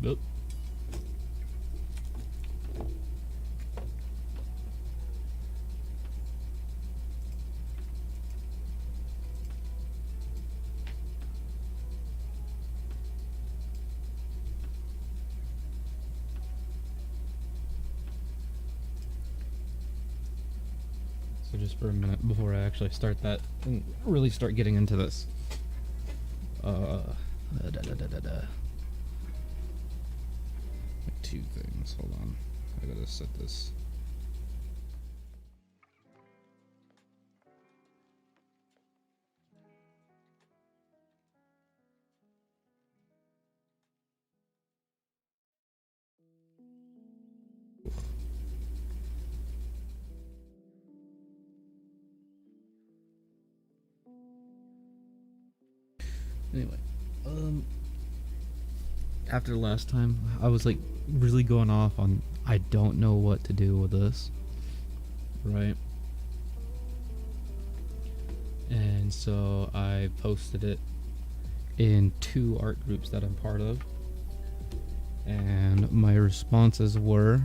Nope. So just for a minute before I actually start that and really start getting into this. Like two things. Hold on. I gotta set this. Anyway, after the last time, I was like really going off on I don't know what to do with this, right? And so I posted it in 2 art groups that I'm part of, and my responses were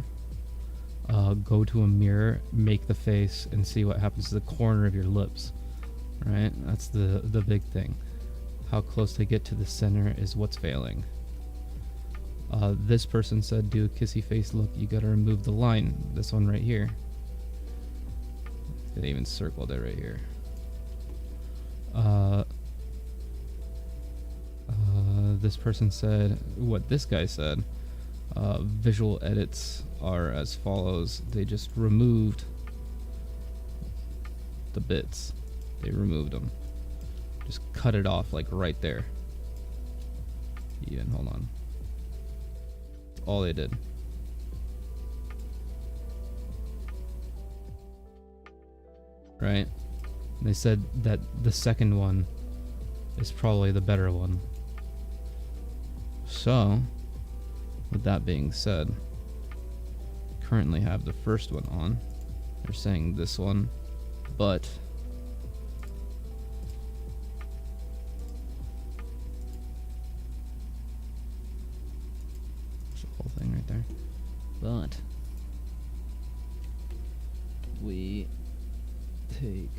go to a mirror, make the face, and see what happens to the corner of your lips, right? That's the big thing. How close they get to the center is what's failing. This person said, do a kissy face look, you gotta remove the line. This one right here. They even circled it right here. This person said what this guy said. Visual edits are as follows. They just removed the bits. They removed them. Just cut it off like right there. Even, hold on. That's all they did. Right? And they said that the second one is probably the better one. So, with that being said, currently have the first one on. They're saying this one, but there's the whole thing right there. But we take,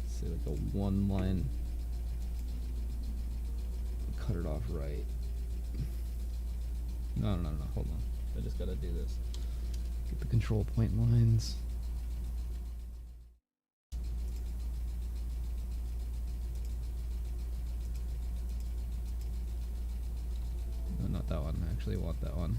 say, like a 1 line, cut it off right. No, hold on. I just gotta do this. Get the control point lines. No, not that one. I actually want that one.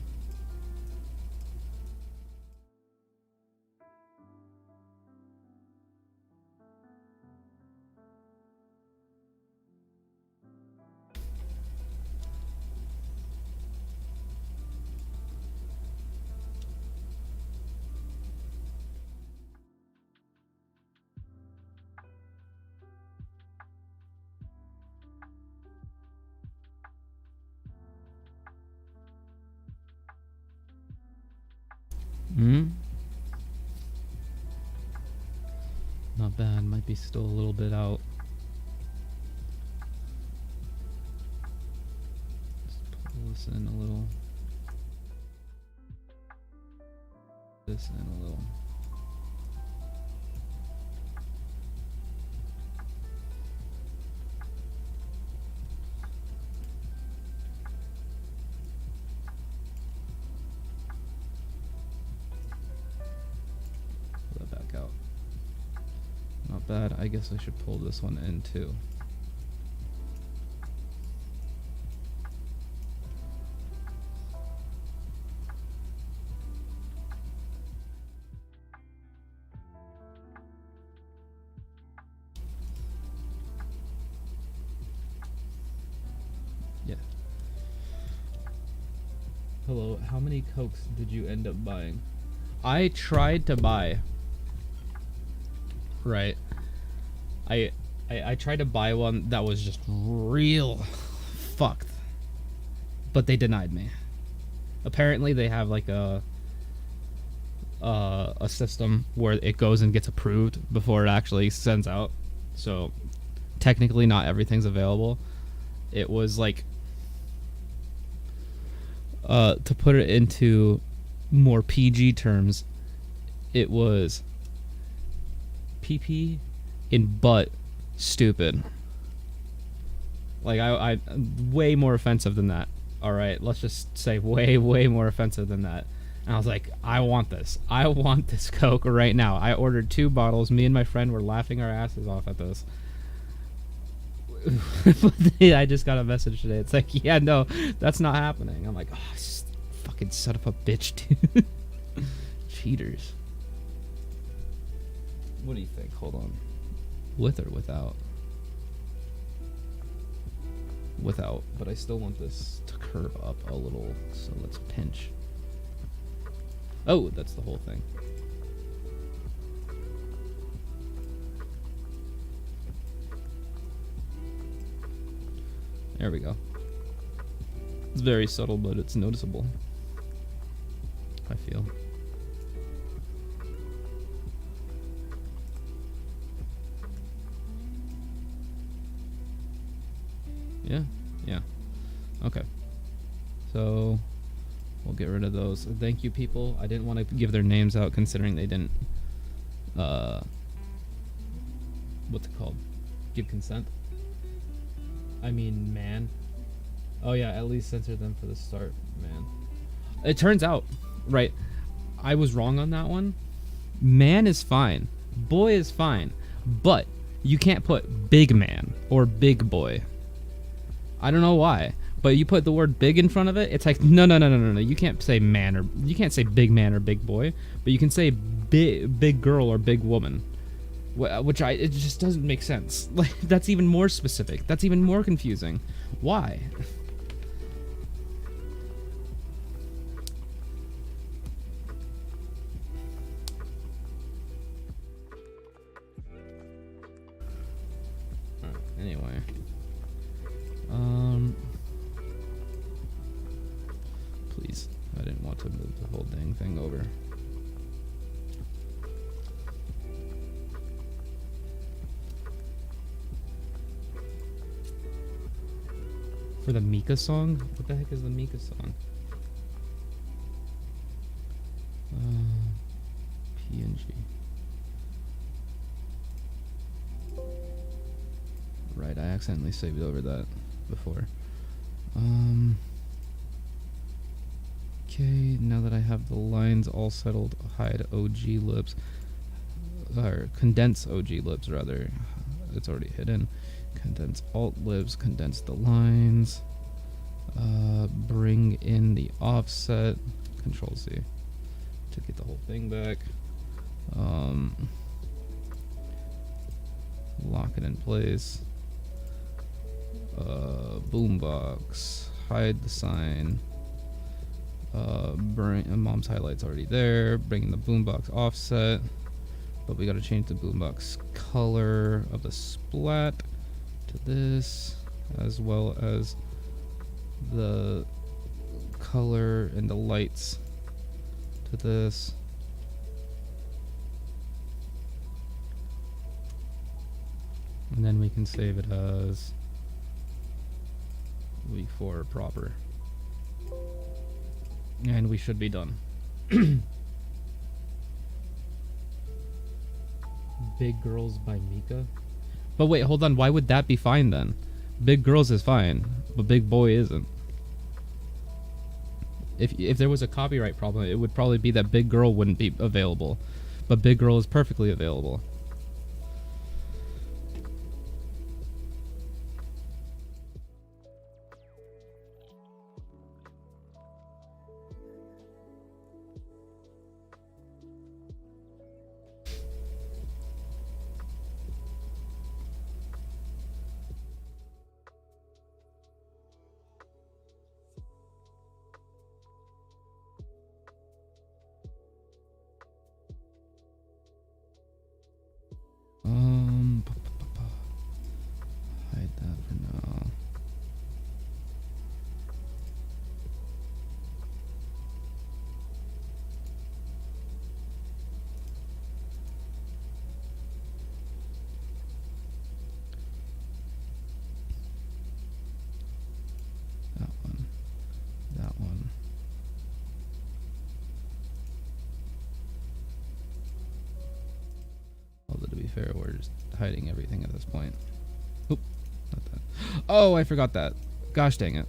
Not bad. Might be still a little bit out. Just pull this in a little. This in a little. Pull that back out. Not bad. I guess I should pull this one in too. Yeah. Hello, how many Cokes did you end up buying? I tried to buy. Right. I tried to buy one that was just real fucked. But they denied me. Apparently they have like a system where it goes and gets approved before it actually sends out. So technically not everything's available. It was like To put it into more PG terms, it was PP in butt stupid. Like I way more offensive than that. All right, let's just say way more offensive than that. And I was like, I want this Coke right now. I ordered 2 bottles. Me and my friend were laughing our asses off at this. I just got a message today. It's like, yeah, no, that's not happening. I'm like, oh, fucking son of a bitch, dude. Cheaters. What do you think? Hold on. With or without? Without, but I still want this to curve up a little, so let's pinch. Oh, that's the whole thing. There we go. It's very subtle, but it's noticeable, I feel. Yeah. Okay. So we'll get rid of those. Thank you, people. I didn't want to give their names out considering they didn't what's it called? Give consent. I mean, man. Oh yeah, at least censor them for the start, man. It turns out, right, I was wrong on that one. Man is fine. Boy is fine. But you can't put big man or big boy. I don't know why, but you put the word big in front of it, it's like, no. You can't say man, or you can't say big man or big boy, but you can say big girl or big woman, which it just doesn't make sense. Like, that's even more specific. That's even more confusing. Why? Anyway. Please. I didn't want to move the whole dang thing over. For the Mika song? What the heck is the Mika song? PNG. Right, I accidentally saved over that before. Okay, now that I have the lines all settled, hide OG lips. Or condense OG lips, rather. It's already hidden. Condense alt lips, condense the lines. Bring in the offset. Control C to get the whole thing back. Lock it in place. Boombox, hide the sign. Bring mom's highlights already there. Bringing the boombox offset, but we got to change the boombox color of the splat to this, as well as the color and the lights to this. And then we can save it as week 4 proper. And we should be done. Big Girls by Mika. But wait, hold on. Why would that be fine then? Big Girls is fine, but Big Boy isn't. If there was a copyright problem, it would probably be that Big Girl wouldn't be available. But Big Girl is perfectly available. fair, we're just hiding everything at this point. Oop, not that. Oh, I forgot that. Gosh dang it.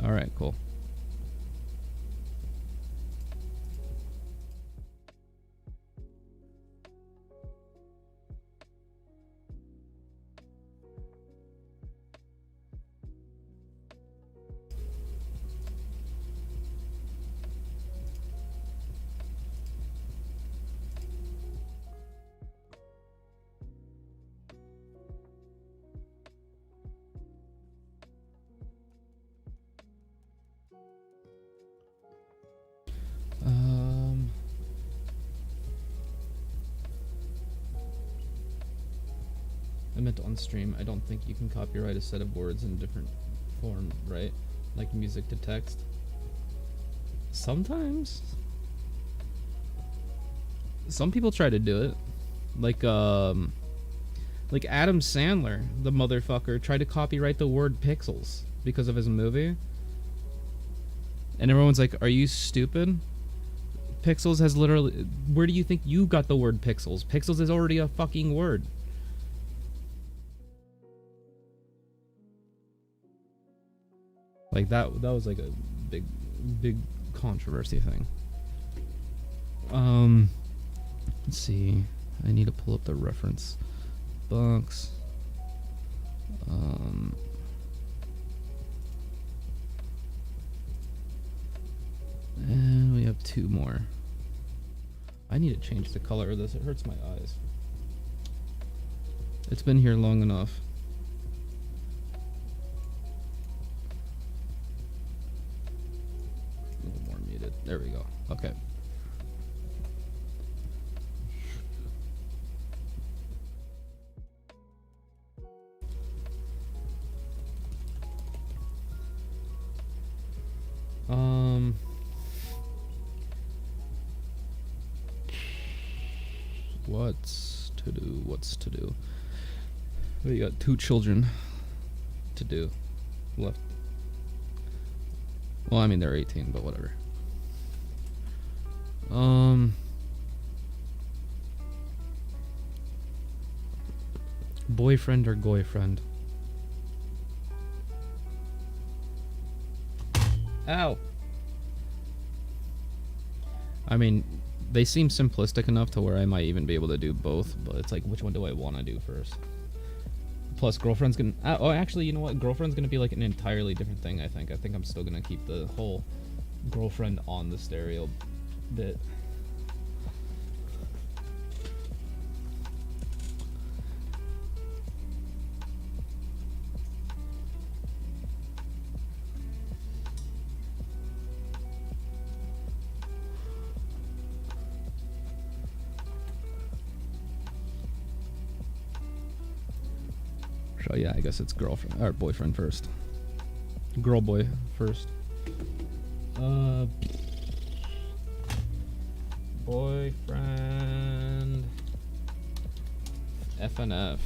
Alright, cool. I meant on stream. I don't think you can copyright a set of words in different form, right? Like music to text. Sometimes. Some people try to do it. Like Adam Sandler, the motherfucker, tried to copyright the word pixels because of his movie. And everyone's like, are you stupid? Pixels has literally... Where do you think you got the word pixels? Pixels is already a fucking word. Like, that was like a big controversy thing. Let's see. I need to pull up the reference box. And we have two more. I need to change the color of this. It hurts my eyes. It's been here long enough. A little more muted. There we go. Okay. What's to do? We got 2 children to do left. Well, I mean, they're 18, but whatever. Boyfriend or boyfriend? Ow! I mean, they seem simplistic enough to where I might even be able to do both, but it's like, which one do I want to do first? Plus, girlfriend's gonna... oh, actually, you know what? Girlfriend's gonna be like an entirely different thing, I think. I think I'm still gonna keep the whole girlfriend on the stereo bit. So yeah, I guess it's girlfriend or boyfriend first. Girl boy first. Boyfriend. F and F.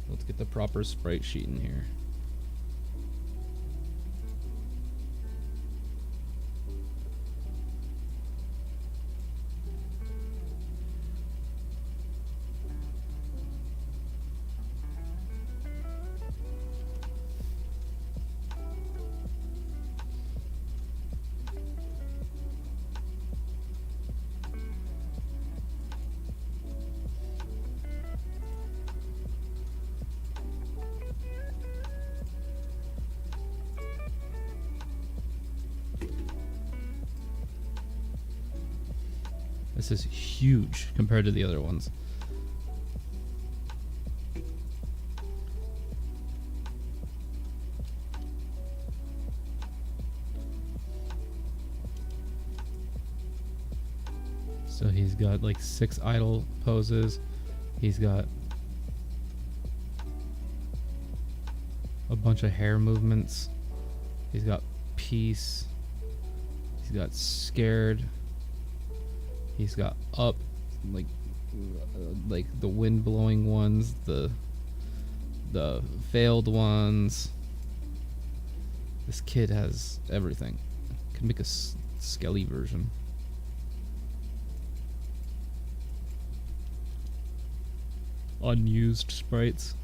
Let's get the proper sprite sheet in here. This is huge compared to the other ones. So he's got like 6 idle poses. He's got a bunch of hair movements. He's got peace. He's got scared. He's got up, like the wind blowing ones, the failed ones. This kid has everything. Can make a skelly version. Unused sprites.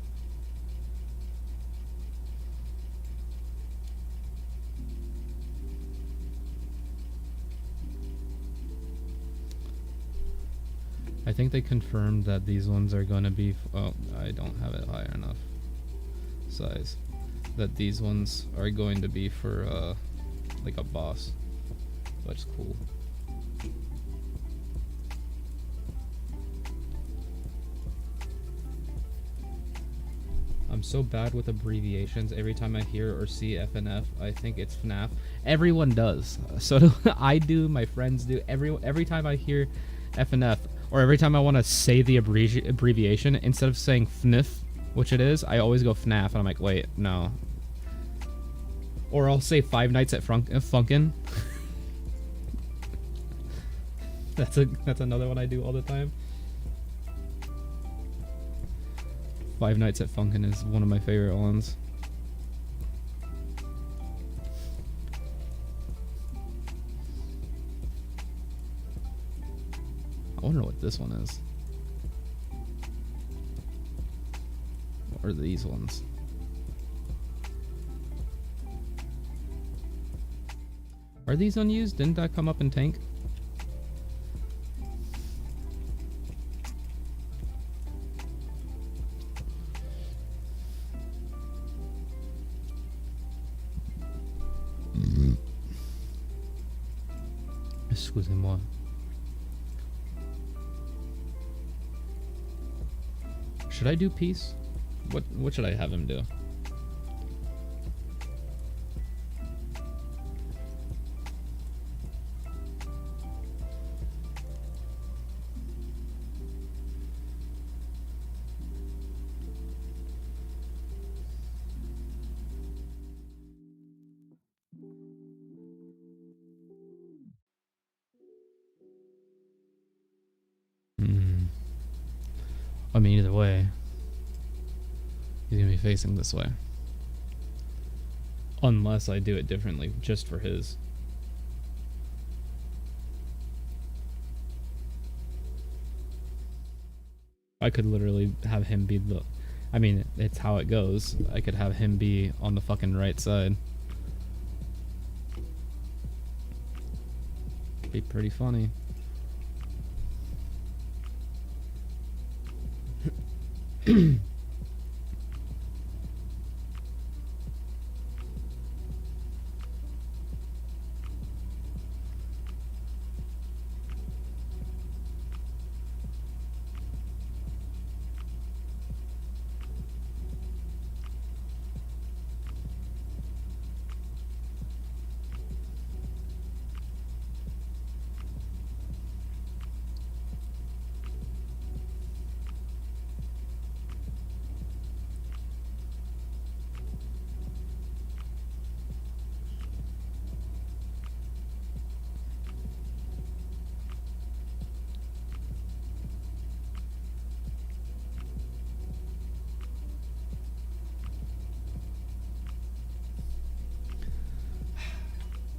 I think they confirmed that these ones are going to be... Oh, I don't have it high enough size. That these ones are going to be for, like a boss. Which is cool. I'm so bad with abbreviations. Every time I hear or see FNF, I think it's FNAF. Everyone does. So I do, my friends do. Every time I hear FNF, or every time I want to say the abbreviation, instead of saying FNF, which it is, I always go FNAF, and I'm like, wait, no. Or I'll say Five Nights at Funkin. That's another one I do all the time. Five Nights at Funkin' is one of my favorite ones. I wonder what this one is. What are these ones? Are these unused? Didn't that come up in Tank? Excusez-moi. Should I do peace? What should I have him do? I mean, either way, he's gonna be facing this way. Unless I do it differently, just for his. I could literally have him be the... I mean, it's how it goes. I could have him be on the fucking right side. Be pretty funny.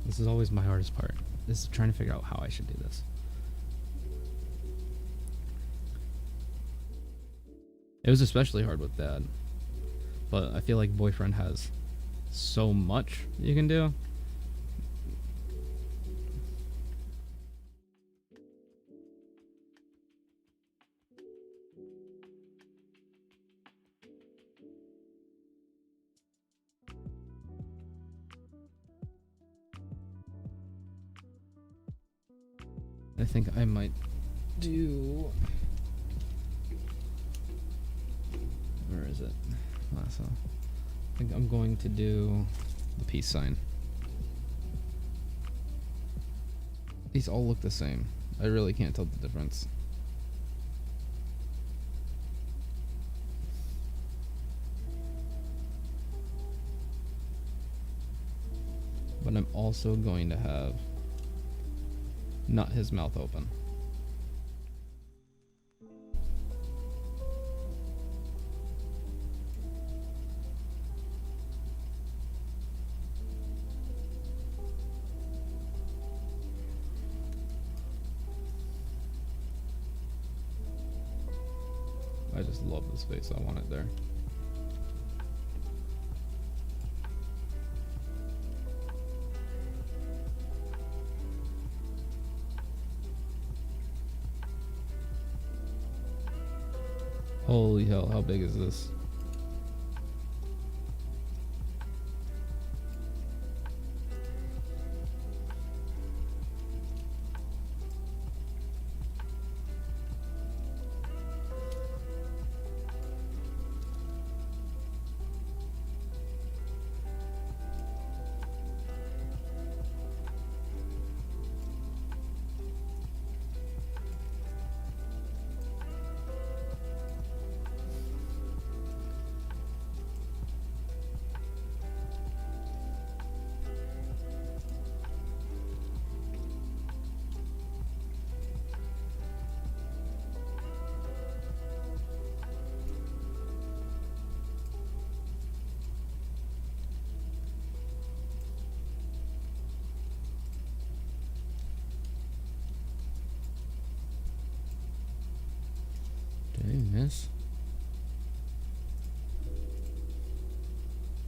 This is always my hardest part. This is trying to figure out how I should do this. It was especially hard with Dad. But I feel like Boyfriend has so much you can do. I think I might do... Where is it? So I think I'm going to do the peace sign. These all look the same. I really can't tell the difference. but I'm also going to have not his mouth open. I just love this face. I want it there. Holy hell, how big is this? Dang this.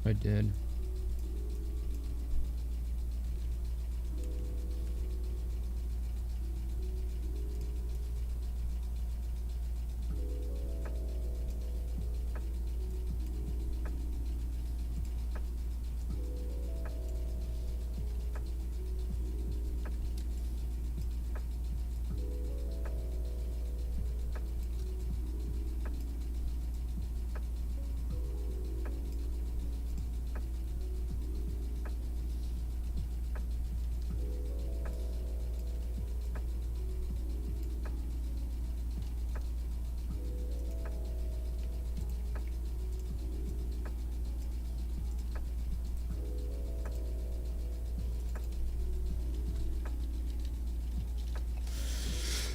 I did.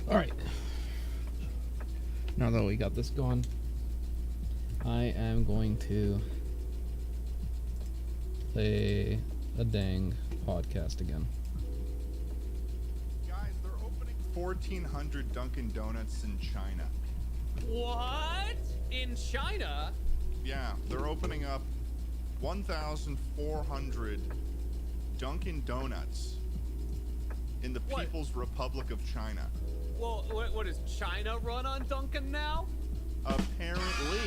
Alright. Now that we got this going, I am going to play a dang podcast again. Guys, they're opening 1,400 Dunkin' Donuts in China. What? In China? Yeah, they're opening up 1,400 Dunkin' Donuts in the What? People's Republic of China. Well, what is China run on Dunkin' now? Apparently.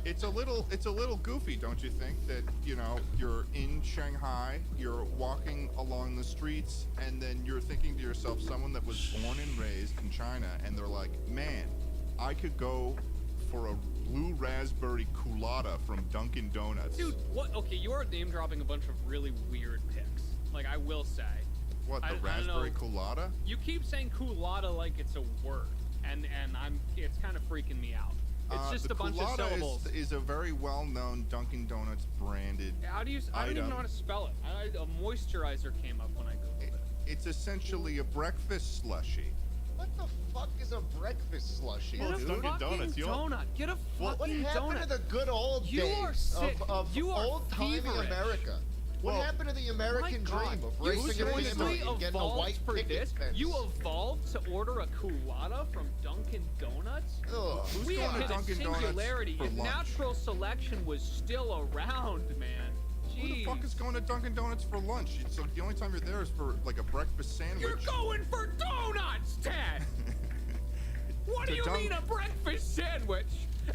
It's a little goofy, don't you think? That, you know, you're in Shanghai, you're walking along the streets, and then you're thinking to yourself, someone that was born and raised in China, and they're like, man, I could go for a blue raspberry culotta from Dunkin' Donuts. Dude, what? Okay, you are name dropping a bunch of really weird picks. Like, I will say. What, the I don't raspberry know. culotta? You keep saying culotta like it's a word, and it's kind of freaking me out. It's just a bunch of syllables. The culotta is a very well-known Dunkin' Donuts branded How do you? I don't even know how to item. spell it. A moisturizer came up when I googled it. It's essentially a breakfast slushie. What the fuck is a breakfast slushie, Well, Get it's a dude? Dunkin' fucking Donuts, you don't- donut. Get a What fucking happened donut. to the good old You days are sick. of You are old-timey feverish. America? What Well, happened to the American My God. dream of You racing a seriously family and getting a evolved white for picket this? fence? You evolved to order a culotta from Dunkin' Donuts? Ugh. Who's We going have to hit a Dunkin' Donuts singularity. for If lunch? natural selection was still around, man. Who the Jeez. fuck is going to Dunkin' Donuts for lunch? It's like the only time you're there is for like a breakfast sandwich. You're going for donuts, Ted! What do To you Dunk- mean a breakfast sandwich?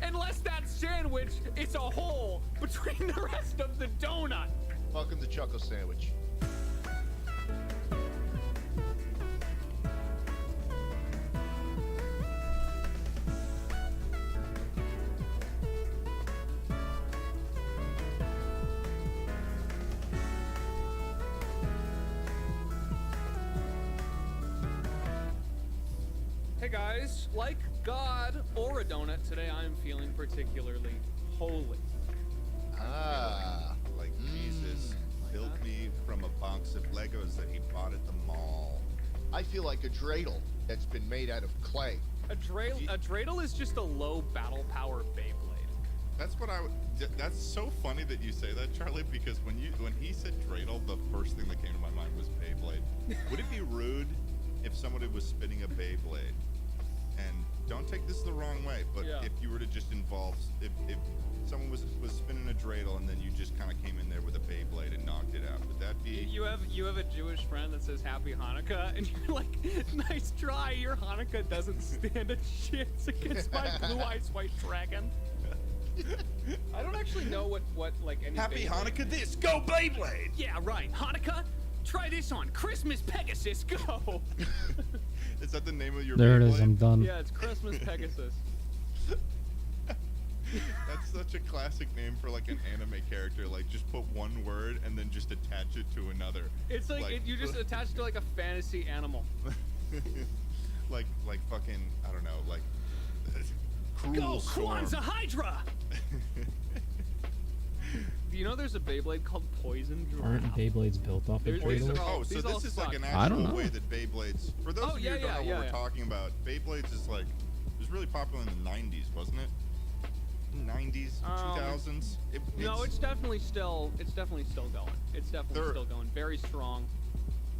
Unless that sandwich is a hole between the rest of the donut. Welcome to Choco Sandwich. Hey guys, like God or a donut, today I am feeling particularly holy. Ah, like Jesus built me from a box of Legos that he bought at the mall. I feel like a dreidel that's been made out of clay. A dreidel is just a low battle power Beyblade. That's what I would. That's so funny that you say that, Charlie, because when he said dreidel, the first thing that came to my mind was Beyblade. Would it be rude if somebody was spinning a Beyblade? And don't take this the wrong way, but Yeah. if you were to just involve, if someone was spinning a dreidel and then you just kind of came in there with a Beyblade and knocked it out, would that be? You have a Jewish friend that says Happy Hanukkah, and you're like, nice try. Your Hanukkah doesn't stand a chance against my blue eyes white dragon. I don't actually know what like any. Happy Beyblade Hanukkah! This go Beyblade! Yeah, right. Hanukkah. Try this on Christmas Pegasus. Go. Is that the name of your? There it Beyblade? is. I'm done. Yeah, it's Christmas Pegasus. That's such a classic name for like an anime character. Like, just put one word and then just attach it to another. It's like, you just attach it to like a fantasy animal. like fucking, I don't know, like cruel Go storm. Kwanzaa Hydra. Do you know there's a Beyblade called Poison Aren't Giraffe? Beyblades built off of These dreidels? are all- Oh, so these all this is like an suck. I don't actual know. way that Beyblades. For those Oh, of you yeah, who don't know yeah, what we're yeah. talking about, Beyblades is like, it was really popular in the 90s, wasn't it? 90s, 2000s. No, it's definitely still going. It's definitely They're- still going. Very strong.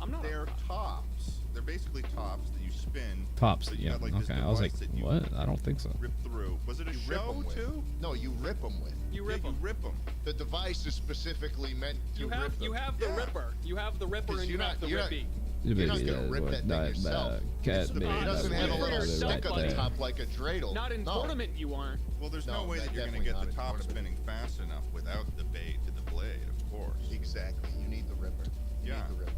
I'm not. They're tops. They're basically tops that you spin. Tops, so you yeah. got, like, this Okay, I was like, device that you what? I don't think so. Rip through. Was it a You rip show 'em with. too? No, you rip them with. You rip them. Rip them. The device is specifically meant to You rip have them. you have the Yeah. Ripper. You have the Ripper 'Cause and you you're have not- the you're not- Rippy. You're not gonna rip that thing yourself. It's the- It It doesn't have a Put little yourself stick on on the it. top like a dreidel. Not in no. tournament, you aren't. Well, there's no No, way that you're going to definitely get not the in top tournament. spinning fast enough without the blade, of course. Exactly. You need the ripper. You Yeah. need the ripper.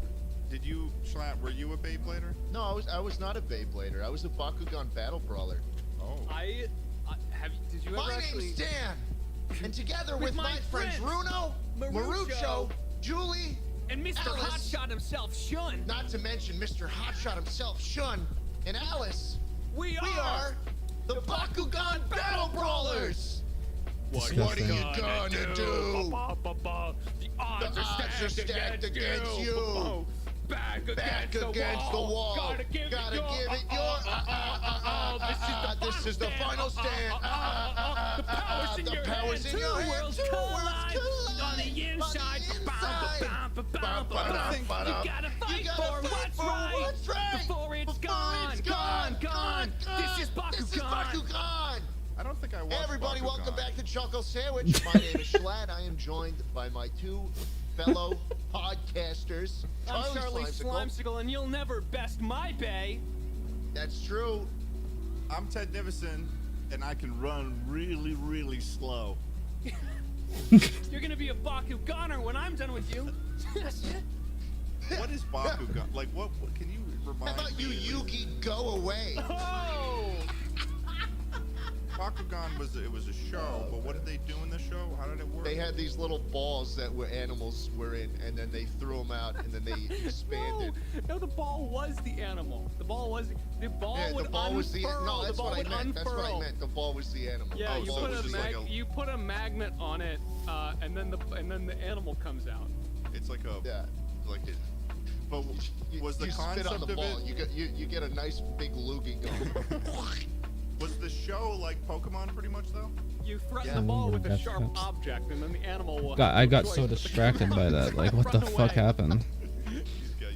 Did you, Schlatt, were you a Beyblader? No, I was not a Beyblader. I was a Bakugan battle brawler. Oh. Did you ever My actually? name's Dan, and together with my my friends friends, Bruno, Marucho, Marucho, Julie, And Mr. Alice. Hotshot himself, Shun. not to mention Mr. Hotshot himself, Shun, and Alice, We we are the Bakugan Battle Brawlers. What are you gonna do? The odds The odds are stacked against you. Back Back against the wall. Gotta give it your. This is the final stand. The power's in The your power's hand. in your Two hand. worlds Two worlds collide. On the collide. inside. On the inside. You gotta fight for what's right. Before it's gone. This is Bakugan. I don't think I watched Everybody, Bakugan. welcome back to Chuckle Sandwich. My name is Schlatt. I am joined by my two fellow podcasters. I'm Charlie Slimesicle. Slimesicle, and you'll never best my bay. That's true. I'm Ted Nivison, and I can run really, really slow. You're gonna be a Bakuganer when I'm done with you. What is Bakugan? Like, what can you remind How about you, me? Yugi, go away? Oh! Bakugan was a show, but what did they do in the show? How did it work? They had these little balls that were animals were in, and then they threw them out, and then they expanded. No, the ball was the animal. The ball was the ball Yeah, would the ball was the unfurl. no. The That's ball what I would meant. That's what I unfurl. meant. The ball was the animal. Yeah, Oh, you so put it was a just like a- you put a magnet on it, and then the animal comes out. It's like a Yeah. like it. But was the you concept spit on the of ball? it? You get a nice big loogie going. Was the show like Pokemon pretty much though? You threaten Yeah. the ball with a That's sharp nuts. object, and then the animal will. God, have I no got choice so but to distracted by that. Like, what the run fuck away. happened?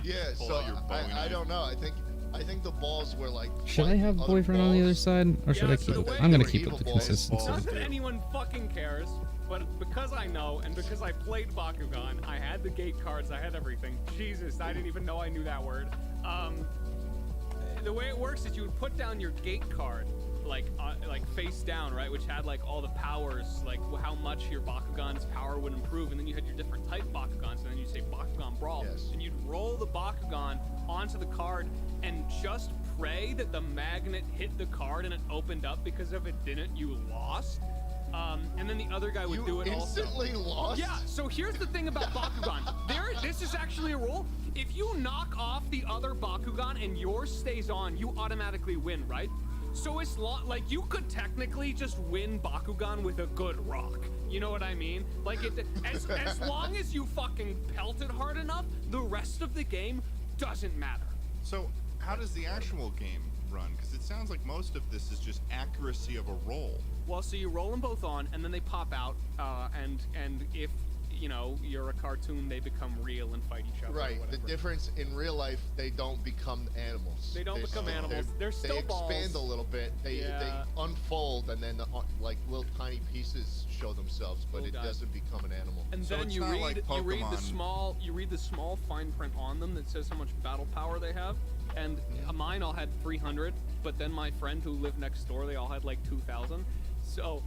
Yeah. Pull So out your Bowie I knife. don't know. I think the balls were like. Should like I have other boyfriend on the other balls. side, or should Yeah, I so keep the it? way I'm gonna they keep were it the evil balls- consistency. Not that anyone fucking cares, but because I know and because I played Bakugan, I had the gate cards, I had everything. Jesus, I didn't even know I knew that word. The way it works is you would put down your gate card, like face down, right, which had like all the powers, like how much your Bakugan's power would improve, and then you had your different type Bakugans, and then you'd say Bakugan Brawl, Yes. and you'd roll the Bakugan onto the card and just pray that the magnet hit the card and it opened up, because if it didn't, you lost. And then the other guy would You do it also. instantly lost. Yeah, so here's the thing about Bakugan. This is actually a rule. If you knock off the other Bakugan and yours stays on, you automatically win, right? So it's like you could technically just win Bakugan with a good rock. You know what I mean? Like as long as you fucking pelt it hard enough, the rest of the game doesn't matter. So how does the actual game run? Because it sounds like most of this is just accuracy of a roll. Well, so you roll them both on, and then they pop out, and if you know you're a cartoon, they become real and fight each other. or Right. The whatever. difference in real life, they don't become animals. They don't become animals. They're still They expand balls. a little bit. They Yeah. unfold, and then like little tiny pieces show themselves, but Little it guys. doesn't become an animal. And So then it's you not read like you read the Pokemon. small fine print on them that says how much battle power they have. And mine all had 300, but then my friend who lived next door, they all had like 2,000. So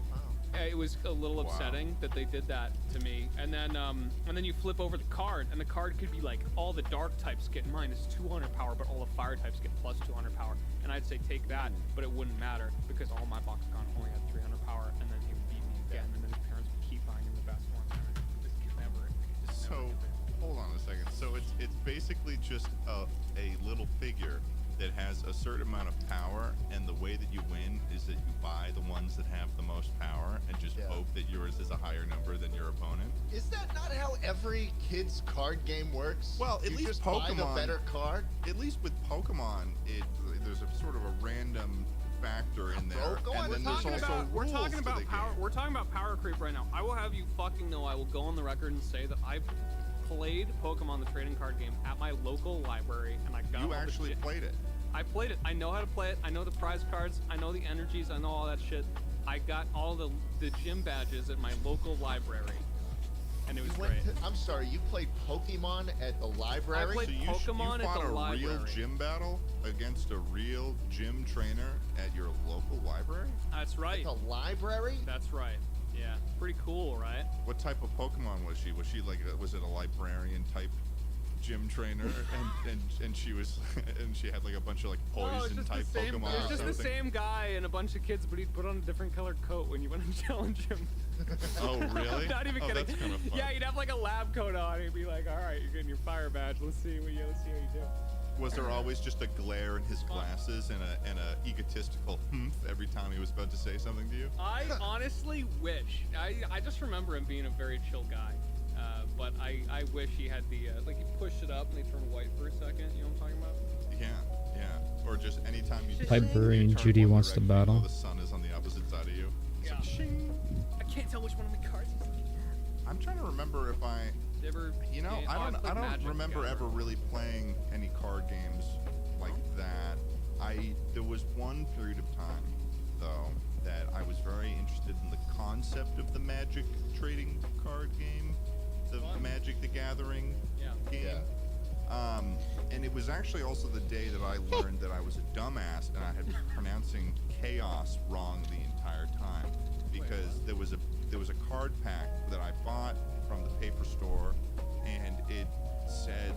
it was a little Wow. upsetting that they did that to me. And then you flip over the card, and the card could be like all the dark types get minus 200 power, but all the fire types get plus 200 power. And I'd say take that, but it wouldn't matter because all my Bakugan only had 300 power, and then he would beat me again, and then his parents would keep buying him the best one. And I just never. So hold on a second. So it's basically just a little figure that has a certain amount of power, and the way that you win is that you buy the ones that have the most power and just Yeah. hope that yours is a higher number than your opponent. Is that not how every kid's card game works? Well, at you least just buy the Pokemon- better card. At least with Pokemon, there's a sort of a random factor in there, Bro, go on, and then we're there's talking also we're rules talking to about the power. game. We're talking about power creep right now. I will have you fucking know. I will go on the record and say that I've played Pokemon the trading card game at my local library, and I got You all the actually shit. played it. I played it. I know how to play it. I know the prize cards. I know the energies. I know all that shit. I got all the gym badges at my local library, and it was You great. I'm sorry, you played Pokemon at the library? I played So you Pokemon at fought the a real library. gym battle against a real gym trainer at your local library? That's right. At the library? That's right. Yeah, pretty cool, right? What type of Pokemon was she? Was she like, was it a librarian type gym trainer? and she was, and she had like a bunch of like Oh, it's poison just type the same. Pokemon It was or just something? the same guy and a bunch of kids, but he'd put on a different colored coat when you went and challenge him. Oh, really? I'm not even Oh, kidding. that's kind of fun. Yeah, he'd have like a lab coat on. He'd be like, "All right, you're getting your fire badge. Let's see how you do." Was there always just a glare in his glasses and a egotistical humph every time he was about to say something to you? I honestly wish. I just remember him being a very chill guy. But I wish he had the like he pushed it up and they turned white for a second. You know what I'm talking about? Yeah. Or just anytime you Librarian you turn Judy one wants to direction, you know battle. the sun is on the opposite side of you. It's Yeah. like, shing. I can't tell which one of my cards is. I'm trying to remember if I, Ever, you know, I don't Magic remember together. ever really playing any card games like that. There was one period of time though that I was very interested in the concept of the Magic trading card game, the Fun. Magic the Gathering Yeah. game. And it was actually also the day that I learned that I was a dumbass and I had been pronouncing chaos wrong the entire time because there was a card pack that I bought from the paper store and it said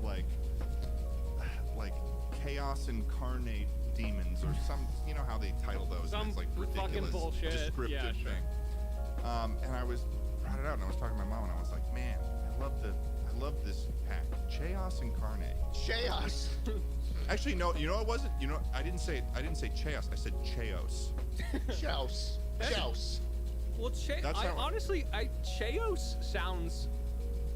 like chaos incarnate demons or some, you know how they title those, Some it's like fucking ridiculous bullshit. descriptive Yeah, sure. thing. And I brought it out and I was talking to my mom and I was like, man, I love this pack, Chaos Incarnate. Chaos. Actually, no, you know what it wasn't? You know, I didn't say Chaos, I said Chaos. Chouse. Chouse. Well, That's how- honestly, Cheos sounds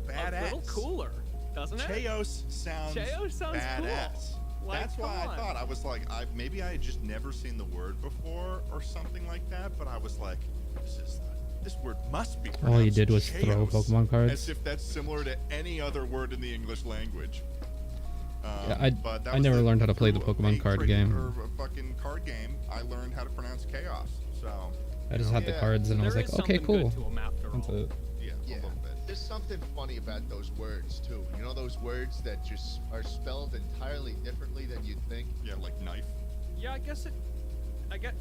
Badass. a little cooler, doesn't it? Chaos sounds Chaos sounds badass. cool. Like, That's why come I on. thought, I was like, maybe I had just never seen the word before or something like that, but I was like, this word must be pronounced All you did was throw Chaos, Pokemon cards. as if that's similar to any other word in the English language. Yeah, But that I was never the- learned how to play the through Pokemon a card trading- game. Or a fucking card game, I learned how to pronounce chaos. So, I just had the Yeah. cards and I was There like, is okay, something cool. good to 'em after That's all. it. yeah, Yeah. a little bit. There's something funny about those words too. You know those words that just are spelled entirely differently than you'd think? Yeah, like knife. Yeah,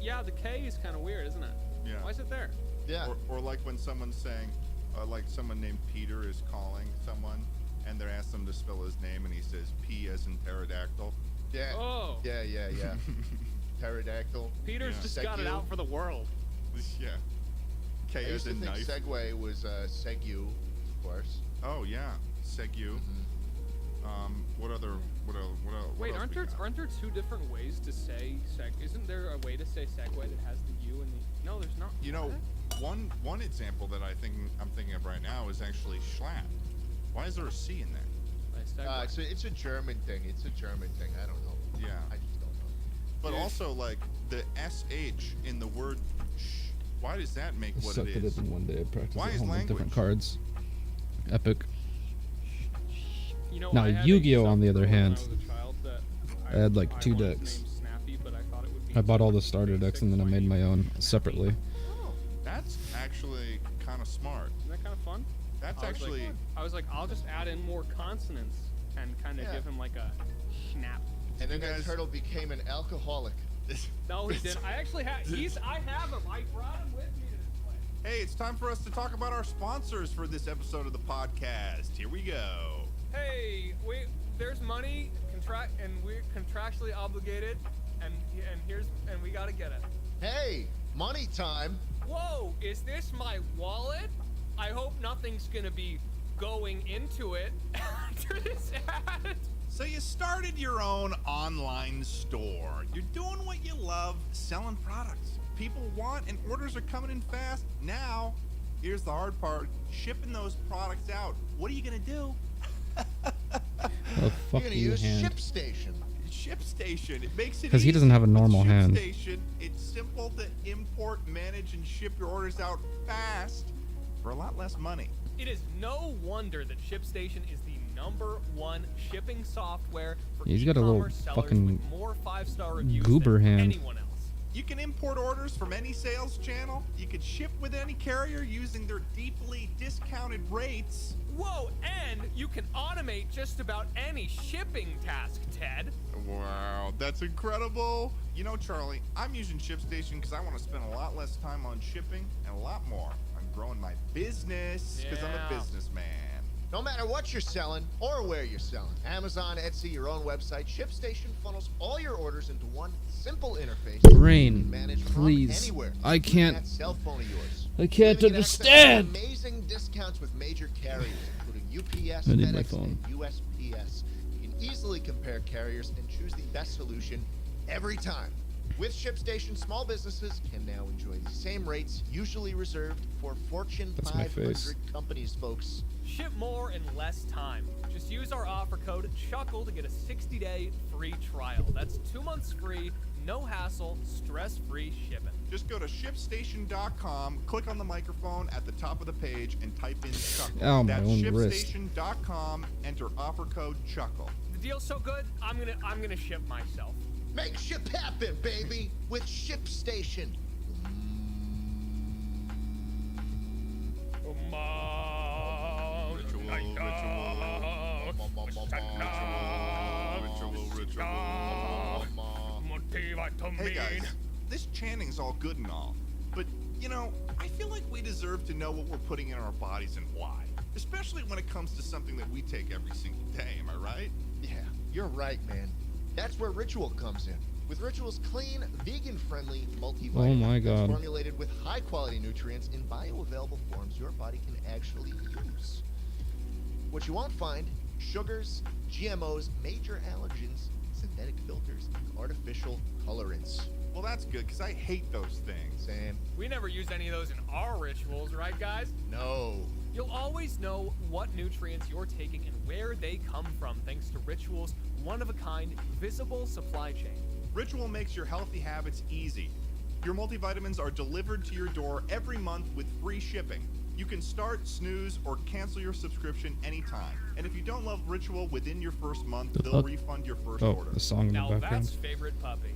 yeah, the K is kind of weird, isn't it? Yeah. Why is it there? Yeah. Or like when someone's saying, like someone named Peter is calling someone, and they're asking him to spell his name, and he says P as in pterodactyl. Yeah. Oh. Yeah. Pterodactyl. Peter's Yeah. just got it Segu. out for the world. Yeah. I K used as to in think knife. Segway was Segu, of course. Oh yeah, Segu. What other? What else? Wait, else aren't we got? there two different ways to say seg? Isn't there a way to say Segway that has the U and the? No, there's not. You know, one example that I'm thinking of right now is actually Schlatt. Why is there a C in there? It's a German thing. It's a German thing. I don't know. Yeah. I just don't know. But Dude. also, like, the SH in the word sh, why does that make I what sucked it at is? it in one day. I practiced Why at is home with different language? cards. Epic. You know, Now, I had a Yu-Gi-Oh, on the other self-pro when hand, I was a child that I had, like, 2 wanted to decks. name Snappy, but I thought it would be I bought all the something starter decks basic, and then I so made my named own Snappy. separately. Oh, that's actually kind of smart. Isn't that kind of fun? That's I was actually. like, I'll just add in more consonants and kind of Yeah. give him like a snap. And then You that guys- turtle became an alcoholic. No, he didn't. I actually have. I have him. I brought him with me to this place. Hey, it's time for us to talk about our sponsors for this episode of the podcast. Here we go. Hey, there's money and we're contractually obligated, and we gotta get it. Hey, money time. Whoa, is this my wallet? I hope nothing's gonna be going into it after this ad. So you started your own online store. You're doing what you love, selling products people want, and orders are coming in fast. Now, here's the hard part, shipping those products out. What are you gonna do? Oh, You're fuck gonna you, use hand. ShipStation. ShipStation. It makes it 'Cause he easy. doesn't have a With normal hand. ShipStation, it's simple to import, manage, and ship your orders out fast for a lot less money. It is no wonder that ShipStation is the #1 shipping software for He's got a little e-commerce sellers fucking with more 5-star reviews goober than hand. anyone else. You can import orders from any sales channel. You can ship with any carrier using their deeply discounted rates. Whoa, and you can automate just about any shipping task, Ted. Wow, that's incredible. You know, Charlie, I'm using ShipStation because I want to spend a lot less time on shipping and a lot more on growing my business because I'm a Yeah. businessman. No matter what you're selling or where you're selling, Amazon, Etsy, your own website, ShipStation funnels all your orders into one simple interface. Rain, You can manage from please. anywhere, I including can't- that cell phone of yours. I can't You can get access to understand. Amazing discounts with major carriers, including UPS, I need my FedEx, phone. and USPS. You can easily compare carriers and choose the best solution every time. With ShipStation, small businesses can now enjoy the same rates usually reserved for Fortune That's my 500 face. companies, folks. Ship more in less time. Just use our offer code CHUCKLE to get a 60-day free trial. That's 2 months free, no hassle, stress-free shipping. Just go to shipstation.com, click on the microphone at the top of the page, and type in Chuckle. Ow, my That's own wrist. shipstation.com, enter offer code Chuckle. The deal's so good, I'm gonna ship myself. Make ship happen, baby, with ShipStation. Hey guys, this chanting's all good and all, but you know, I feel like we deserve to know what we're putting in our bodies and why. Especially when it comes to something that we take every single day, am I right? Yeah, you're right, man. That's where Ritual comes in. With Ritual's clean, vegan-friendly multivitamin Oh my that's God. formulated with high-quality nutrients in bioavailable forms your body can actually use. What you won't find: sugars, GMOs, major allergens, synthetic filters, and artificial colorants. Well, that's good, because I hate those things. Sam, We never use any of those in our rituals, right, guys? no. You'll always know what nutrients you're taking and where they come from thanks to Ritual's one-of-a-kind, visible supply chain. Ritual makes your healthy habits easy. Your multivitamins are delivered to your door every month with free shipping. You can start, snooze, or cancel your subscription anytime. And if you don't love Ritual within your first month, The they'll fuck? refund your first Oh, order. the song in the Now background. that's favorite puppy.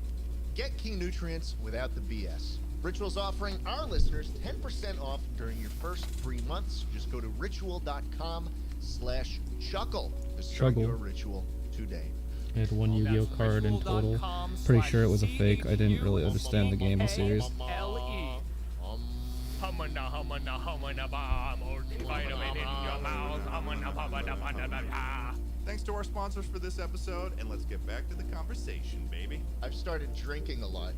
Get key nutrients without the BS. Ritual's offering our listeners 10% off during your first 3 months. Just go to ritual.com/chuckle to start Chuggle. your ritual today. I had one Yu-Gi-Oh That's card in total. ritual.com Pretty sure it was a fake. I didn't really /CUCULE. understand the game or series. LE. Humana, humana, humana, ba, multivitamin in your mouth. Humana, humana, humana. Thanks to our sponsors for this episode, and let's get back to the conversation, baby. I've started drinking a lot.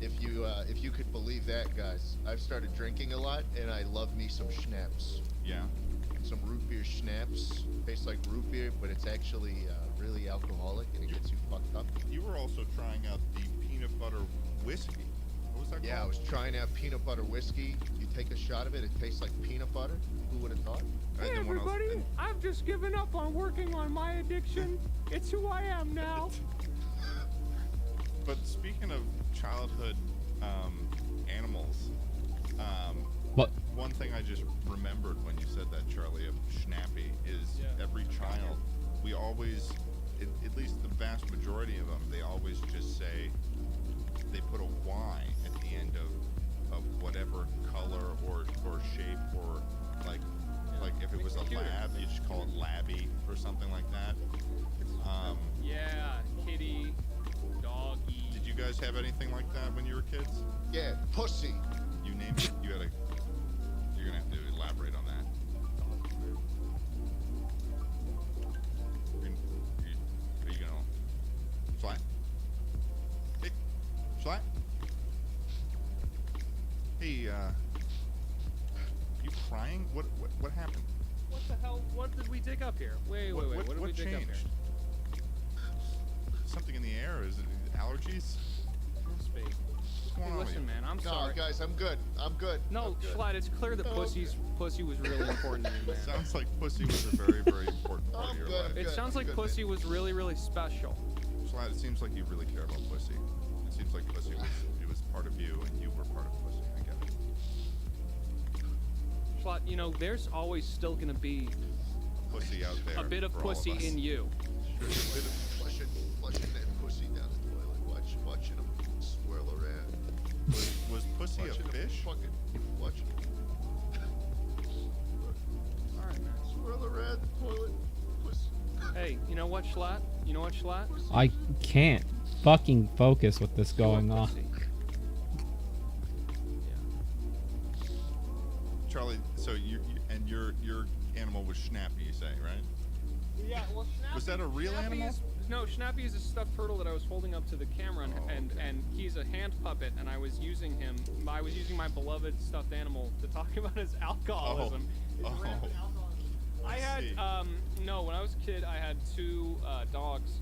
If you could believe that, guys. I've started drinking a lot, and I love me some schnapps. Yeah. some root beer schnapps. Tastes like root beer, but it's actually really alcoholic and it gets you fucked up. You were also trying out the peanut butter whiskey. What was that Yeah, I called? was trying out peanut butter whiskey. You take a shot of it, it tastes like peanut butter. Who would have thought? And Hey then when I was- everybody, and- I've just given up on working on my addiction. It's who I am now. But speaking of childhood animals, What? one thing I just remembered when you said that, Charlie, of Schnappy is Yeah. every child, we always, at least the vast majority of them, they always just say, they put a Y at the end of whatever color or shape or like if it was a Computer. lab, you just call it labby or something like that. Yeah, kitty, doggy. Did you guys have anything like that when you were kids? Yeah, pussy. You named it. You're gonna have to elaborate on that. Are you gonna fly? Hey, fly. Hey, you crying? What happened? What the hell? What did we dig up here? Wait. What did we dig up changed? here? Something in the air? Is it allergies? Must be. What's going Hey, on with listen, you? man, I'm No, sorry. guys, I'm good. I'm good. No, I'm good. Schlatt, it's clear that No, pussy was really important to you, man. Sounds like pussy was a very, very important part I'm of your good, life. I'm It good, sounds I'm like good, pussy man. was really, really special. Schlatt, it seems like you really care about pussy. It seems like pussy was part of you, and you were part of pussy. I get it. Schlatt, there's always still gonna be Pussy out there. a bit of for all pussy us. in you. Flushing that pussy down the toilet. Watching him swirl around. Was pussy a Watching him fish? fucking watching him All right, man. swirl around the toilet. Pussy. Hey, you know what, Schlatt? I can't fucking focus with this going on. Pussy. Charlie, so your animal was Schnappy, you say, right? Yeah, well, Schnappy, Was that a real animal? No, Schnappy is a stuffed turtle that I was holding up to the camera, and, Oh, and, okay. and he's a hand puppet, and I was using my beloved stuffed animal to talk about his alcoholism. His Oh. rampant alcoholism. I had, see. no, when I was a kid, I had two dogs,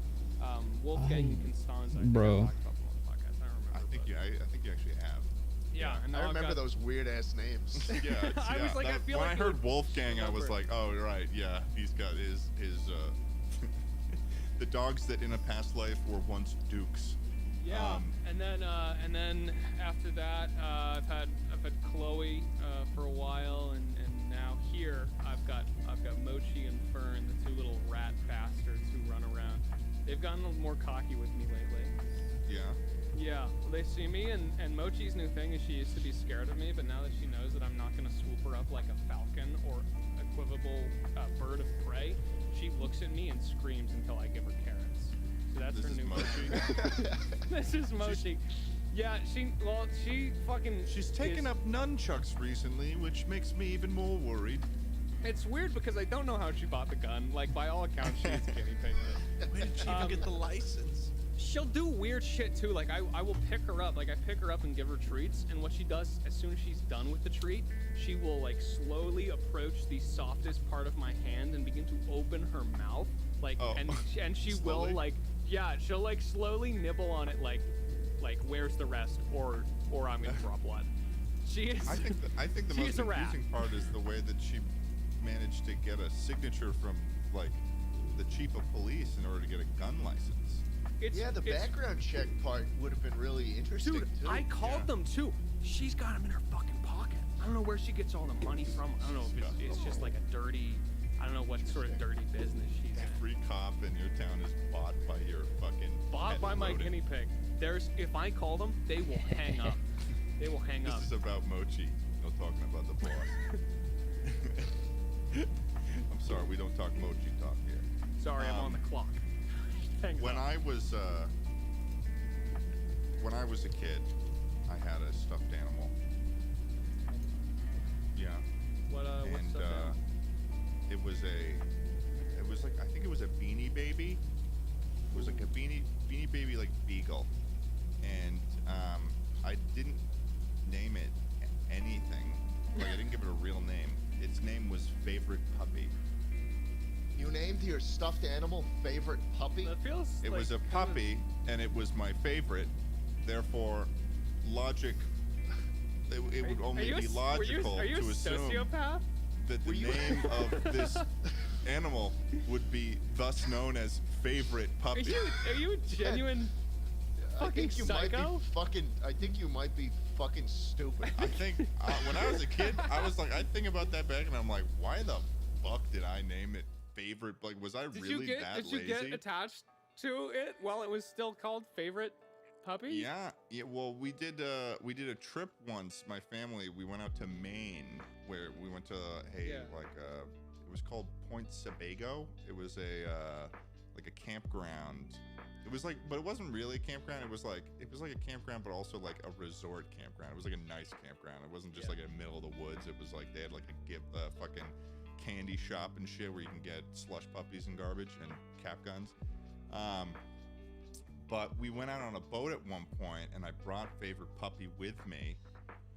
Wolfgang and Constanza. I think Bro. I talked about them on the podcast. I don't remember. I think you actually have. Yeah, and now I I've remember got- those weird ass names. Yeah, it's- I yeah, was like, I that- feel when like I you heard would Wolfgang, I was remember like, oh right, yeah, he's got his the dogs that in a past life were once dukes. Yeah, and then after that, I've had Chloe for a while, and now here I've got Mochi and Fern, the two little rat bastards who run around. They've gotten a little more cocky with me lately. Yeah. Yeah, well, they see me, and Mochi's new thing is she used to be scared of me, but now that she knows that I'm not gonna swoop her up like a falcon or equivocal bird of prey, she looks at me and screams until I give her carrots. So that's This her is new Mochi. This is Mochi. Yeah, she fucking. She's taken is- up nunchucks recently, which makes me even more worried. It's weird because I don't know how she bought the gun. Like, by all accounts, she's a guinea pig. Where did she even get the license? She'll do weird shit too. Like, I will pick her up. Like, I pick her up and give her treats. And what she does, as soon as she's done with the treat, she will, like, slowly approach the softest part of my hand and begin to open her mouth. Like, Oh. and she will, Slowly? like, yeah, she'll, like, slowly nibble on it, like, where's the rest? Or I'm gonna draw blood. She is. I think the She's most a rat. confusing part is the way that she managed to get a signature from like the chief of police in order to get a gun license. Yeah, the background check part would have been really interesting Dude, too. I called Yeah. them too. She's got them in her fucking pocket. I don't know where she gets all the money from. I don't know if it's just like a dirty, I don't know what sort of dirty business she's in. Every cop in your town is bought by your fucking Bought pet by my rodent. guinea pig. If I call them, they will hang up. They will hang up. This is about Mochi, no talking about the boss. I'm sorry, we don't talk Mochi talk here. Sorry, I'm on the clock. Hang When up. I was a kid, I had a stuffed animal. Yeah. What's And up now? it was like I think it was a Beanie Baby. It was like a Beanie Baby like beagle, and I didn't name it anything. Like I didn't give it a real name. its name was Favorite Puppy. You named your stuffed animal Favorite Puppy? That feels It like was a kind of- puppy, and it was my favorite. Therefore, logic. It would only be logical are you to a assume sociopath? that the name of this animal would be thus known as Favorite Puppy. Are you a genuine I fucking think you psycho? might be fucking. I think you might be fucking stupid. I think when I was a kid, I think about that back, and I'm like, why the fuck did I name it Favorite? Like, was I really that Did you lazy? get attached to it while it was still called Favorite Puppy? Yeah. Well, we did a trip once. My family, we went out to Maine, where we went to it was called Point Sebago. It was like a campground. It was like, but it wasn't really a campground. It was like a campground, but also like a resort campground. It was like a nice campground. It wasn't just like in the middle of the woods. It was like they had like a fucking candy shop and shit where you can get slush puppies and garbage and cap guns. But we went out on a boat at one point, and I brought Favorite Puppy with me,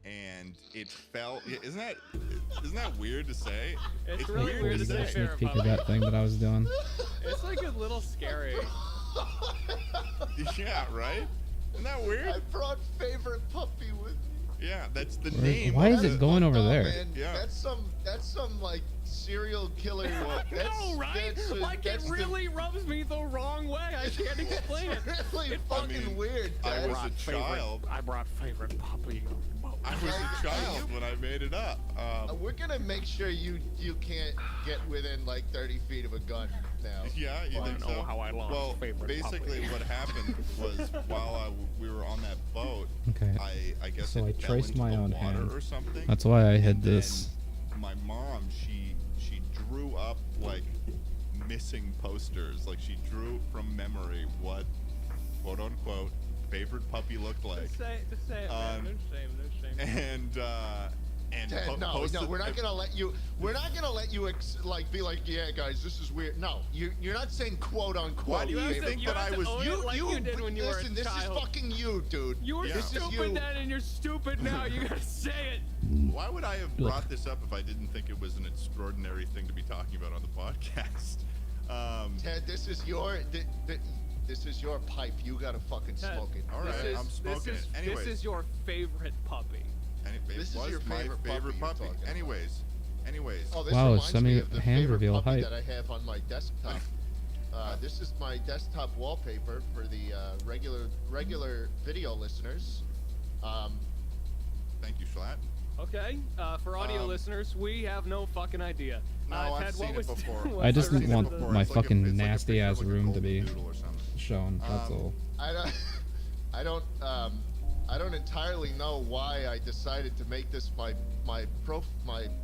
and it fell. Isn't that weird to say? It's really weird to say Sneak Favorite peek of Puppy. that thing that I was doing. It's like a little scary. Yeah, right? Isn't that weird? I brought Favorite Puppy with me. Yeah, that's the Where- name. why of is it the- going over No, there? Man, Yeah. That's some like serial killer. No, right? Like it that's really rubs me the wrong way. I can't explain it. It's really It fucking weird. I Dad. was a child. I brought Favorite Puppy. I was a child when I made it up. We're gonna make sure you can't get within like 30 feet of a gun now. Yeah, you think know so? how I lost Well, Favorite basically Puppy. what happened was while we were on that boat, Okay. I guess So it I fell traced into my the own water hand. or something. That's why I hid And this. then my mom, she drew up like missing posters. Like she drew from memory what quote unquote Favorite Puppy looked like. Just say it, man. No shame, no shame. And Dad, no, posted, we're not gonna let you. We're not gonna let you be like, yeah, guys, this is weird. No, you're not saying quote unquote. Why do you have to- think you that have I to was? own it like you did when you were a listen, this is child. fucking you, dude. You were Yeah. This is stupid you. then, and you're stupid now. You gotta say it. Why would I have Look. brought this up if I didn't think it was an extraordinary thing to be talking about on the podcast? Ted, this is your pipe. You gotta fucking Ted, smoke it. All right, I'm smoking it. Anyways. This is your favorite puppy. And it This is was your my favorite puppy you're puppy. talking about. Anyways. Oh, this Wow, reminds send me me of the hand favorite reveal puppy hype. that I have on my desktop. This is my desktop wallpaper for the regular video listeners. Thank you, Schlatt. Okay, for audio listeners, we have no fucking idea. No, Ted, I've seen what it was- before. what's I just the didn't rest want of the- my It's like a- fucking it's like a nasty picture ass of like a room to golden be doodle or something. shown. That's all. I don't entirely know why I decided to make this my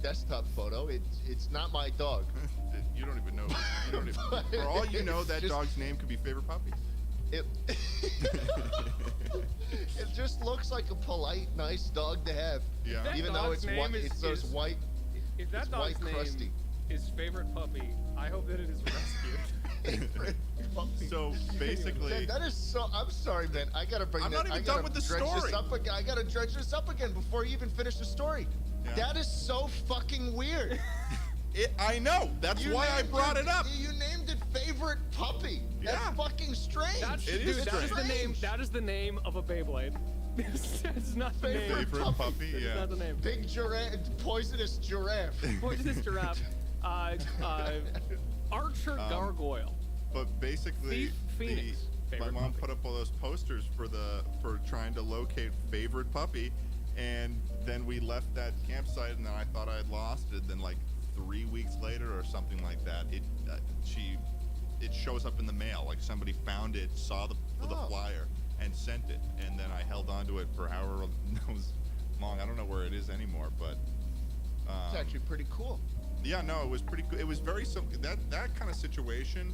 desktop photo. It's not my dog. You don't even know. You don't even, for all you know, that Just- dog's name could be Favorite Puppy. It it just looks like a polite, nice dog to have. Yeah. That Even though dog's it's name white, is- it's those is- white. If that It's dog's white name crusty. is favorite puppy, I hope that it is rescued. puppy. So basically, Man, that is so. I'm sorry, man. I gotta bring I'm that. not even I gotta done with the dredge story. This up again. I gotta dredge this up again before you even finish the story. Yeah. That is so fucking weird. I know. That's why I named brought it up. You named it favorite puppy. Yeah. That's fucking strange. That's, It dude, is that is the strange. name. That is the name of a Beyblade. That's not the Favorite name. Favorite puppy. Puppy. That's Yeah. not the name. Big giraffe, poisonous giraffe. Poisonous giraffe. Archer gargoyle. But basically, Thief Phoenix. my Favorite mom puppy. put up all those posters for trying to locate Favorite Puppy, and then we left that campsite, and then I thought I had lost it. Then like 3 weeks later or something like that, it shows up in the mail. Like somebody found it, saw the Oh. flyer, and sent it, and then I held on to it for however long. I don't know where it is anymore, but. It's actually pretty cool. Yeah, no, it was pretty cool. It was very simple. That kind of situation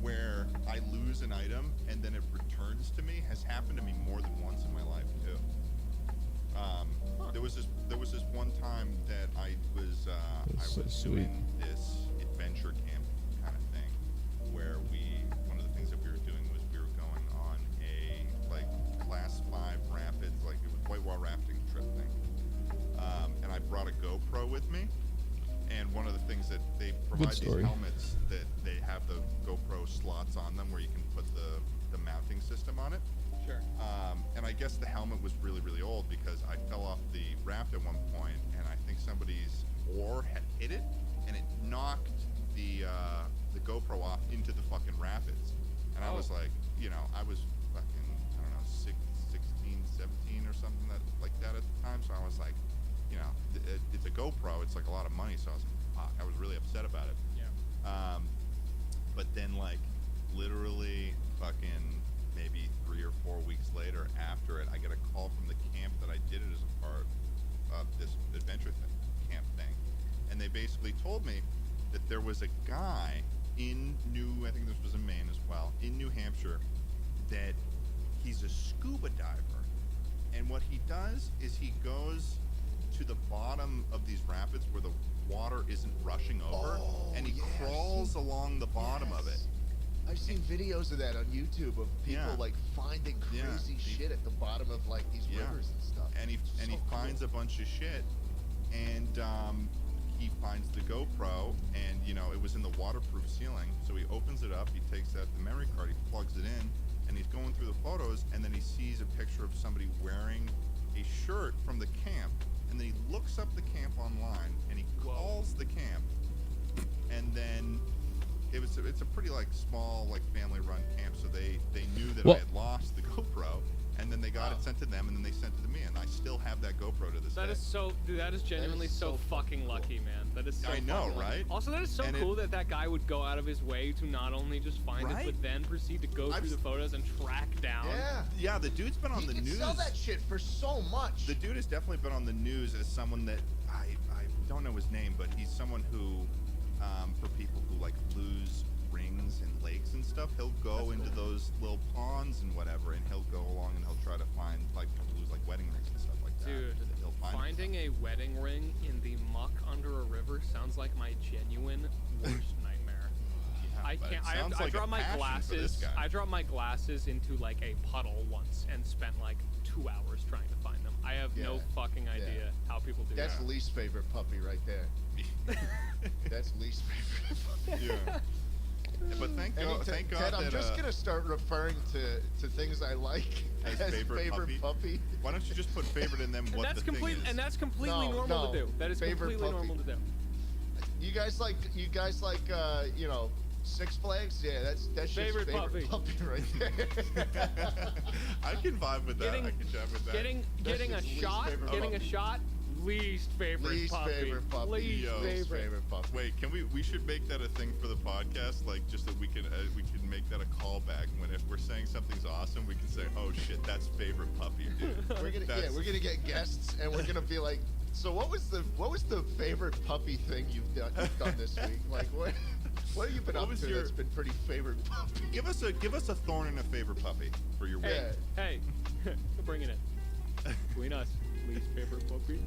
where I lose an item and then it returns to me has happened to me more than once in my life too. There was this one time that I was That's so sweet. doing this adventure camp kind of thing where one of the things that we were doing was we were going on a like class 5 rapids, like it was whitewater rafting trip thing. And I brought a GoPro with me. And one of the things that they provide these story. helmets that they have the GoPro slots on them where you can put the mounting system on it. Sure. And I guess the helmet was really, really old because I fell off the raft at one point, and I think somebody's oar had hit it, and it knocked the GoPro off into the fucking rapids. And I was like, you know, I was fucking, I don't know, 16, 17 or something like that at the time. So I was like, you know, it's a GoPro. It's like a lot of money. So I was like, fuck, I was really upset about it. Yeah. But then, like, literally fucking maybe 3 or 4 weeks later after it, I get a call from the camp that I did it as a part of this adventure camp thing. And they basically told me that there was a guy in I think this was in Maine as well, in New Hampshire, that he's a scuba diver. And what he does is he goes to the bottom of these rapids where the water isn't rushing over, and he crawls along the bottom of it. I've seen videos of that on YouTube of people like finding crazy shit at the bottom of like these rivers and stuff. And he finds a bunch of shit, and he finds the GoPro, and you know, it was in the waterproof ceiling. So he opens it up, he takes out the memory card, he plugs it in, and he's going through the photos, and then he sees a picture of somebody wearing a shirt from the camp, and then he looks up the camp online, and he calls the camp, and then it's a pretty like small like family run camp, so they knew that I had lost the GoPro, and then they got it sent to them, and then they sent it to me, and I still have that GoPro to this day. That is so, dude, that is genuinely so fucking lucky, man. That is so I know, fucking lucky. right? Also, that is so cool that guy would go out of his way to not only just find it, but then proceed to go through the photos and track down. Yeah, the dude's been on the news. He can sell that shit for so much. The dude has definitely been on the news as someone that I don't know his name, but he's someone who, for people who like lose rings in lakes and stuff, he'll go into those little ponds and whatever, and he'll go along and he'll try to find like people who lose like wedding rings and stuff like that. Dude, he'll find finding a wedding ring in the muck under a river sounds like my genuine worst nightmare. I can't. I dropped my glasses. I dropped my glasses into like a puddle once and spent like 2 hours trying to find them. I have no fucking idea how people do that. That's least favorite puppy right there. That's least favorite puppy. Yeah. But thank God Ted, that I'm just gonna start referring to things I like as favorite puppy. Why don't you just put favorite in them? And What that's the thing is? And that's completely normal to do. That is Favorite completely puppy. normal to do. You guys like you know, Six Flags? Yeah, that's Favorite favorite puppy right there. I can vibe with that. I can jive with that. Getting a shot. Least favorite puppy. Favorite puppy. Least favorite puppy. Wait, can we should make that a thing for the podcast, like just that we can make that a callback when if we're saying something's awesome, we can say, oh shit, that's favorite puppy, dude. We're gonna get guests, and we're gonna be like, so what was the favorite puppy thing you've done this week? Like what have you been up to that's been pretty favorite puppy? Give us a thorn and a favorite puppy for your week. Hey, bring it in. Between us, least favorite puppy.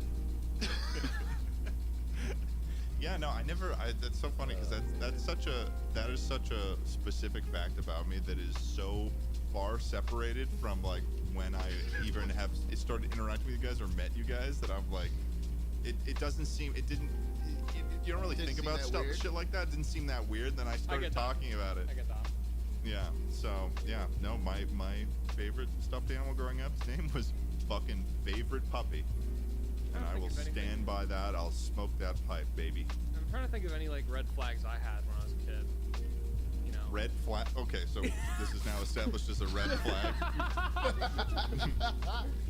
Yeah, no, that's so funny because that is such a specific fact about me that is so far separated from like when I even have started interacting with you guys or met you guys that I'm like, it doesn't seem, you don't really think about shit like that. It didn't seem that weird. Then I started talking about it. I get that. Yeah. So yeah, no, my favorite stuffed animal growing up, his name was fucking favorite puppy. And I will stand by that. I'll smoke that pipe, baby. I'm trying to think of any like red flags I had when I was a kid. You know. Red flag. Okay, so this is now established as a red flag.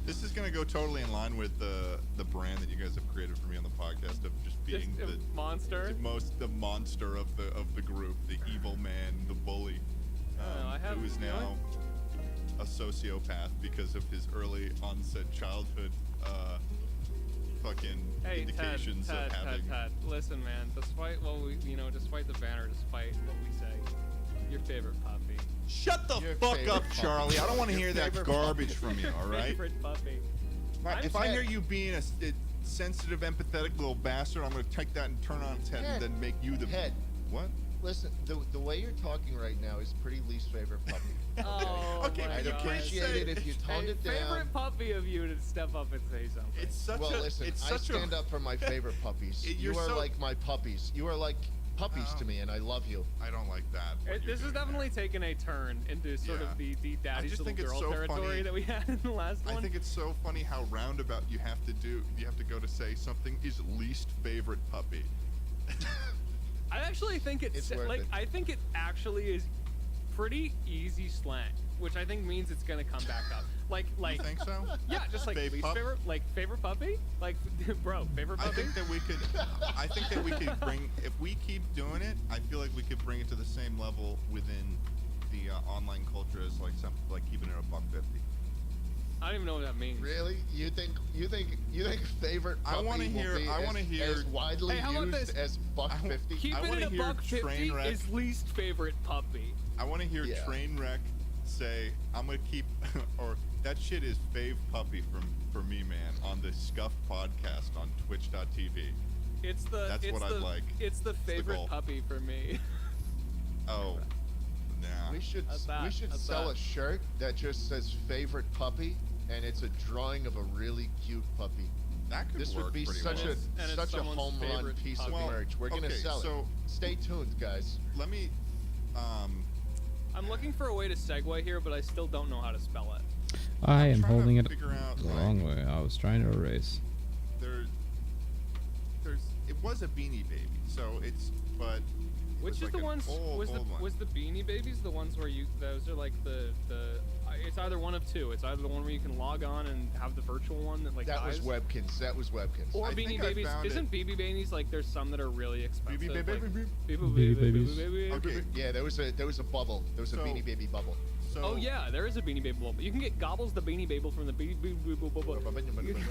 This is gonna go totally in line with the brand that you guys have created for me on the podcast of just being the monster, the monster of the group, the evil man, the bully, who is now a sociopath because of his early onset childhood. Fucking indications of having. Ted, listen, man. Despite despite the banner, despite what we say, your favorite puppy. Shut the fuck up, Charlie. I don't want to hear that garbage from you. All right. Favorite puppy. If I hear you being a sensitive, empathetic little bastard, I'm gonna take that and turn on its head and then make you the. Ted. What? Listen, the way you're talking right now is pretty least favorite puppy. Oh, Okay, my I'd you God. can't appreciate say- it if you toned Hey, it down. favorite puppy of you to step up and say something. It's such Well, a. listen, it's I such stand a, up for my favorite puppies. You're You are so- like my puppies. You are like puppies Oh. to me, and I love you. I don't like that. what you're This is doing there. definitely taken a turn into sort Yeah. of the daddy's just little think it's girl so territory funny. that we had in the last one. I think it's so funny how roundabout you have to do. You have to go to say something is least favorite puppy. I actually think It's worth like it. I think it actually is pretty easy slang, which I think means it's gonna come back up. Like You think so? yeah, just like Fave least pup? favorite, like favorite puppy, like bro, favorite I puppy. think that we could. I think that we could bring. If we keep doing it, I feel like we could bring it to the same level within the online culture as like keeping it a $1.50. I don't even know what that means. Really? You think favorite I puppy wanna will hear- be I wanna as, hear- as widely Hey, how about used this? as $1.50? Keeping wanna it a hear $1.50 Trainwreck. is least favorite puppy. I want to hear Yeah. Trainwreck say, "I'm gonna keep," or that shit is fave puppy for me, man, on the Scuff podcast on Twitch.tv. It's the That's it's what I'd the like. it's the favorite goal. puppy for me. Oh, nah. We should That's that, we should that's sell that. a shirt that just says favorite puppy, and it's a drawing of a really cute puppy. That could This work would be pretty such well. And it's a someone's home run favorite piece of puppy. Well, merch. We're gonna okay, sell so- it. Stay tuned, guys. Let me. I'm looking for a way to segue here, but I still don't know how to spell it. I am trying to holding it figure out, the like, wrong way. I was trying to erase. There's. It was a Beanie Baby, so it's. But. it Which was is like the an ones? old one. Was the Beanie Babies the ones where you? Those are like the. It's either one of two. It's either the one where you can log on and have the virtual one that like That dies, was Webkins. That was Webkins. or I Beanie think I Babies. found Isn't it. BB Babies like there's some that are really expensive? Baby, like, baby, baby. Beanie Babies. Okay. Yeah, there was a bubble. There was a So- Beanie Baby bubble. So. Oh yeah, there is a Beanie Baby bowl. You can get Gobbles the Beanie Baby from the Beanie Baby.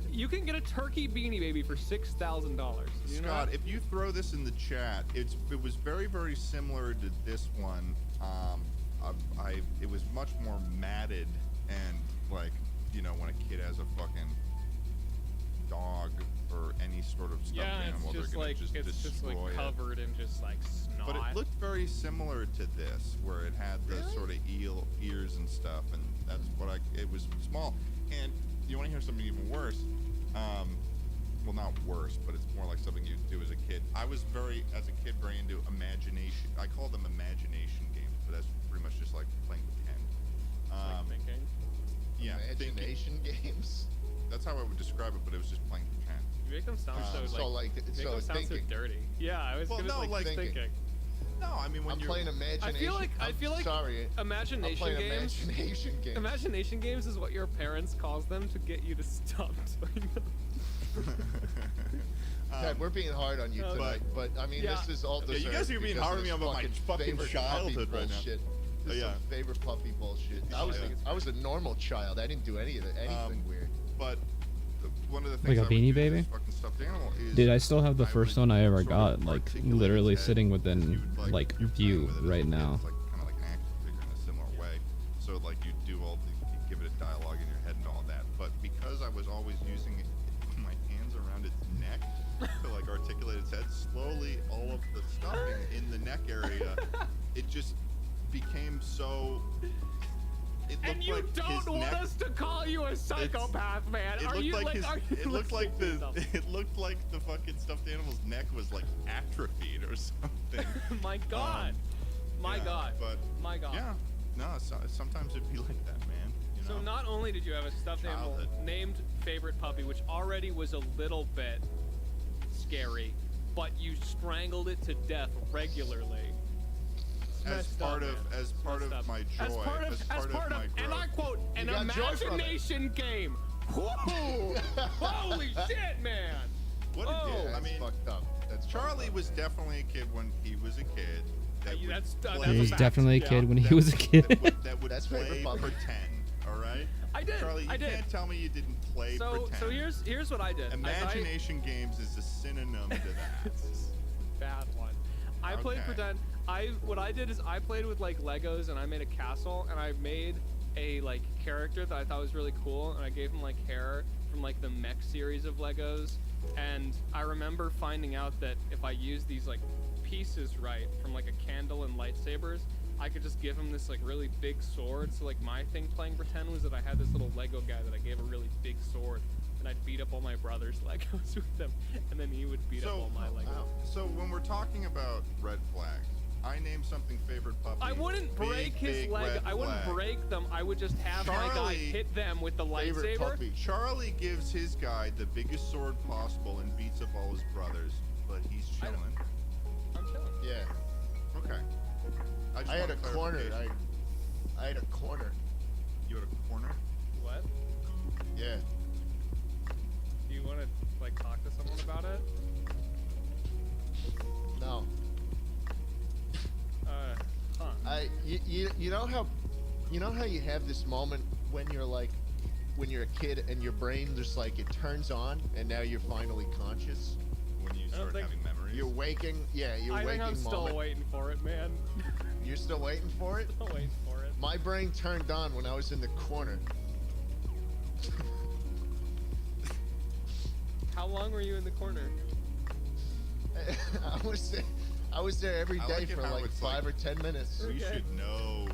You can get a turkey Beanie Baby for $6,000. Scott, if you throw this in the chat, it was very, very similar to this one. It was much more matted and like, you know, when a kid has a fucking dog or any sort of stuffed yeah, animal, it's they're just gonna like just destroy like it. covered in just like snot. But it looked very similar to this, where it had the sort of eel ears and stuff, and that's what it was small. And you want to hear something even worse? Well, not worse, but it's more like something you do as a kid. I was as a kid, very into imagination. I call them imagination games, but that's pretty much just like playing pretend. like thinking. Yeah, thinking. Imagination games. That's how I would describe it, but it was just playing pretend. You make them sound So like, make so them sound thinking. so dirty. Yeah, I was Well, gonna no, like thinking. No, I mean when I'm you're playing imagination. I feel like sorry. I'm imagination playing games. imagination games. Imagination games is what your parents calls them to get you to stop doing them. Ted, we're being hard on you No, tonight, but I mean, Yeah. this is all Yeah, you deserved guys are being because hard of on me this about my fucking favorite childhood puppy right now. bullshit. This is Yeah. some favorite puppy bullshit. Yeah. I was a normal child. I didn't do anything weird. But one of the things Like a I would Beanie do to Baby? this fucking stuffed animal is Dude, I still have the I first would one I ever sort got, of like articulate literally his head, sitting and within you would, like you're view playing with it right as now. It's like kind of like an action figure in a similar way. So like you do all the, you give it a dialogue in your head and all that. But because I was always using my hands around its neck to like articulate its head, slowly all of the stuffing in the neck area, it just became so. It And looked you like don't his want neck, us to call you a psychopath, man. it Are looked you like his. are you It looked like listening to the. It looked like the fucking stuffed animal's neck was like atrophied or something. stuff? My God. My yeah, God. But My God. yeah, no. Sometimes it'd be like that, man. You know? So not only did you have a stuffed animal Childhood. named favorite puppy, which already was a little bit scary, but you strangled it to death regularly. It's as messed part up, of man. as It's part messed of up. my joy, as part of, my and I growth. quote, an You got joy from it. imagination game. Whoa! Holy shit, man! What Oh. it did, Yeah, I that's mean, fucked up. That's Charlie fucked up. was definitely a kid when he was a kid. That would That's play- a He was fact, definitely a yeah. kid when he that was a would- kid. that would That's favorite play puppy. pretend. All right. I did. Charlie, you I did. can't tell me you didn't play pretend. So here's what I did. Imagination games is a synonym to that. It's a bad one. I played Okay. pretend. What I did is I played with like Legos and I made a castle and I made a like character that I thought was really cool and I gave him like hair from like the mech series of Legos And I remember finding out that if I use these like pieces right from like a candle and lightsabers, I could just give him this like really big sword. So like my thing playing pretend was that I had this little Lego guy that I gave a really big sword, and I'd beat up all my brother's Legos with them, and then he would beat up all my Legos. So when we're talking about red flags, I named something favorite puppy. I wouldn't break his leg. I wouldn't break them. I would just have my guy hit them with the Favorite lightsaber. puppy. Charlie gives his guy the biggest sword possible and beats up all his brothers, but he's chilling. I'm chilling. Yeah. Okay. just I had a wanted corner. clarification. I had a corner. You had a corner? What? Yeah. Do you want to like talk to someone about it? No. Huh. You know how you have this moment when you're a kid and your brain just like it turns on and now you're finally conscious. When you start think- having memories? You're waking. Yeah, you're I waking think I'm still moment. waiting for it, man. You're still waiting for it? Still waiting for it. My brain turned on when I was in the corner. How long were you in the corner? I was there every I day like it for how like it's 5 or 10 minutes. We Okay. should know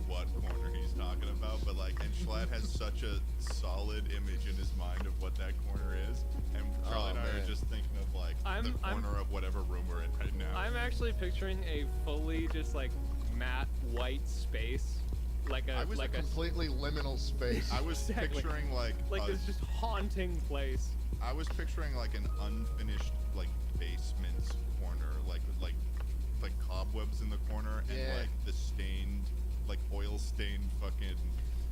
what corner he's talking about, but like, and Schlatt has such a solid image in his mind of what that corner is, and Charlie and I man. are just thinking of like the I'm- corner of whatever room we're in right now. I'm actually picturing a fully just like matte white space, like I was a Completely liminal space. I was Exactly. picturing like this just haunting place. I was picturing like an unfinished like basement corner, like cobwebs in the corner and Yeah. like the stained, like oil stained fucking.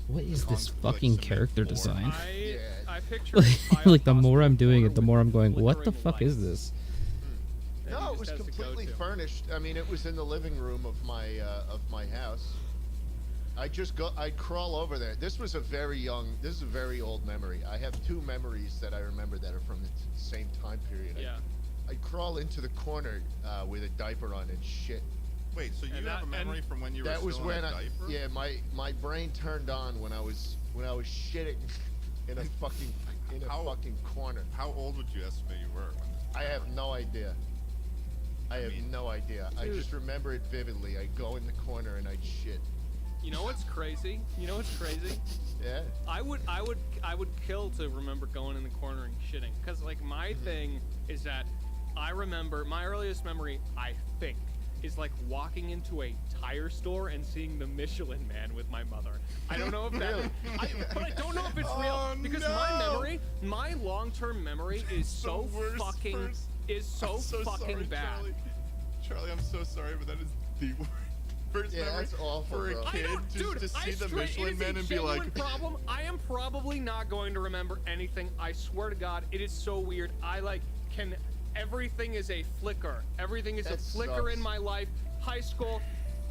What is this Like fucking cement character floor. design? I Yeah. I picture a tile Like the more I'm hospital doing floor it, the more I'm with going, what the flickering fuck is lights this? that No, he it just was has to go completely to. furnished. I mean, it was in the living room of my house. I'd crawl over there. This is a very old memory. I have 2 memories that I remember that are from the same time period. Yeah. I'd crawl into the corner with a diaper on and shit. Wait, so you And have a that- memory from when you were That still was in when a diaper? yeah, my brain turned on when I was shitting in a fucking How- fucking corner. How old would you estimate you were? I have no idea. I have mean, no idea. I dude. just remember it vividly. I'd go in the corner and I'd shit. You know what's crazy? Yeah. I would kill to remember going in the corner and shitting, cause like my thing is that I remember my earliest memory, I think, is like walking into a tire store and seeing the Michelin Man with my mother. I don't know if that, Really? but I don't know if it's Oh, real because no. my long-term memory is so worst fucking first- is so I'm so fucking sorry, bad. Charlie, I'm so sorry, but that is the worst. First Yeah, memory that's awful, for a bro. kid Dude, just to I see the straight- Michelin it is Man a and be like, genuine problem. I am probably not going to remember anything. I swear to God, it is so weird. Everything is a flicker. Everything is That a flicker sucks. in my life. High school,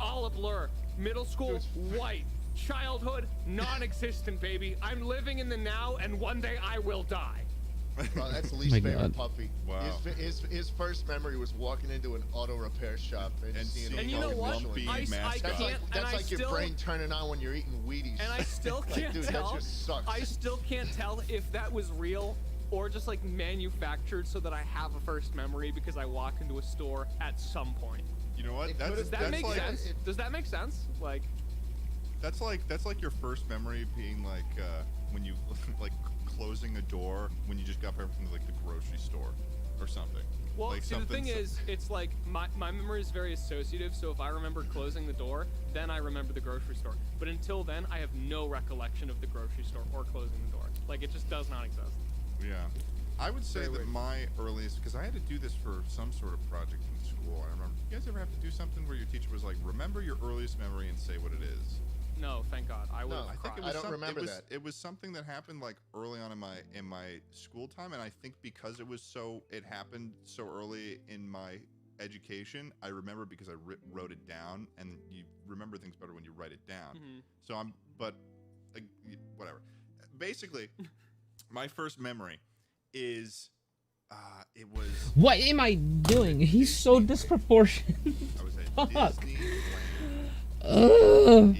all a blur. Middle school, white. Childhood, non-existent, baby. I'm living in the now, and one day I will die. Well, that's Lee's My favorite God. puppy. Wow. His first memory was walking into an auto repair shop and And seeing seeing And a you know fucking what? Michelin. I mascot. That's like can't. and that's I like your still, brain turning on when you're eating Wheaties. And I still Like, can't dude, tell. that just sucks. I still can't tell if that was real or just like manufactured so that I have a first memory because I walk into a store at some point. you know what? It That's could've- Does that that's make like sense? Does that make sense? Like, that's like your first memory being like when you like closing a door when you just got back from like the grocery store or something. well, like see, the thing something- is, it's like my memory is very associative. So if I remember closing the door, then I remember the grocery store. But until then, I have no recollection of the grocery store or closing the door. Like, it just does not exist. Yeah. I would say Very that weird. my earliest, because I had to do this for some sort of project in school. I remember. You guys ever have to do something where your teacher was like, "Remember your earliest memory and say what it is"? No, thank God. I would. No, I think it I was. don't remember it was, that. It was something that happened like early on in my school time, and I think because it happened so early in my education, I remember because I wrote it down, and you remember things better when you write it down. Mhm. So whatever. Basically, my first memory is it was What am I doing? He's so disproportionate. I was at Fuck. Disneyland Ugh.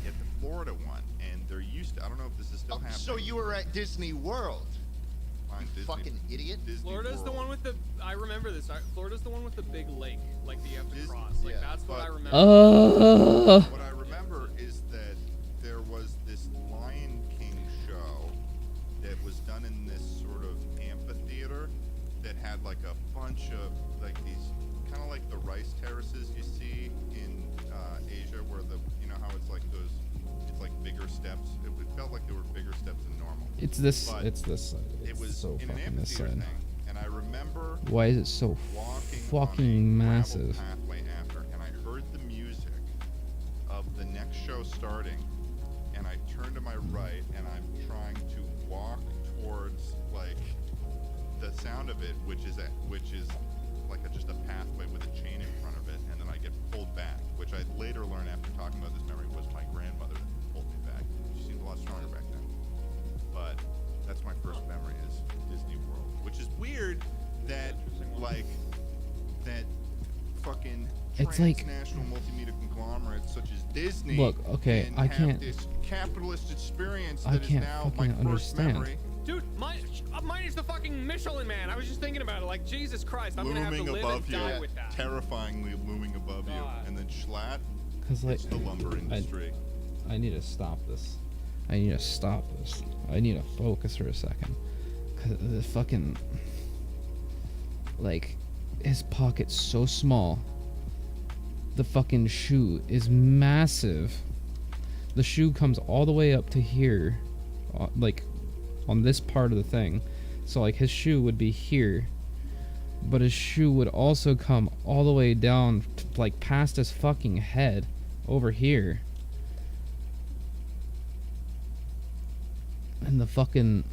at the Florida one, and there used to, I don't know if this is still happening. So you were at Disney World. behind Disney. fucking idiot. Disney Florida's the World. one with the. I remember this. Florida's the one with the big lake, like that you have to Disney- cross. Like yeah, that's what I but- remember. What I remember is that there was this Lion King show that was done in this sort of amphitheater that had like a bunch of like these kind of like the rice terraces you see in Asia, where how it's like bigger steps. It felt like there were bigger steps than normal. It's this. But It's this side. It It's was so in an fucking this amphitheater side. thing, and I remember Why is it so walking fucking on a massive? gravel pathway after, and I heard the music of the next show starting, and I turned to my right, and I'm trying to walk towards like the sound of it, which is like just a pathway with a chain in front of it, and then I get pulled back, which I later learned after talking about this memory was my grandmother that pulled me back. She seemed a lot stronger back then, but that's my first memory is Disney World, which is weird that that fucking It's like- transnational multimedia conglomerates such as Disney Look, okay, can I have can't- this capitalist experience I that is can't now my fucking first understand. memory. Dude, mine is the fucking Michelin Man. I was just thinking about it. Like Jesus Christ, I'm gonna have to Looming live above and you, die with that. terrifyingly looming above God. you, and then Schlatt, Cause like it's the lumber industry. I need to stop this. I need to stop this. I need to focus for a second. Cause the fucking like his pocket's so small. The fucking shoe is massive. The shoe comes all the way up to here, like on this part of the thing. So like his shoe would be here, but his shoe would also come all the way down, like past his fucking head, over here. And the fucking,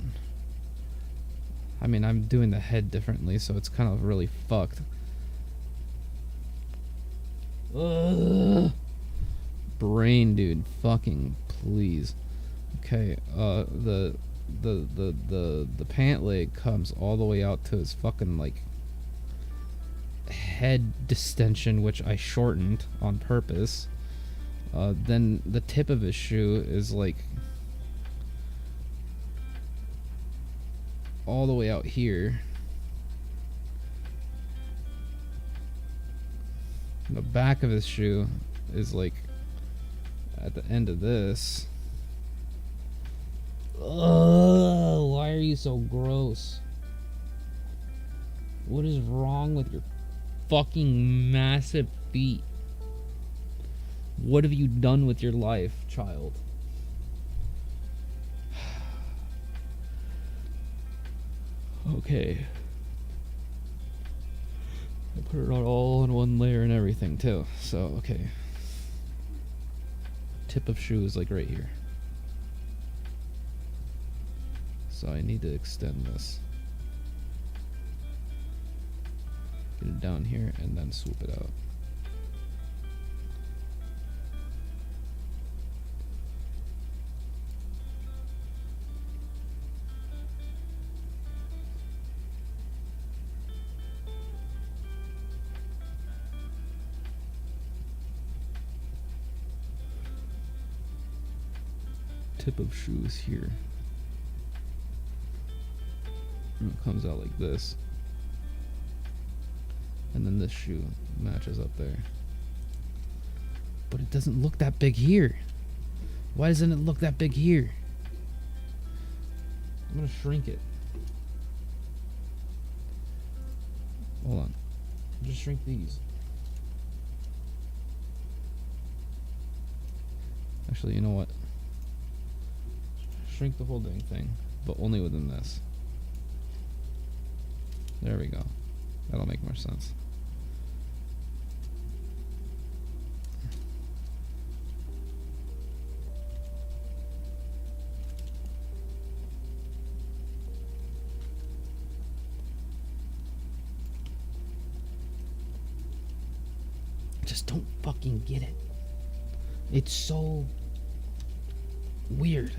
I mean, I'm doing the head differently, so it's kind of really fucked. Ugh. Brain, dude, fucking please. Okay, the pant leg comes all the way out to his fucking like head distension, which I shortened on purpose. Then the tip of his shoe is like all the way out here. The back of his shoe is like at the end of this. Ugh, why are you so gross? What is wrong with your fucking massive feet? What have you done with your life, child? Okay. I put it on all in one layer and everything too. So, okay. Tip of shoe is like right here. So I need to extend this. Get it down here and then swoop it out. Tip of shoe is here. And it comes out like this. And then this shoe matches up there. But it doesn't look that big here. Why doesn't it look that big here? I'm gonna shrink it. Hold on. Just shrink these. Actually, you know what? Shrink the whole dang thing, but only within this. There we go. That'll make more sense. Just don't fucking get it. It's so weird.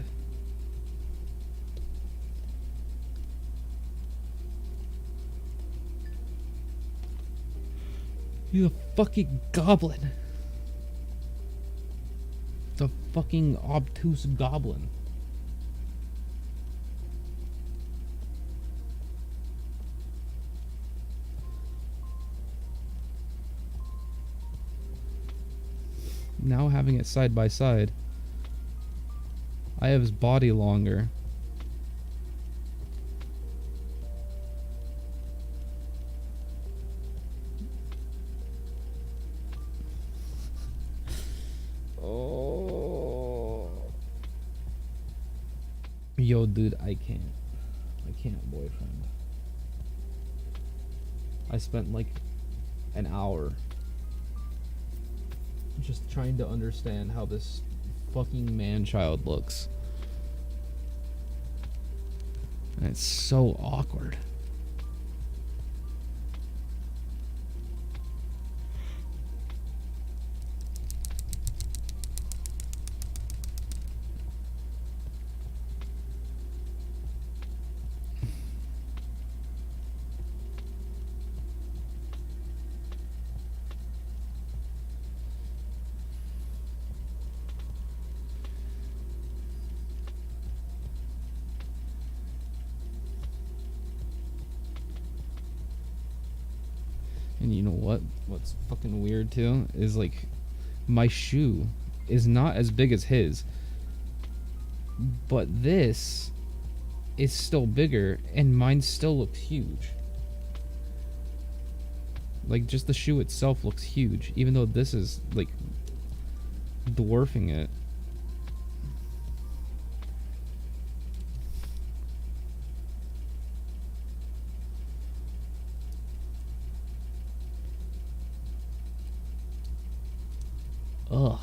You're a fucking goblin. It's a fucking obtuse goblin. now having it side by side, I have his body longer. Oh. Yo, dude, I can't. I can't, boyfriend. I spent like an hour just trying to understand how this fucking man-child looks. And it's so awkward. And you know what? What's fucking weird too is like my shoe is not as big as his, but this is still bigger and mine still looks huge. Like just the shoe itself looks huge, even though this is like dwarfing it. Ugh.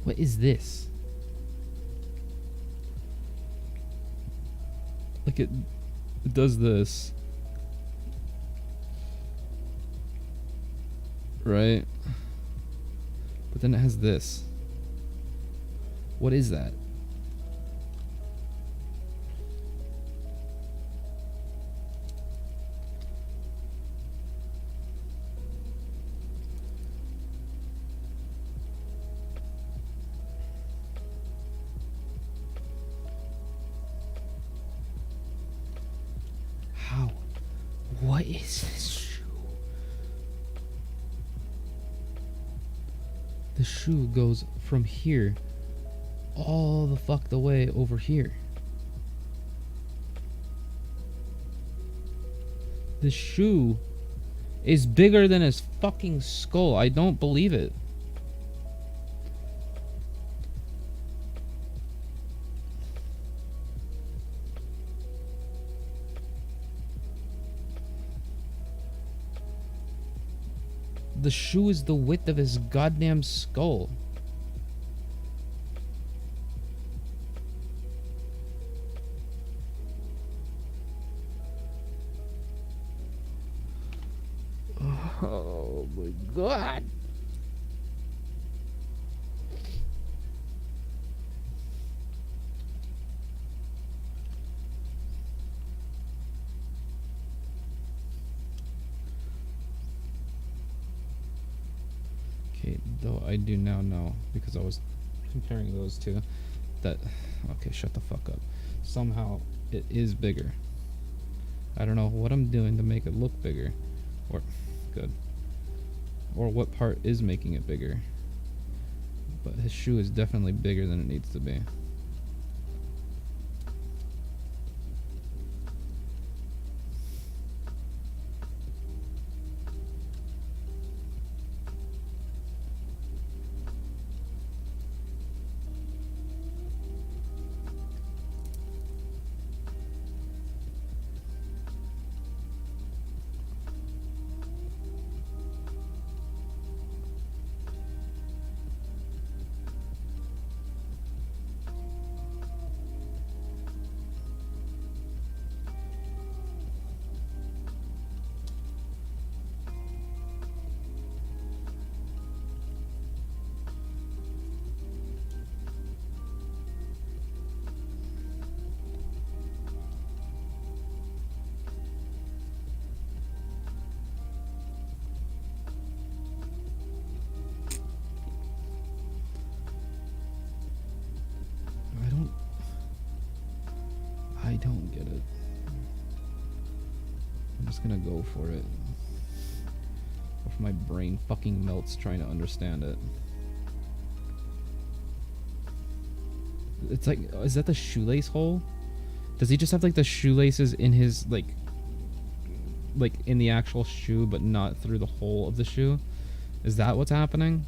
What is this? Like it does this. Right? But then it has this. What is that? How? What is this shoe? The shoe goes from here all the fuck the way over here. The shoe is bigger than his fucking skull. I don't believe it. The shoe is the width of his goddamn skull. Oh my god. Okay, though I do now know, because I was comparing those two, that, okay, shut the fuck up. Somehow it is bigger. I don't know what I'm doing to make it look bigger. Or, good. Or what part is making it bigger. But his shoe is definitely bigger than it needs to be. just gonna go for it. If my brain fucking melts trying to understand it. It's like, is that the shoelace hole? Does he just have like the shoelaces in his like in the actual shoe but not through the hole of the shoe? Is that what's happening?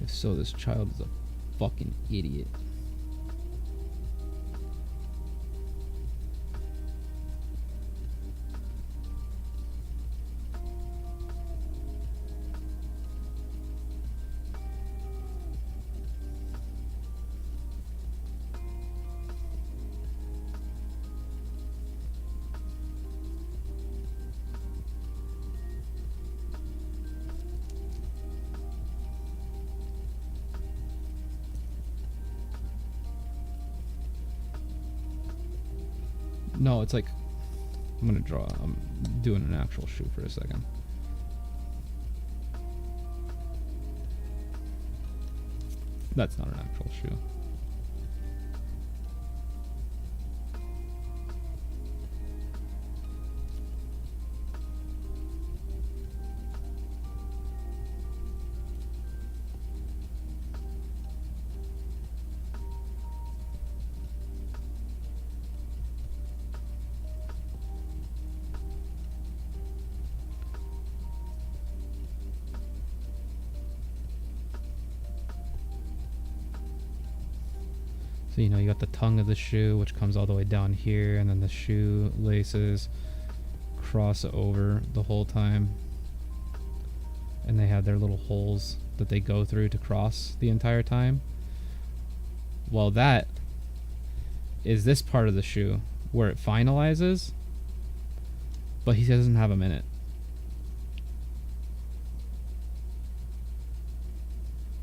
If so, this child is a fucking idiot. No, it's like, I'm gonna draw. I'm doing an actual shoe for a second. That's not an actual shoe. So, you know, you got the tongue of the shoe, which comes all the way down here, and then the shoe laces cross over the whole time. And they have their little holes that they go through to cross the entire time. Well, that is this part of the shoe where it finalizes, but he doesn't have them in it.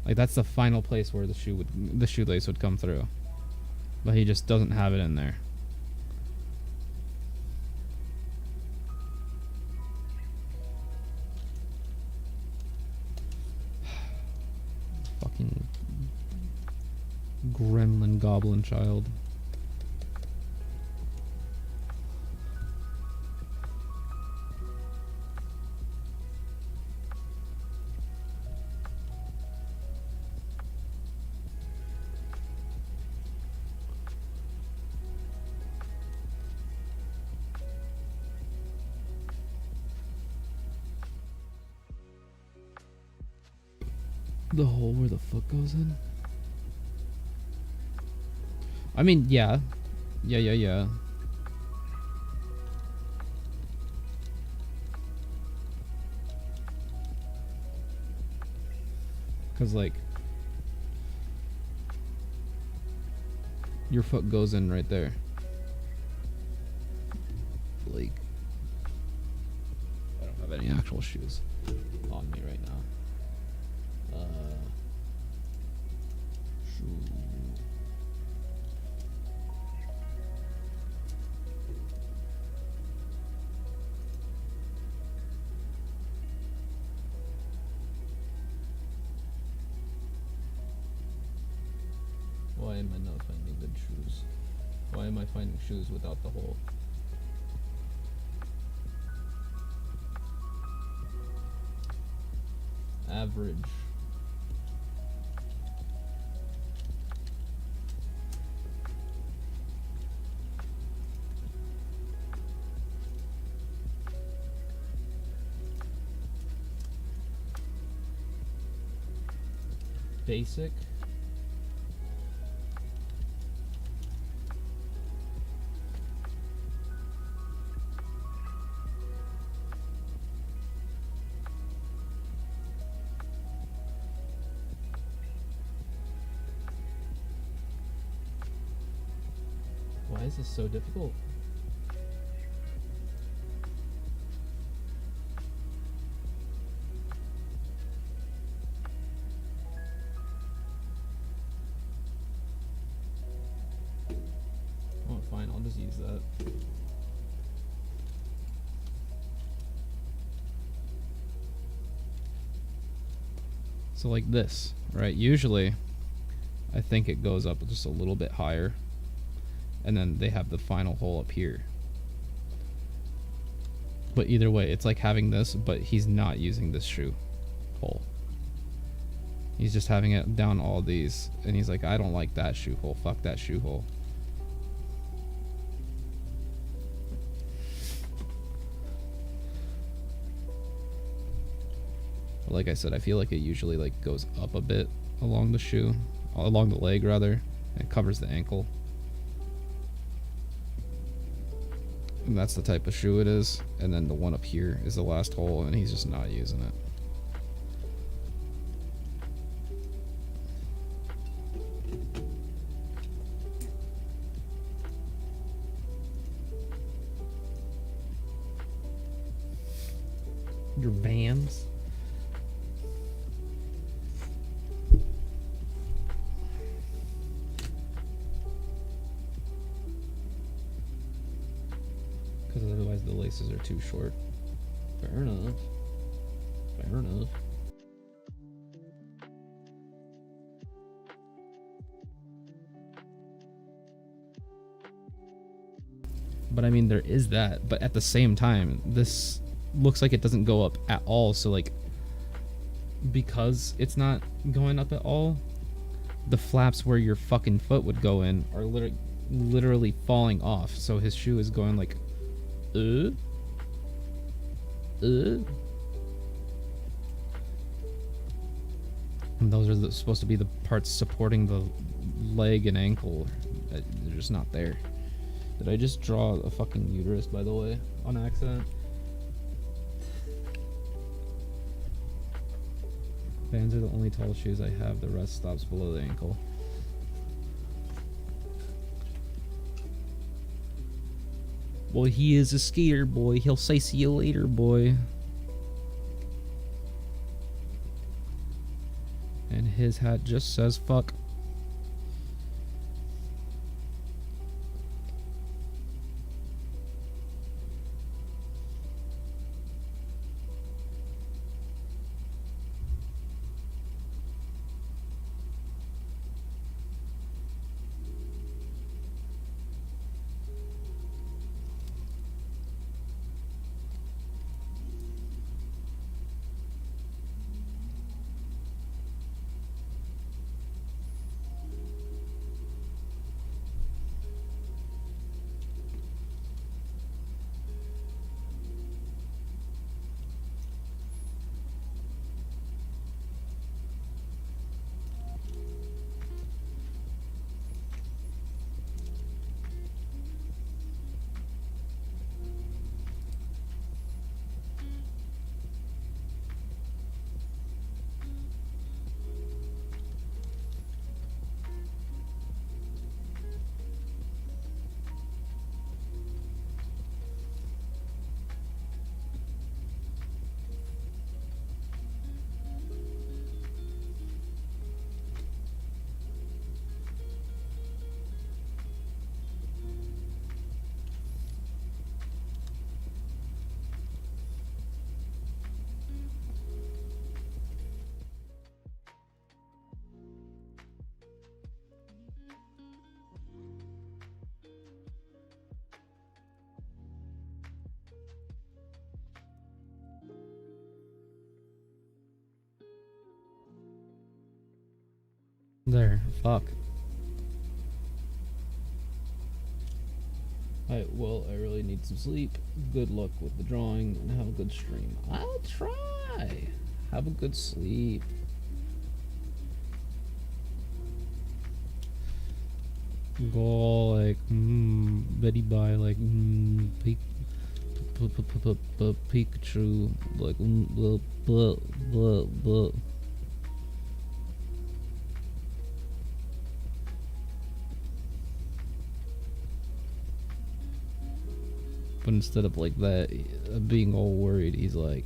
Like, that's the final place where the shoelace would come through. But he just doesn't have it in there. Fucking gremlin goblin child. The hole where the foot goes in? I mean, yeah. Yeah. Because, like, your foot goes in right there. Like, I don't have any actual shoes on me right now. Why am I not finding good shoes? Why am I finding shoes without the hole? Average. Basic. Why is this so difficult? just use that. So like this, right? Usually, I think it goes up just a little bit higher. And then they have the final hole up here. But either way, it's like having this, but he's not using this shoe hole. He's just having it down all these. And he's like, I don't like that shoe hole. Fuck that shoe hole. But like I said, I feel like it usually like goes up a bit along the shoe. Along the leg, rather. It covers the ankle. And that's the type of shoe it is. And then the one up here is the last hole, and he's just not using it. Your Vans? Because otherwise the laces are too short. Fair enough. Fair enough. But I mean, there is that. But at the same time, this looks like it doesn't go up at all. So like, because it's not going up at all, the flaps where your fucking foot would go in are literally falling off. So his shoe is going like, and those are supposed to be the parts supporting the leg and ankle. They're just not there. Did I just draw a fucking uterus, by the way, on accident? Vans are the only tall shoes I have. The rest stops below the ankle. Boy, he is a skater, boy. He'll say see you later, boy. And his hat just says fuck. There, fuck. Alright, well, I really need some sleep. Good luck with the drawing, and have a good stream. I'll try! Have a good sleep. Go like, Betty Bye, like, Pikachu, like, blah, blah, blah, blah. But instead of like that, being all worried, he's like,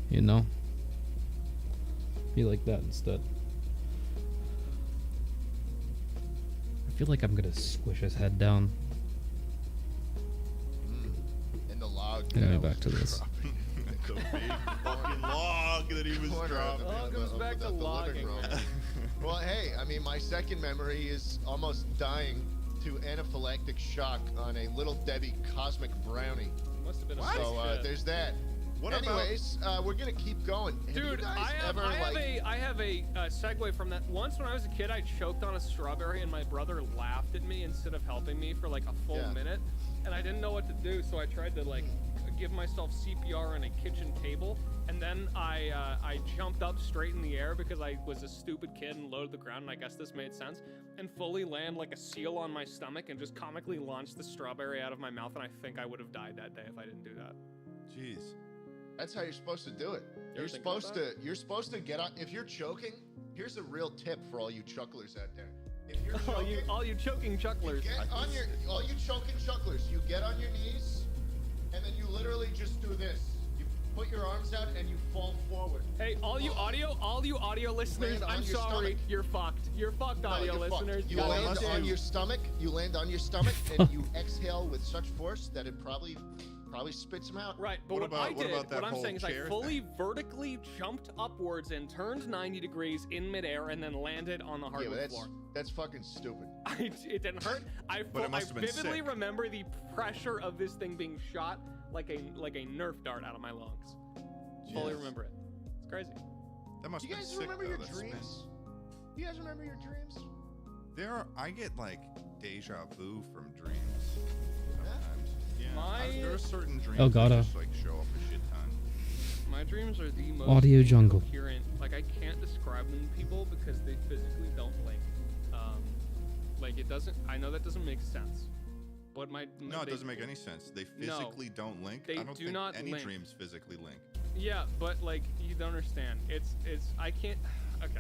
You know? Be like that instead. I feel like I'm gonna squish his head down. And the log. Anyway, back to this. The big fucking log that he was dropping. All comes back to logging, man. Well, hey, I mean, my second memory is almost dying to anaphylactic shock on a Little Debbie cosmic brownie. Must have been a So shit. there's that. What Anyways, we're gonna keep going. Have you Dude, guys I have a segue from that. Once when I was a kid, I choked on a strawberry and my brother laughed at me instead of helping me for like a full minute, and I didn't know what to do, so I tried to like give myself CPR on a kitchen table, and then I jumped up straight in the air because I was a stupid kid and low to the ground, and I guess this made sense, and fully land like a seal on my stomach and just comically launched the strawberry out of my mouth, and I think I would have died that day if I didn't do that. Jeez. That's how you're supposed to do it. You're think about supposed to get on. If you're choking, here's a real tip for all you chucklers out there. If you're all choking, you choking chucklers. all you choking chucklers, you get on your knees, and then you literally just do this. You put your arms out and you fall forward. Hey, all you audio listeners, Land on I'm your sorry, stomach. you're fucked. You're fucked, No, audio you're fucked. listeners. You got land nothing to on do. your stomach. You land on your stomach, and you exhale with such force that it probably spits them out. Right, but What what about that what I'm whole saying is I chair fully thing? vertically jumped upwards and turned 90 degrees in midair and then landed on the Yeah, hardwood but floor. that's fucking stupid. It didn't hurt. I it must have been vividly sick. remember the pressure of this thing being shot like a Nerf dart out of my lungs. Fully Yes. remember it. It's crazy. That must Do you have been guys sick, remember though, your that spin. dreams? Do you guys remember your dreams? I get like deja vu from dreams sometimes. Yeah. There are certain dreams Oh, that gotta. just like show up a shit ton. My dreams are the most Audio jungle. coherent. Like I can't describe them to people because they physically don't link. Like it doesn't. I know that doesn't make sense. But No, it doesn't make any sense. They physically don't link. they I don't do think not any link. dreams physically link. Yeah, but like you don't understand. It's I can't. Okay,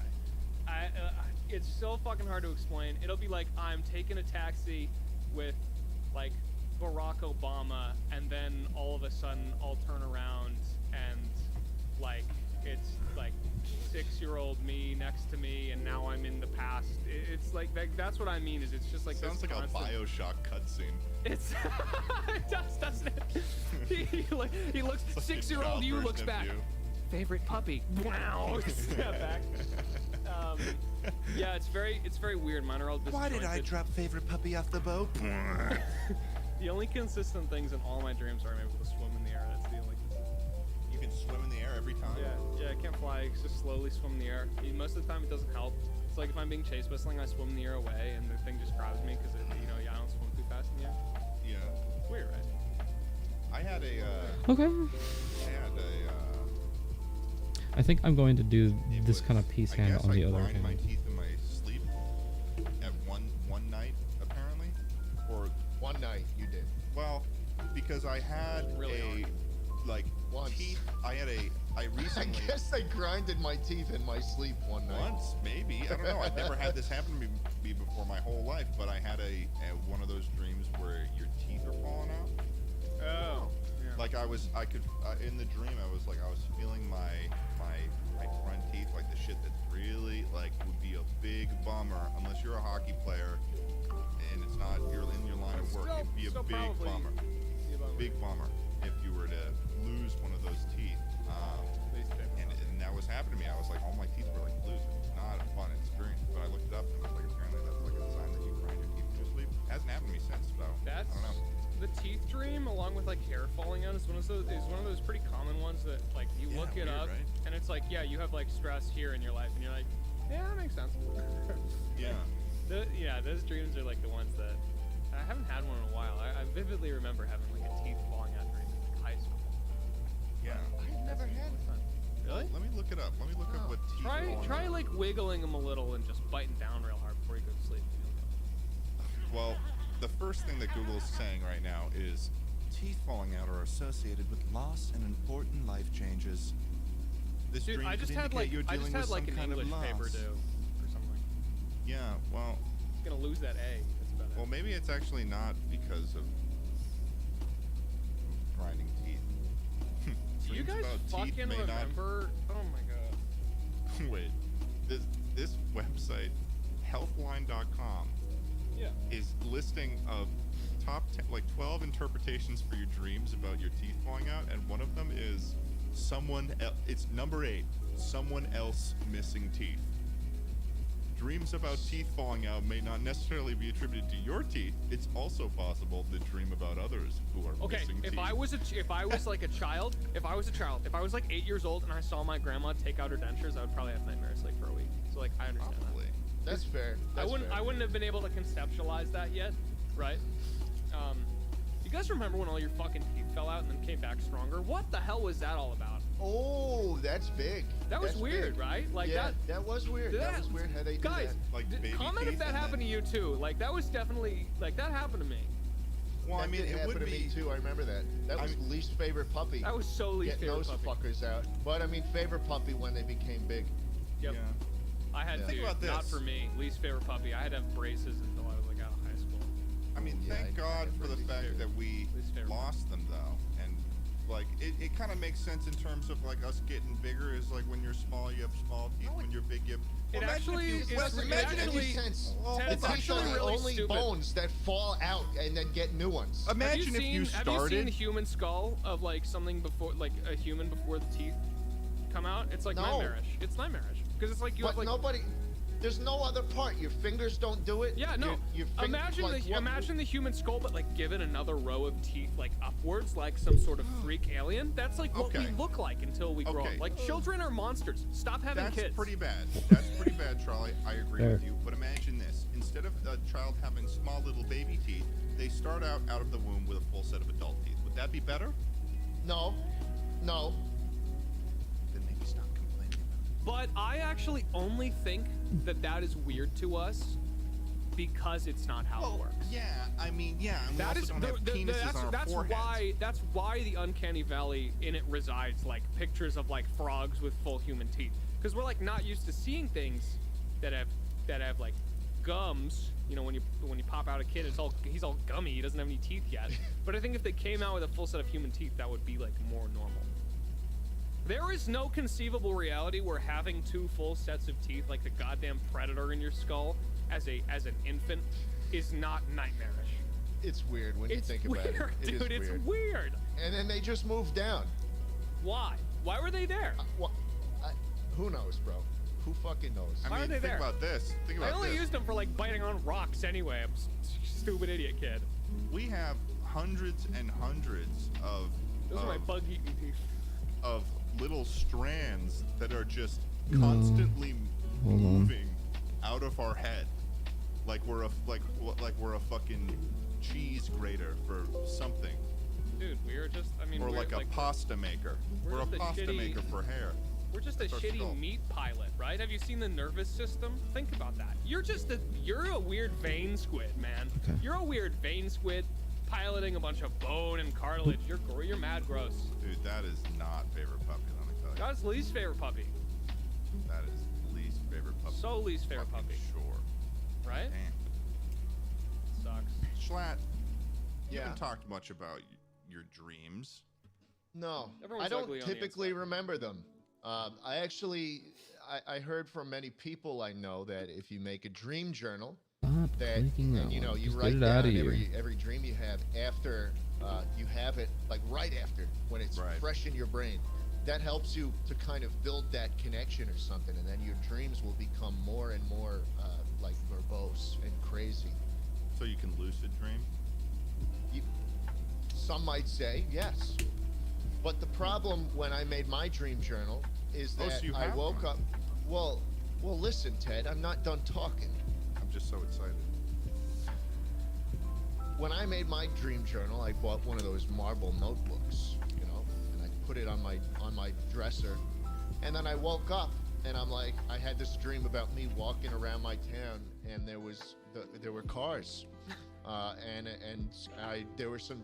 it's so fucking hard to explain. It'll be like I'm taking a taxi with like Barack Obama, and then all of a sudden I'll turn around and like it's like 6-year-old me next to me, and now I'm in the past. It's like that's what I mean. Is it's just like Sounds this like constant, a Bioshock cutscene. It's it does, doesn't it? he looks It's like a 6-year-old child you version looks of back. you. Favorite puppy. Wow. Step back. Yeah, it's very weird. Mine are all disjointed. drop favorite puppy off the boat? The only consistent things in all my dreams are I'm able to swim in the air. That's the only consistent. You can swim in the air every time. Yeah, I can't fly. I just slowly swim in the air. Most of the time it doesn't help. It's like if I'm being chased by something, I swim in the air away, and the thing just grabs me because I don't swim too fast in the air. Yeah. It's weird, right? I had a. Okay. I think I'm going to do It this was- kind of peace I hand guess on the I other grind my hand. teeth in my sleep at one night apparently, or One night you did. well, because I had Really hard. Once. teeth. I I recently guess I grinded my teeth in my sleep one night. once maybe I don't know. I've never had this happen to me before my whole life, but I had a one of those dreams where your teeth are falling out. Oh. Yeah. Like I could in the dream I was feeling my front teeth, like the shit that really like would be a big bummer unless you're a hockey player and it's not you're in your line of work. It'd be a big probably bummer, be a bummer. big bummer if you were to lose one of those teeth. And that was happening to me. I was like, all my teeth were like loose. It's not a fun experience. But I looked it up and I was like, apparently that's like a sign that you grind your teeth in your sleep. Hasn't happened to me since, though. That's I don't know. the teeth dream, along with like hair falling out, is one of those pretty common ones that like you Yeah, look it weird, up right? and it's like, yeah, you have like stress here in your life, and you're like, yeah, that makes sense. Yeah. Those dreams are like the ones that I haven't had one in a while. I vividly remember having like a teeth falling out dream in like, high school. Yeah. I've never had Fun. Really? Let me look it up. Let me look up what teeth Try like wiggling them a little and just biting down real hard before you go to sleep. Well, the first thing that Google is saying right now is teeth falling out are associated with loss and important life changes. This Dude, dream I could just had indicate like you're dealing with some an kind English of loss. paper due or something. Yeah, well, Gonna lose that A. That's about it. well, maybe it's actually not because of grinding teeth. Do you dreams guys about teeth fucking may not. remember? Oh my god. Wait, this website, healthline.com, Yeah. is listing of top 10, like 12 interpretations for your dreams about your teeth falling out, and one of them is it's number 8, someone else missing teeth. Dreams about teeth falling out may not necessarily be attributed to your teeth. It's also possible to dream about others who are Okay, missing teeth. if I was like a child, if I was like 8 years old and I saw my grandma take out her dentures, I would probably have nightmares like for a week. So like I understand that. Probably. That's fair. That's fair. I wouldn't have been able to conceptualize that yet, right? You guys remember when all your fucking teeth fell out and then came back stronger? What the hell was that all about? Oh, that's big. That was That's weird, big. right? Like yeah, that was weird. That was weird how they did guys, that. Like baby comment if teeth that and happened to you too. Like that was definitely like that happened to me. Well, That I mean, did it happen would to be. me too. I remember that. That was least favorite puppy. That was so least Getting favorite those puppy. fuckers out. But I mean, favorite puppy when they became big. Yep. Yeah. I had Yeah. to. Think about Not this. for me. Least favorite puppy. I had to have braces until I was like out of high school. I mean, Yeah, thank I God for the least fact favorite. that we Least favorite. lost them though, and like it kind of makes sense in terms of like us getting bigger. Is like when you're small, you have small teeth. When you're big, you have. It Well, imagine actually if you, is- Wes, it imagine actually- if you. sense. Well, Ted, The it's hold on. teeth actually are the really only stupid. bones that fall out and then get new ones. Imagine have if you you seen, started. Have you seen human skull of like something before, like a human before the teeth come out? It's like No. nightmarish. It's nightmarish because it's like you But have like. nobody. There's no other part. Your fingers don't do it. Yeah, no. Your fingers, Imagine like, the what- imagine the human skull, but like given another row of teeth like upwards, like some sort of freak alien. That's like what we Okay. look like until we grow Okay. up. Like children are monsters. Stop having That's kids. pretty bad. That's pretty bad, Charlie. I agree Fair. with you. But imagine this: instead of a child having small little baby teeth, they start out of the womb with a full set of adult teeth. Would that be better? No. Then maybe stop complaining about it. But I actually only think that that is weird to us because it's not how it works. Yeah, I mean, yeah. And we That also is don't have penises on our that's foreheads. why the uncanny valley in it resides like pictures of like frogs with full human teeth, because we're like not used to seeing things that have like gums. You know, when you pop out a kid, he's all gummy. He doesn't have any teeth yet. But I think if they came out with a full set of human teeth, that would be like more normal. There is no conceivable reality where having 2 full sets of teeth, like the goddamn predator in your skull, as an infant, is not nightmarish. It's weird when It's you think weird, about it. It is dude. It's weird. weird. And then they just moved down. Why? Why were they there? Who knows, bro? Who fucking knows? I Why are mean, they think there? about this. Think I about only this. used them for like biting on rocks anyway. I'm stupid idiot kid. We have hundreds and hundreds of Those are my bug-eating teeth. of little strands that are just No. constantly Hold on. moving out of our head, like we're a fucking cheese grater for something, Dude, we were just. I mean, or we're like a pasta maker. we're We're a just a pasta shitty- maker for hair. We're just a That's our shitty skull. meat pilot, right? Have you seen the nervous system? Think about that. You're a weird vein squid, man. Okay. You're a weird vein squid piloting a bunch of bone and cartilage. You're mad gross. Dude, that is not favorite puppy. Let me tell you. God's least favorite puppy. That is least favorite puppy. So least favorite Fucking puppy, Sure. right? Damn. Sucks. Schlatt, you Yeah. haven't talked much about your dreams. No, Everyone's I don't ugly on the typically inside. remember them. I heard from many people I know that if you make a dream journal, Stop that clicking that and you know one. you Just write get it out down of here. every dream you have after you have it, like right after when it's Right. fresh in your brain. That helps you to kind of build that connection or something, and then your dreams will become more and more like verbose and crazy. So you can lucid dream. You, some might say yes, but the problem when I made my dream journal is Oh, that so you I have woke one. up. Well, listen, Ted, I'm not done talking. I'm just so excited. When I made my dream journal, I bought one of those marble notebooks, you know, and I put it on my dresser, and then I woke up and I'm like, I had this dream about me walking around my town, and there were cars, and there were some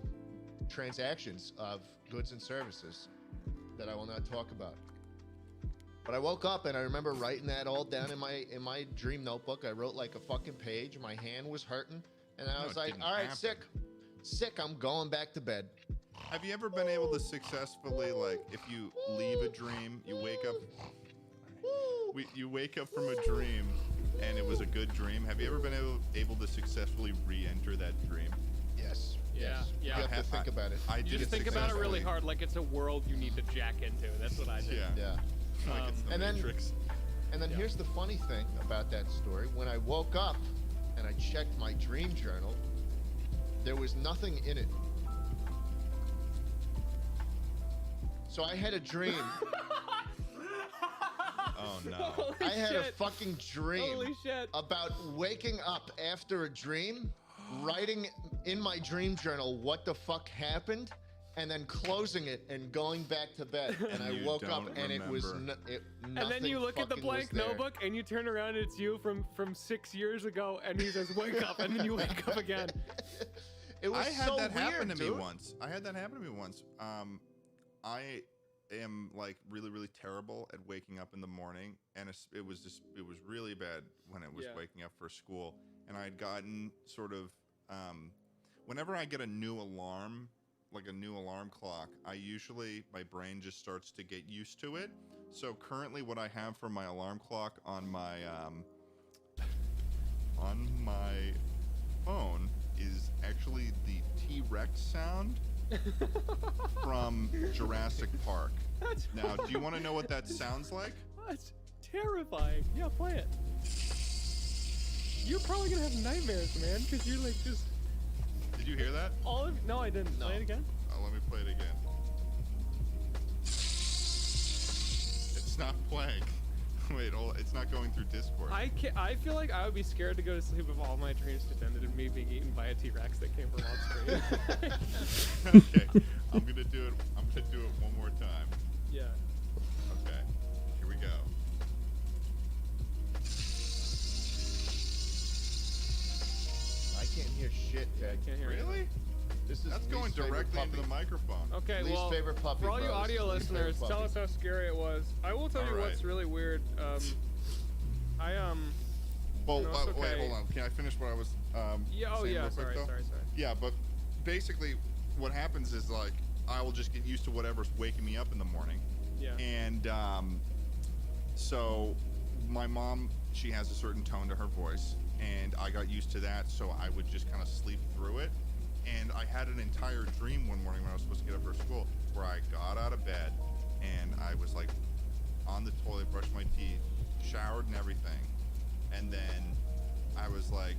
transactions of goods and services that I will not talk about. But I woke up and I remember writing that all down in my dream notebook. I wrote like a fucking page. My hand was hurting, and I No, was it like, didn't "All right, happen. sick. I'm going back to bed." Have you ever been able to successfully, like, if you leave a dream, you wake up, you wake up from a dream, and it was a good dream? Have you ever been able to successfully re-enter that dream? Yes. Yeah, Yes. yeah. You have to think about it. I You did just it think about it really successfully. hard, like it's a world you need to jack into. That's what I did. Yeah. Yeah. Like it's the And then- Matrix. And then Yeah. here's the funny thing about that story. When I woke up and I checked my dream journal, there was nothing in it. So I had a dream. Oh no. Holy I had a shit. fucking dream Holy shit. about waking up after a dream, writing in my dream journal what the fuck happened, and then closing it and going back to bed. And I You woke up don't and it was remember. And then you look at the blank notebook and you turn around and it's you from 6 years ago and he says wake up and then you wake up again. It was I had so that weird, happen to dude. me once. I had that happen to me once. I am like really terrible at waking up in the morning, and it was really bad when I was Yeah. waking up for school. And I had gotten sort of whenever I get a new alarm, like a new alarm clock, my brain just starts to get used to it. So currently, what I have for my alarm clock on my phone is actually the T-Rex sound from Jurassic Park. That's Now, do you want to know what that sounds like? That's terrifying. Yeah, play it. You're probably gonna have nightmares, man, because you're like just Did you hear that? all of. No, I didn't. No. Play it again. Let me play it again. It's not playing. Wait, it's not going through Discord. I feel like I would be scared to go to sleep if all my dreams depended on me being eaten by a T-Rex that came from on screen. Okay, I'm gonna do it. I'm gonna do it one more time. Yeah. Okay, here we go. I can't hear shit, Ted. Can't hear anything. Really? This is That's least going favorite directly into puppy. the microphone. Okay, Least well, favorite puppy, for all you bros. audio Least favorite listeners, tell us puppies. how scary it was. I will tell you All right. what's really weird. Well, No, it's wait, okay. hold on. Can I finish what I was Yeah. Oh saying yeah. real quick, Sorry. though? Sorry. Yeah, but basically, what happens is like I will just get used to whatever's waking me up in the morning, Yeah. and so my mom, she has a certain tone to her voice, and I got used to that, so I would just kind of sleep through it. And I had an entire dream one morning when I was supposed to get up for school, where I got out of bed and I was like on the toilet, brushed my teeth, showered and everything, and then I was like,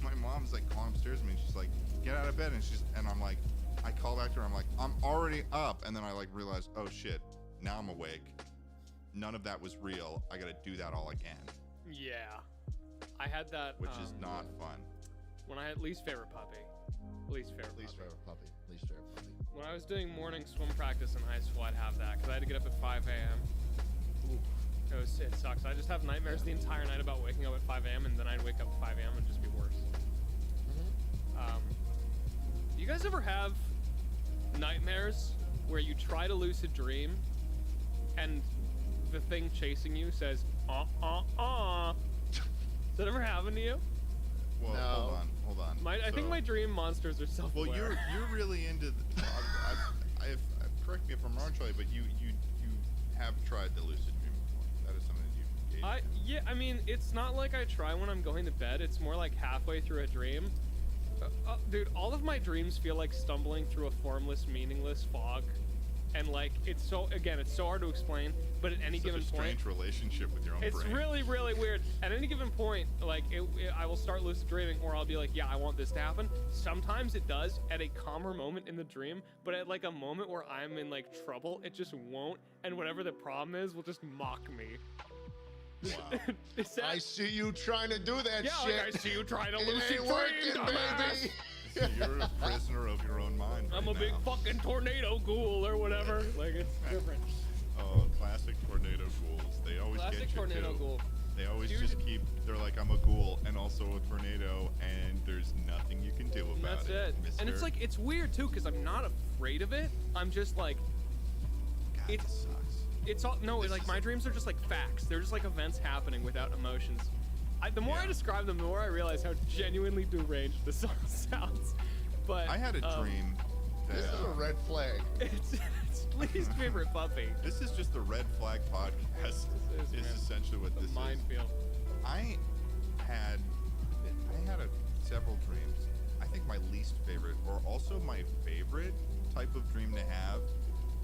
my mom's like calling upstairs to me, and she's like, "Get out of bed," and I'm like, I call back to her, I'm like, "I'm already up," and then I like realized, oh shit, now I'm awake. None of that was real. I got to do that all again, Yeah. I had that. which is not fun. when I had least favorite puppy. Least favorite. Least puppy. favorite puppy. Least favorite puppy. When I was doing morning swim practice in high school, I'd have that because I had to get up at 5 a.m. It sucks. I just have nightmares the entire night about waking up at 5 a.m. and then I'd wake up at 5 a.m. and just be worse. Do you guys ever have nightmares where you try to lucid dream and the thing chasing you says, Does that ever happen to you? Well, No. hold on. I think So- my dream monsters are Well, self-aware. you're really into. Correct me if I'm wrong, Charlie, but you have tried the lucid dream before. That is something that you engaged in. Yeah, I mean, it's not like I try when I'm going to bed. It's more like halfway through a dream. Dude, all of my dreams feel like stumbling through a formless, meaningless fog. And like, it's so hard to explain, but at any Such given a point, strange relationship with your own it's brain. really, really weird. At any given point, like, I will start lucid dreaming, or I'll be like, yeah, I want this to happen. Sometimes it does at a calmer moment in the dream, but at like a moment where I'm in like trouble, it just won't. And whatever the problem is, will just mock me. Wow. Is that- I see you trying to do that yeah, shit. like I see you trying to It lucid ain't dream, working, dumbass. baby. So you're a prisoner of your own mind. I'm a right big now. fucking tornado ghoul or whatever. Like, it's different. Oh, classic tornado ghouls. They always Classic get you tornado too. ghoul. They always Dude. just keep. They're like, I'm a ghoul and also a tornado, and there's nothing you can do And about that's it. mister. And it's like, it's weird too, because I'm not afraid of it. I'm just like, God, it- this sucks. it's all, no, This like is my a- dreams are just like facts. They're just like events happening without emotions. The more I Yeah. describe them, the more I realize how genuinely deranged this song sounds. But I had a dream This is a red flag. It's least favorite puppy. This is just the red flag podcast. This is, man, essentially what this is. Minefield. I had several dreams. I think my least favorite, or also my favorite type of dream to have,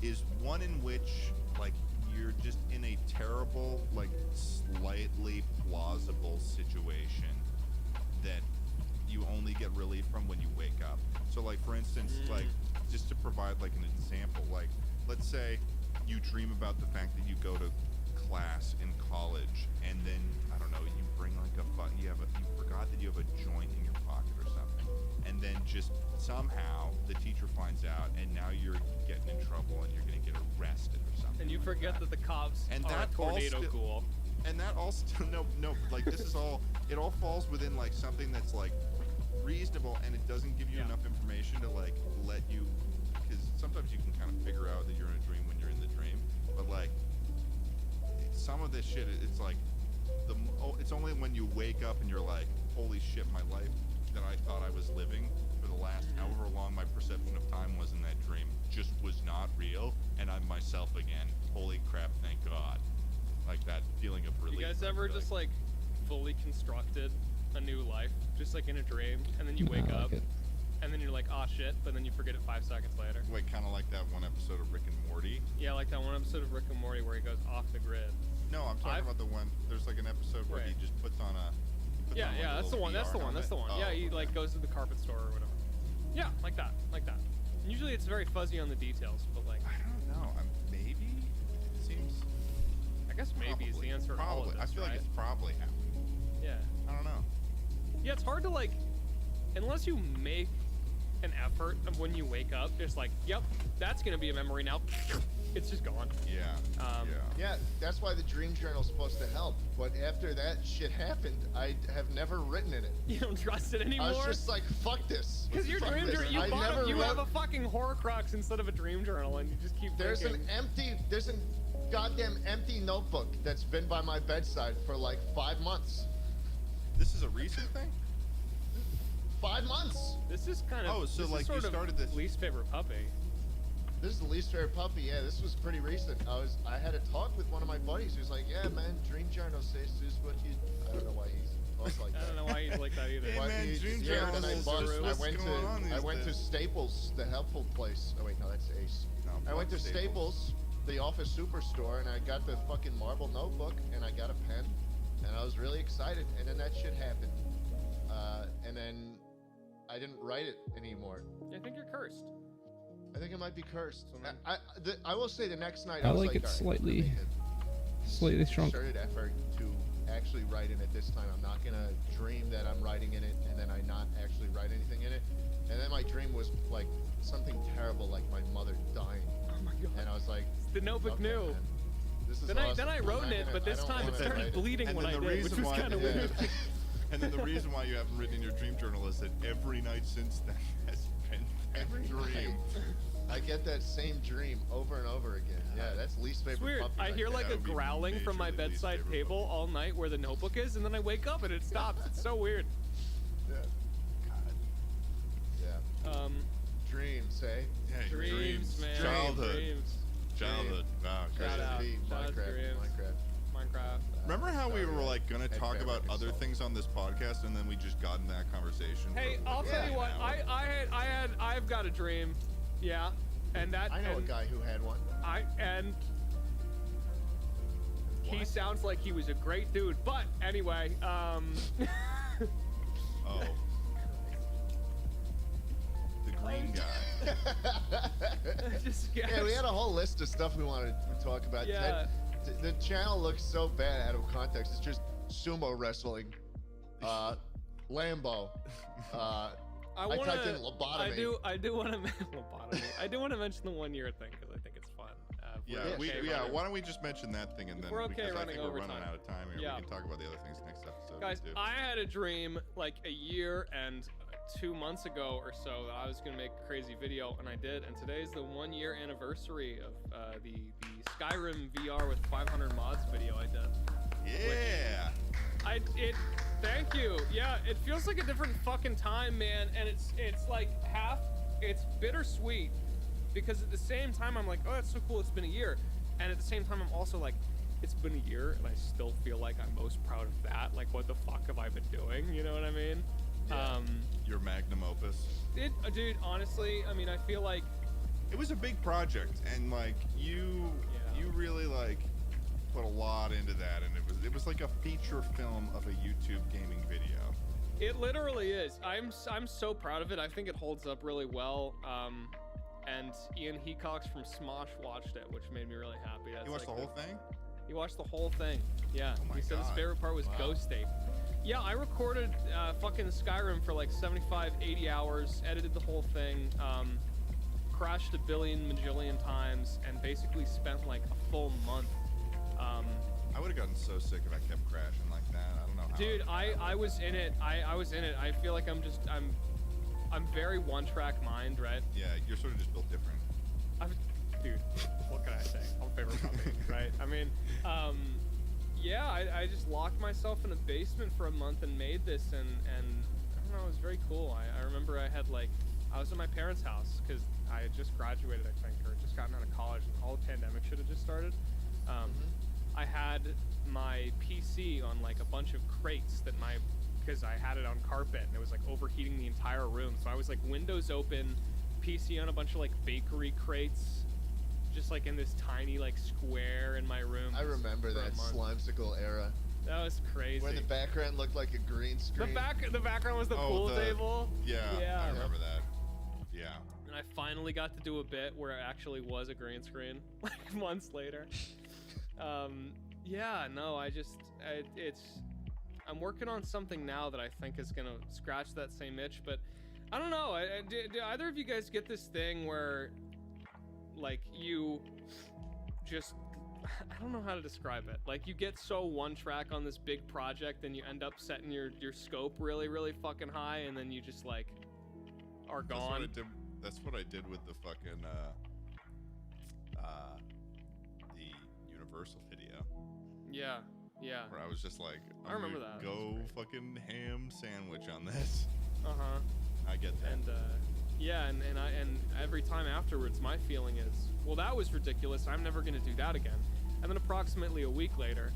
is one in which like you're just in a terrible, like slightly plausible situation that you only get relief from when you wake up. So like for instance, like just to provide like an example, like let's say you dream about the fact that you go to class in college and then I don't know, you bring like you forgot that you have a joint in your pocket or something, and then just somehow the teacher finds out and now you're getting in trouble and you're gonna get arrested or something. And you forget that the cops And are that tornado all cool. And that all still no, like this is all, it all falls within like something that's like reasonable, and it doesn't give you enough information to like let you, because sometimes you can kind of figure out that you're in a dream when you're in the dream, but like some of this shit, it's like it's only when you wake up and you're like, holy shit, my life that I thought I was living for the last however long my perception of time was in that dream just was not real, and I'm myself again. Holy crap, thank God. Like that feeling of relief. You guys ever just like fully constructed a new life, just like in a dream, and then you wake I like up, it. and then you're like, oh shit, but then you forget it 5 seconds later. Wait, kind of like that one episode of Rick and Morty? Yeah, like that one episode of Rick and Morty where he goes off the grid. No, I'm talking about the one, there's like an episode where he Right. just puts on a... Yeah, yeah, that's the one. That's the one. That's the one. Yeah, he like goes to the carpet store or whatever. Yeah, like that, like that. And usually it's very fuzzy on the details, but like, I don't know. Maybe it seems. I guess maybe is the answer to all Probably. of this, I feel like right? it's probably happening. Yeah. I don't know. Yeah, it's hard to like, unless you make an effort of when you wake up, just like, yep, that's gonna be a memory now. It's just gone. Yeah. Um, Yeah, that's why the dream journal's supposed to help. But after that shit happened, I have never written in it. You don't trust it anymore. I was just like, fuck this. Because your Fuck dream this. journal, I never you wrote- have a fucking Horcrux instead of a dream journal, and you just keep There's thinking. there's a goddamn empty notebook that's been by my bedside for like 5 months. This is a recent thing? 5 months. This is kind of. Oh, so, this like, is you sort of started this- least favorite puppy. This is the least favorite puppy. Yeah, this was pretty recent. I had a talk with one of my buddies who's like, yeah, man, dream journal says this is what you. I don't know why he's talks like I that. don't know why he's like that either. Hey, Why man, he- dream yeah, journal then is I just what's going on these I went to days. Staples, the helpful place. Oh wait, no, that's Ace. No, I went to fuck Staples, the office superstore, and I got the fucking marble notebook, and I got a pen, and I was really excited. And then that shit happened, and then I didn't write it anymore. I think you're cursed. I think it might be cursed. I will say the next night I I was like it all right, slightly- I'm gonna make a Slightly shrunk. concerted effort to actually write in it this time. I'm not gonna dream that I'm writing in it and then I not actually write anything in it. And then my dream was like something terrible, like my mother dying. Oh my god. And I was like, The notebook okay, knew. man, this is Then awesome. I I'm wrote not in it, gonna- but this I don't time it wanna started write it. bleeding And when then I the did, which reason was why- kind of yeah. weird. And then the reason why you haven't written in your dream journal is that every night since then has been Every a dream. night. I get that same dream over and over again. Yeah, that's least favorite It's weird. puppy I right hear there. like That a would be growling from my majorly least bedside favorite table all night where the notebook is, and then I wake up and it stops. It's so weird. Yeah. God. Yeah. Dreams, eh? Yeah, Dreams, man. Childhood. Dreams. Childhood. Wow, Shout crazy. out. Dreams, Shout out to Minecraft. Dreams. Minecraft. Remember how we were like gonna Head talk about fabric other assault. things on this podcast, and then we just got in that conversation? Hey, for, I'll like, tell you an what. hour? I've got a dream. Yeah, and that. I know a and guy who had one. He What? sounds like he was a great dude. But anyway, Oh. The green guy. just Yeah, we had a whole list of stuff we wanted to talk about. Yeah. The channel looks so bad out of context. It's just sumo wrestling, Lambo. I typed wanna- in lobotomy. I do want to lobotomy. I do want to mention the 1 year thing because I think it's fun. If we're Yeah, okay yeah. running- Why don't we just mention that thing and then we're okay because I running think we're overtime. running out of time here. Yeah. We can talk about the other things next episode. Guys, too. I had a dream like a year and 2 months ago or so that I was gonna make a crazy video, and I did. And today's the 1 year anniversary of the Skyrim VR with 500 mods video I did. Yeah. Thank you. Yeah, it feels like a different fucking time, man. And it's like half it's bittersweet because at the same time I'm like, oh, that's so cool, it's been a year, and at the same time I'm also like, it's been a year and I still feel like I'm most proud of that. Like, what the fuck have I been doing? You know what I mean? Yeah. Your magnum opus. Dude, honestly, I mean, I feel like it was a big project, and like you really like put a lot into that, and it was like a feature film of a YouTube gaming video. It literally is. I'm so proud of it. I think it holds up really well. And Ian Hecox from Smosh watched it, which made me really happy. That's You watched like the whole thing? He watched the whole thing. Yeah. Oh my he said his God. favorite part was Wow. Ghost Tape. Yeah, I recorded fucking Skyrim for like 75, 80 hours, edited the whole thing, crashed a billion majillion times, and basically spent like a full month. I would have gotten so sick if I kept crashing like that. I don't know how. Dude, I was in it. I was in it. I feel like I'm very one-track mind, right? Yeah, you're sort of just built different. Dude, what can I say? I'm a favorite puppy, right? I mean, yeah, I just locked myself in a basement for a month and made this, and I don't know, it was very cool. I remember I was at my parents' house because I had just graduated, I think, or just gotten out of college, and all the pandemic shit had just started. I had my PC on like a bunch of crates because I had it on carpet and it was like overheating the entire room. So I was like windows open, PC on a bunch of like bakery crates, just like in this tiny like square in my room. I remember for a that month. Slimesicle era That was crazy. where the background looked like a green screen. The background was the pool table. Yeah, I remember that. Yeah. And I finally got to do a bit where it actually was a green screen, like months later. Yeah, no, I'm working on something now that I think is gonna scratch that same itch, but I don't know. Do either of you guys get this thing where, like, you just, I don't know how to describe it. Like, you get so one track on this big project and you end up setting your scope really, really fucking high, and then you just, like, are gone. That's what I did with the fucking, the Universal video. Yeah. Where I was just like, I remember gonna that. Go fucking ham sandwich on this. Uh-huh. I get that. And yeah, and every time afterwards, my feeling is, well, that was ridiculous. I'm never gonna do that again. And then approximately a week later,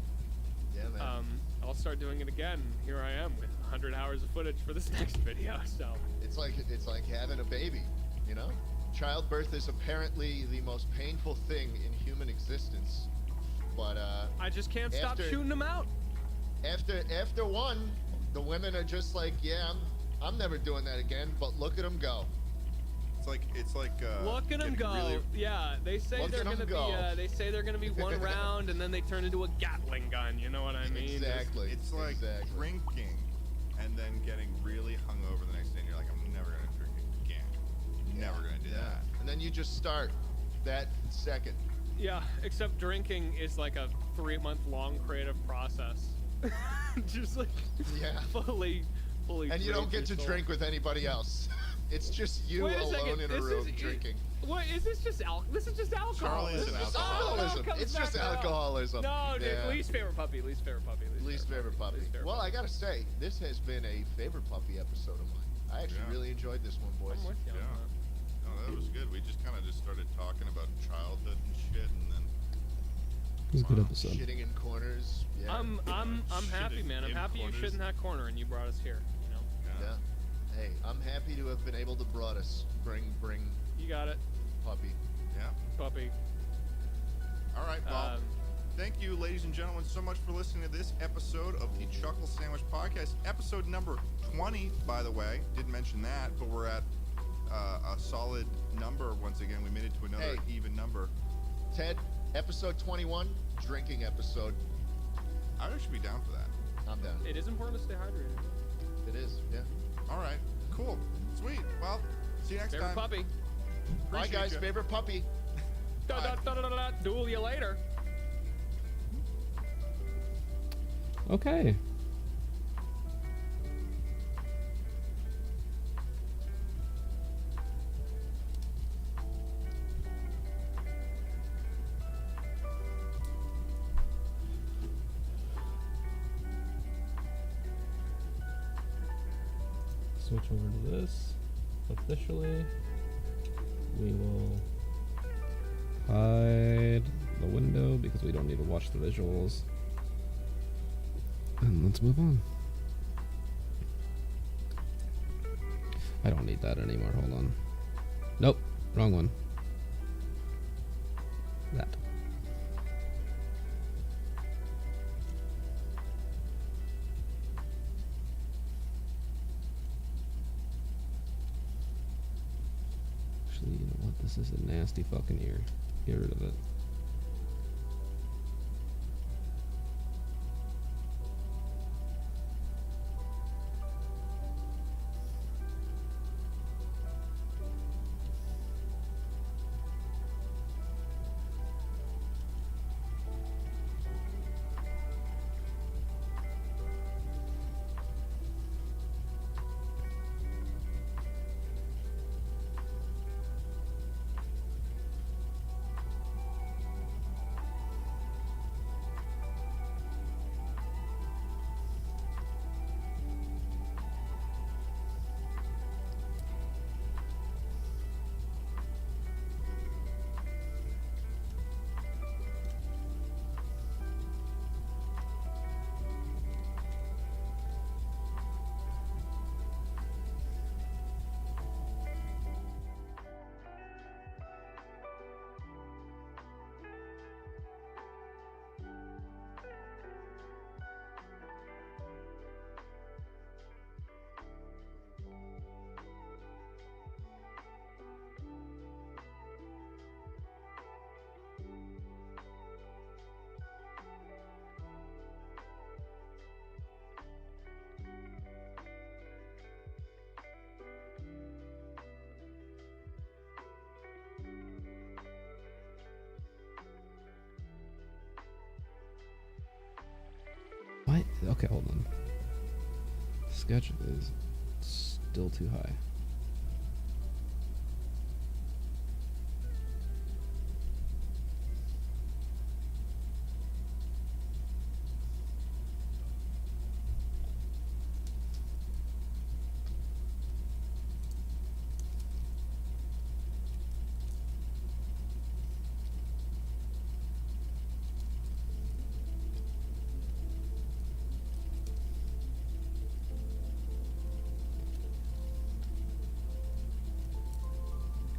Yeah, man. I'll start doing it again. Here I am with 100 hours of footage for this next video. So It's like having a baby, you know? Childbirth is apparently the most painful thing in human existence. But I just can't stop After- shooting them out. after one, the women are just like, yeah, I'm never doing that again, but look at them go. It's like Look at them getting go. really- Yeah, they say Look they're at 'em gonna go. be. They say they're gonna be one round, and then they turn into a Gatling gun. You know what I mean? Exactly. It's like exactly. drinking and then getting really hungover the next day and you're like, I'm never gonna drink again. Never gonna do that. And then you just start that second. Yeah, except drinking is like a 3-month-long creative process. Just like Yeah. fully. And you don't get to yourself. drink with anybody else. It's just you Wait a alone second, in a this room is- drinking. What is this? Just This is just alcohol. Charlie is an This is- alcoholic. Oh, no, it comes It's back just to that. alcoholism. No, dude. Yeah. Least favorite puppy. Least favorite puppy. Least favorite puppy. Least favorite Well, puppy. I gotta say, this has been a favorite puppy episode of mine. I actually Yeah. really enjoyed this one, boys. I'm with you on Yeah. that. No, that was good. We just kind of just started talking about childhood and shit, and then It was a good episode. Shitting in corners. Yeah. I'm happy, Shitting man. I'm in happy you corners. shit in that corner and you brought us here. You know, Yeah. Hey, I'm happy to have been able to bring you got it, puppy. Yeah. puppy. All right. Well, Um, thank you, ladies and gentlemen, so much for listening to this episode of the Chuckle Sandwich Podcast. Episode number 20, by the way. Didn't mention that, but we're at a solid number once again. We made it to another Hey. even number. Ted, episode 21, drinking episode. I should be down for that. I'm down. It is important to stay hydrated. It is, yeah. All right. Cool. Sweet. Well, see you next Favorite time. puppy. Bye, Appreciate guys. ya. Favorite puppy. Duel you later. Okay. Switch over to this officially. we will hide the window because we don't need to watch the visuals. And let's move on. I don't need that anymore. Hold on. Nope. Wrong one. That. Actually, you know what? This is a nasty fucking ear. Get rid of it. What? Okay, hold on. Sketch is still too high.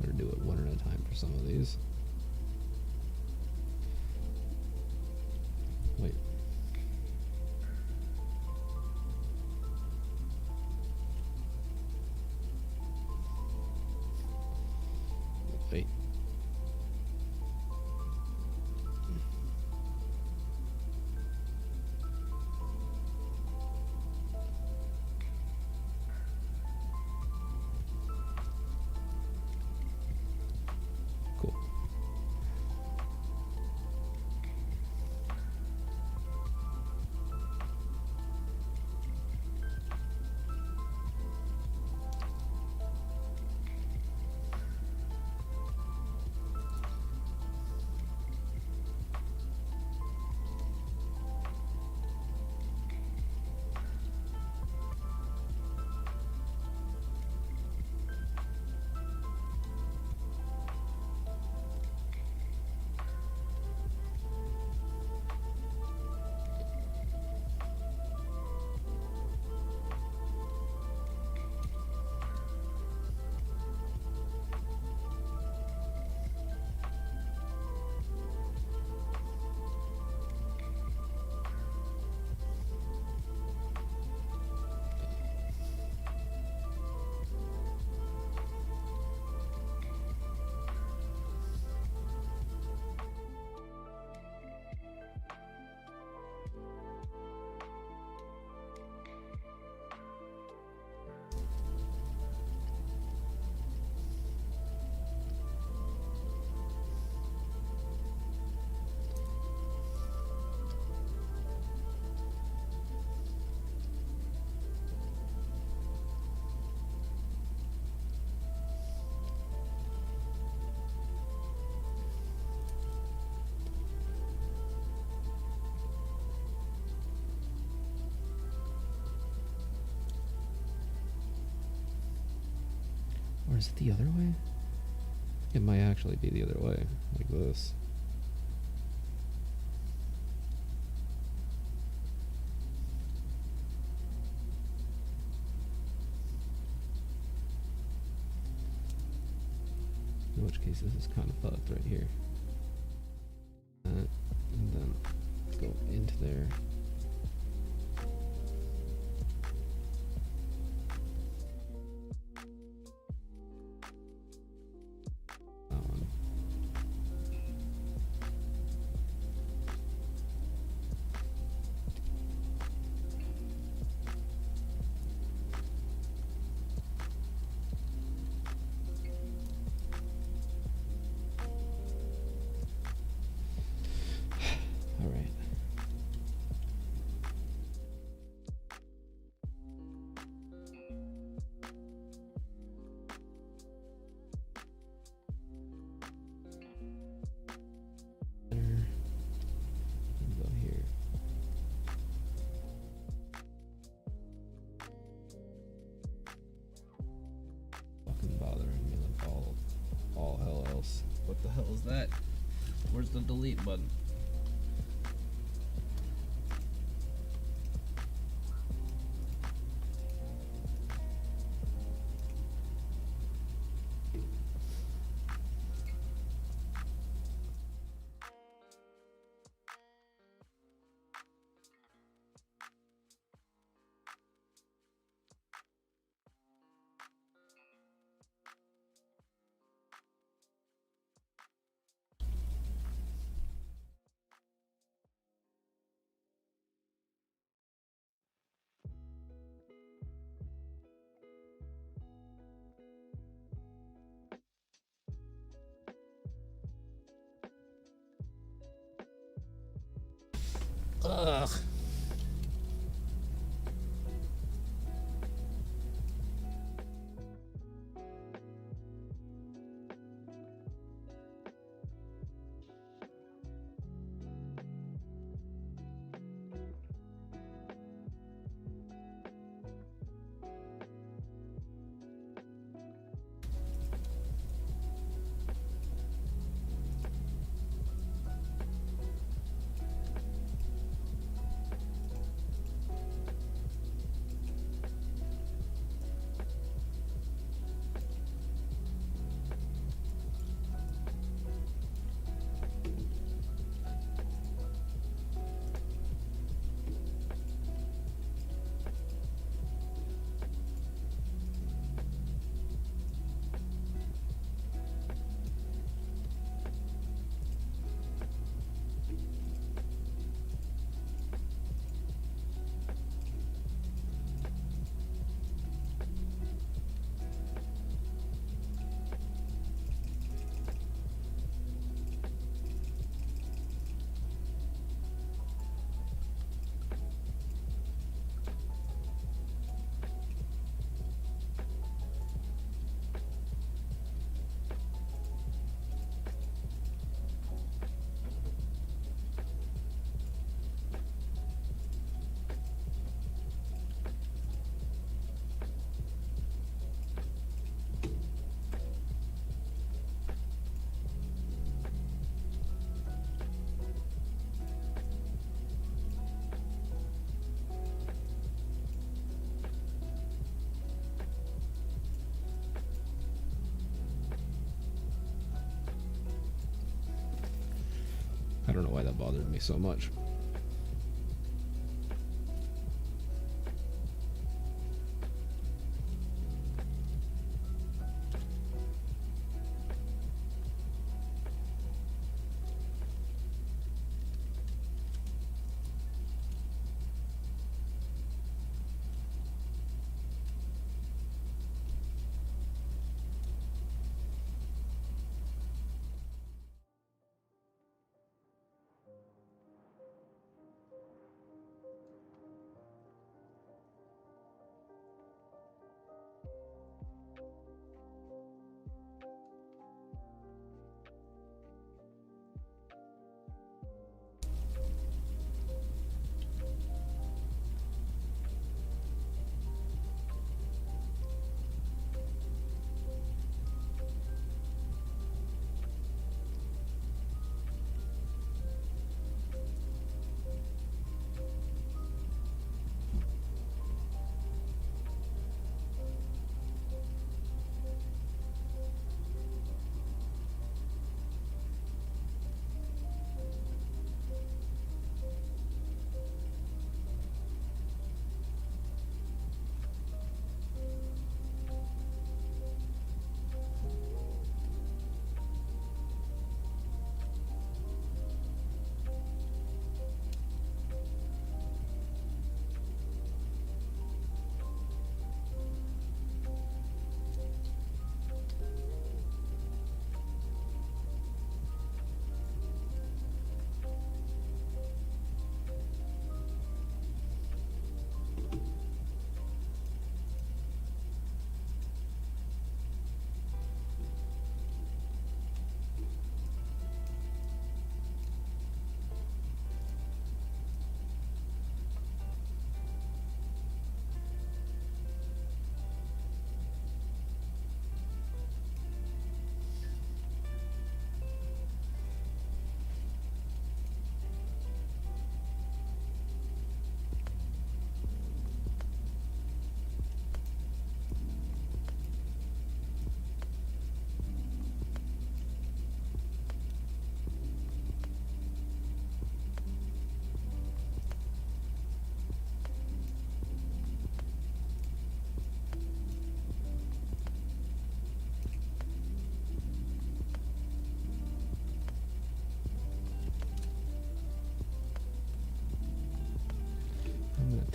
Gotta do it one at a time for some of these. Wait. Wait. Cool. Or is it the other way? It might actually be the other way, like this. In which case, this is kind of fucked right here. And then go into there. That one. All right. There. And go here. Fucking bothering me like all hell else. What the hell is that? Where's the delete button? Ugh. I don't know why that bothered me so much.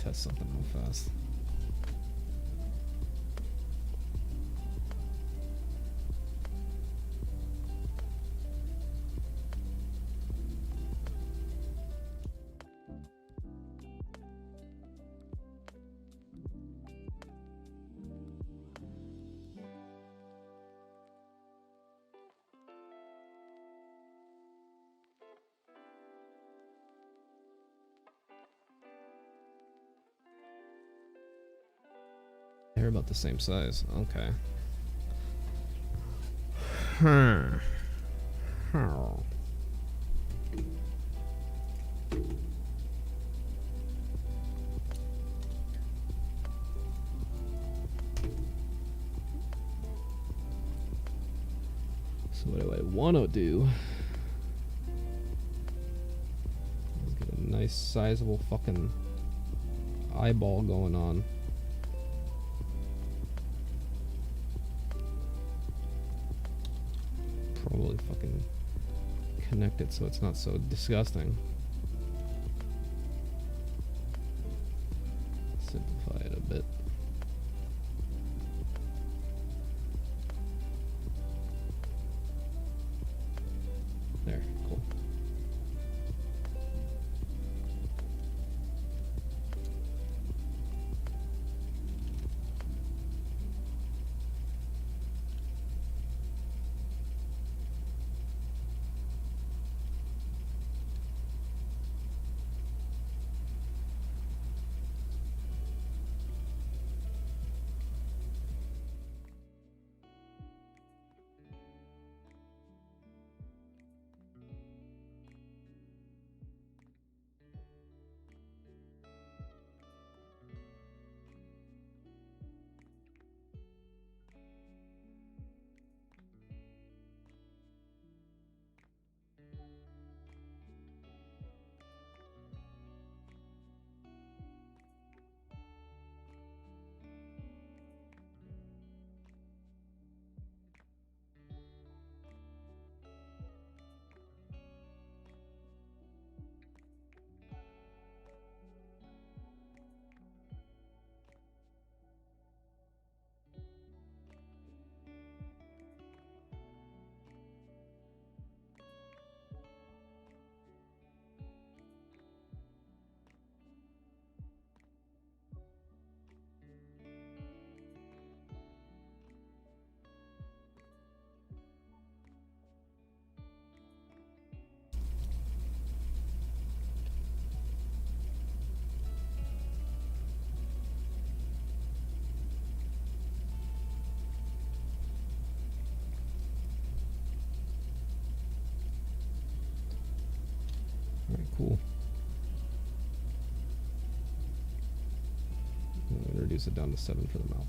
test something real fast. They're about the same size. Okay. So what do I want to do? Let's get a nice sizable fucking eyeball going on. Probably fucking connect it so it's not so disgusting. Simplify it a bit. There, cool. Alright, cool. I'm gonna reduce it down to 7 for the mouth.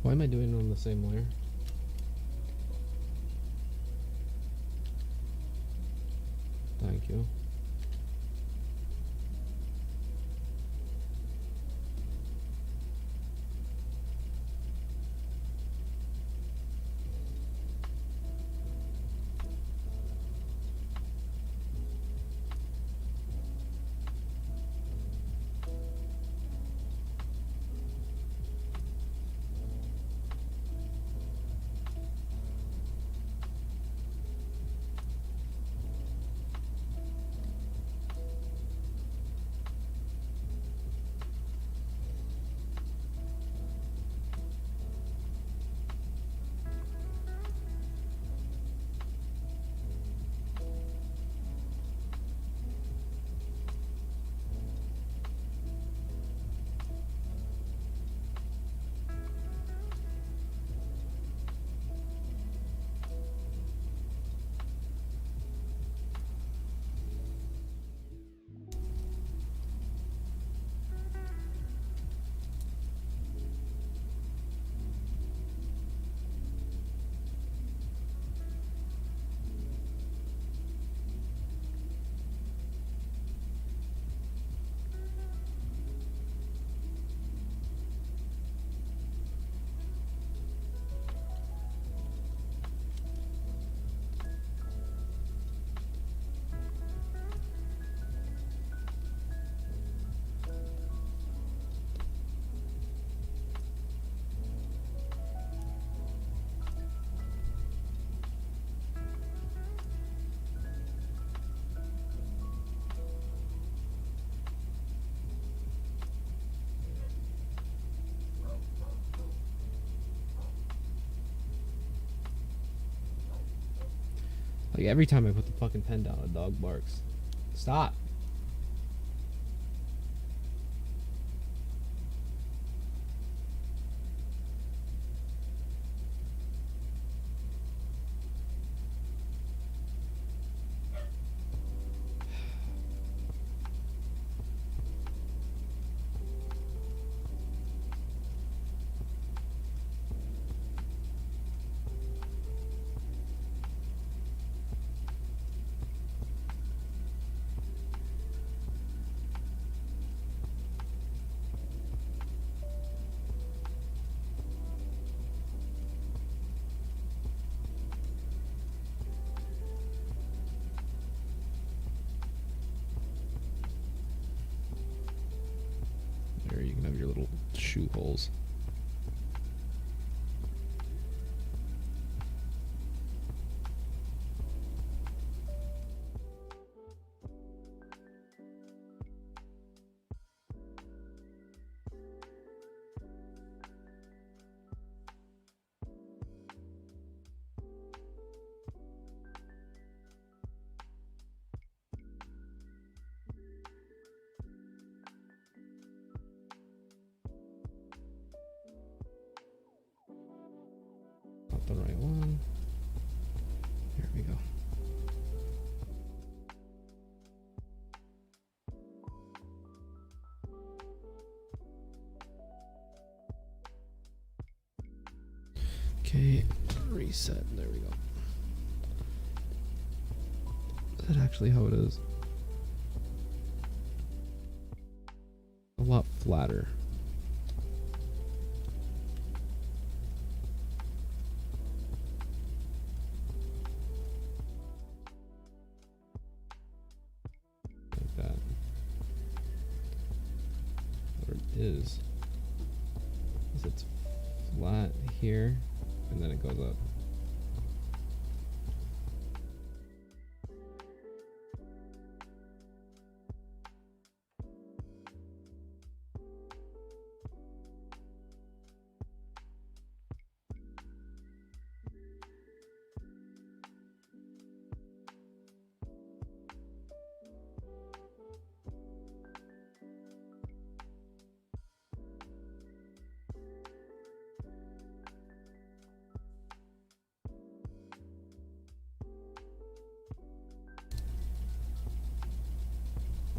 Why am I doing it on the same layer? Thank you. Like, every time I put the fucking pen down, a dog barks. Stop. There, you can have your little shoe holes. Not the right one. Here we go. Okay, reset. There we go. Is that actually how it is? A lot flatter. Like that. What it is it's flat here and then it goes up.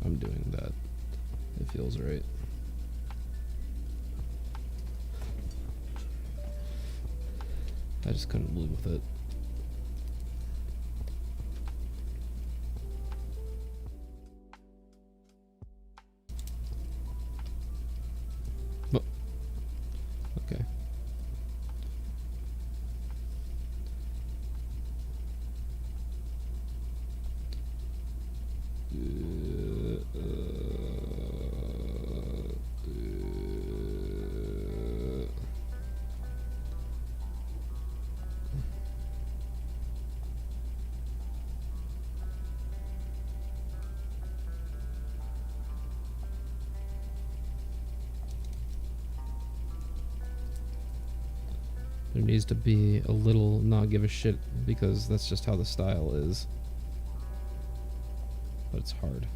I'm doing that. It feels right. I just couldn't live with it. But, okay. There needs to be a little not give a shit because that's just how the style is. But it's hard.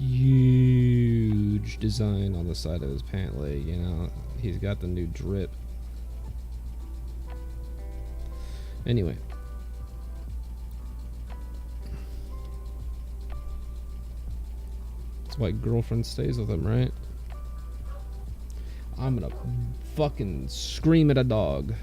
Huge design on the side of his pant leg, you know. He's got the new drip. Anyway. That's why girlfriend stays with him, right? I'm gonna fucking scream at a dog.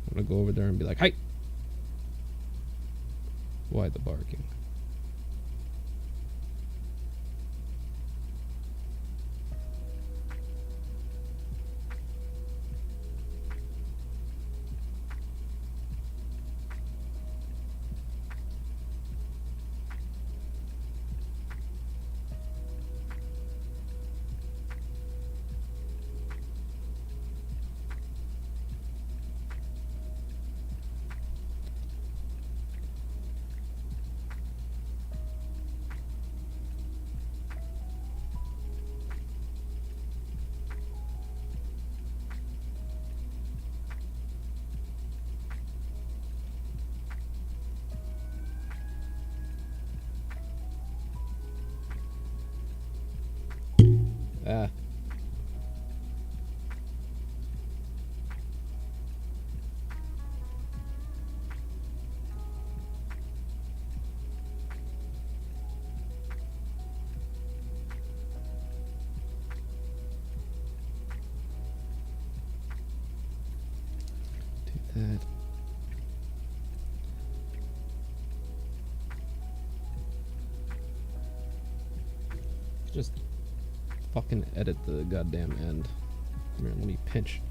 I'm gonna go over there and be like, "Hey! Why the barking?" Ah. Do that. Just fucking edit the goddamn end. Here, let me pinch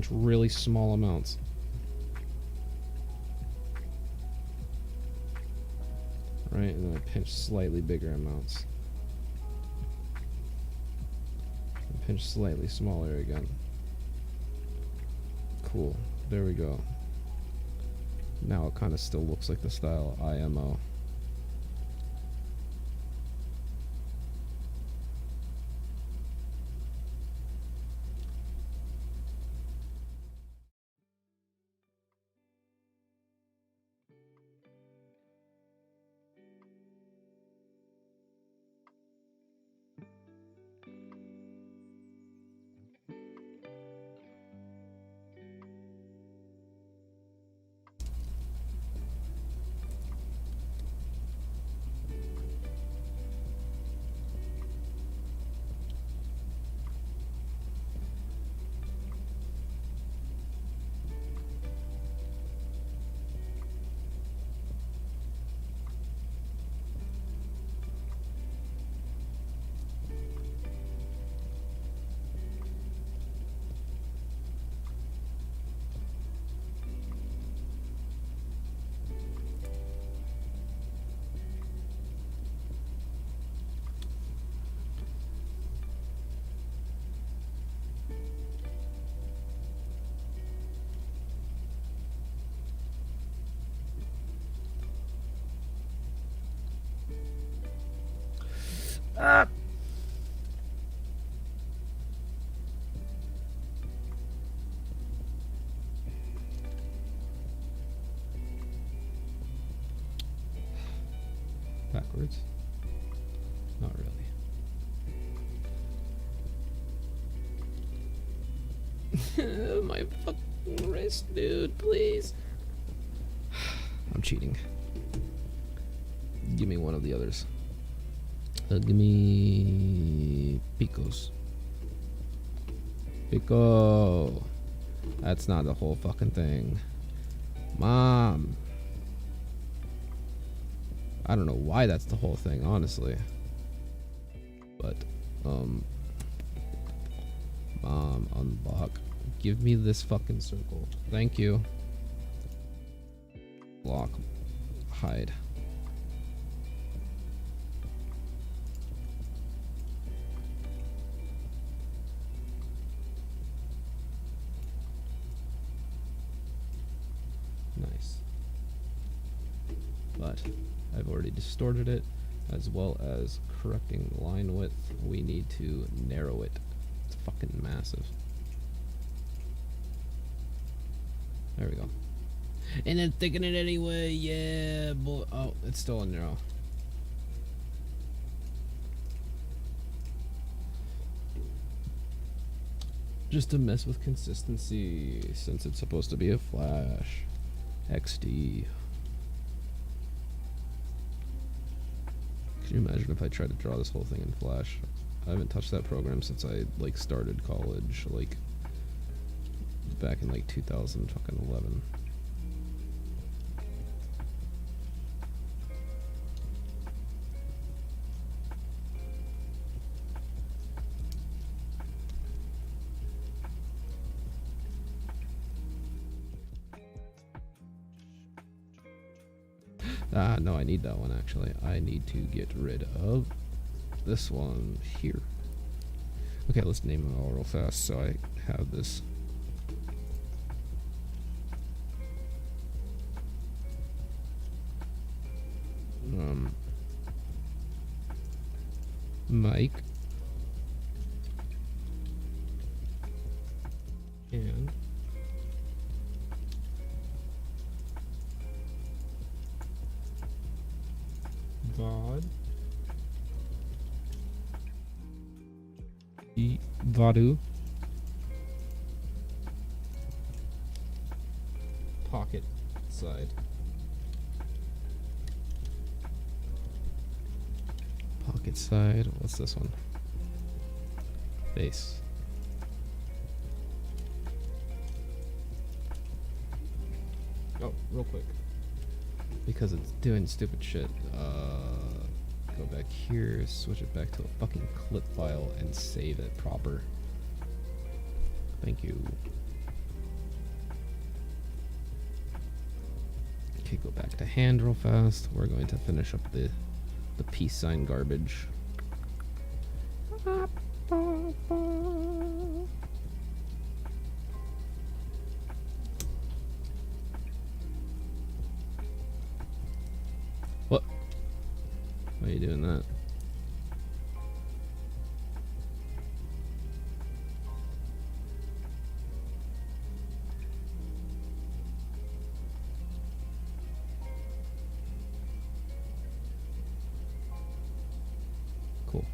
really small amounts. Right, and then I pinch slightly bigger amounts. And pinch slightly smaller again. Cool. There we go. Now it kind of still looks like the style IMO. Ah! Backwards? Not really. My fucking wrist, dude, please. I'm cheating. Give me one of the others. Give me Picos. Pico. That's not the whole fucking thing. Mom. I don't know why that's the whole thing, honestly. But, Mom, unlock. Give me this fucking circle. Thank you. Lock. Hide. Nice. But I've already distorted it, as well as correcting line width. We need to narrow it. It's fucking massive. There we go. And then thicken it anyway. Yeah, boy. Oh, it's still in there. Just to mess with consistency, since it's supposed to be a Flash XD. Can you imagine if I tried to draw this whole thing in Flash? I haven't touched that program since I like started college, like back in like 2011. Ah, no, I need that one actually. I need to get rid of this one here. Okay, let's name it all real fast so I have this. Mike. And Vod. Vadu. Pocket side. Pocket side. What's this one? Base. Oh, real quick. Because it's doing stupid shit. Go back here, switch it back to a fucking clip file and save it proper. Thank you. Okay, go back to hand real fast. We're going to finish up the peace sign garbage. What? Why are you doing that? Cool.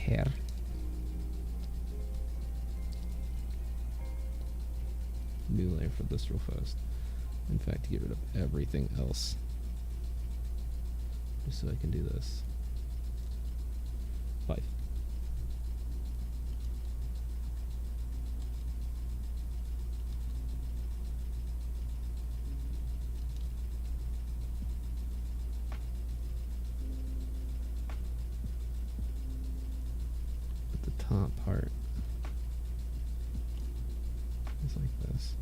Hair. New layer for this real fast. In fact, get rid of everything else. Just so I can do this. 5. But the top part is like this.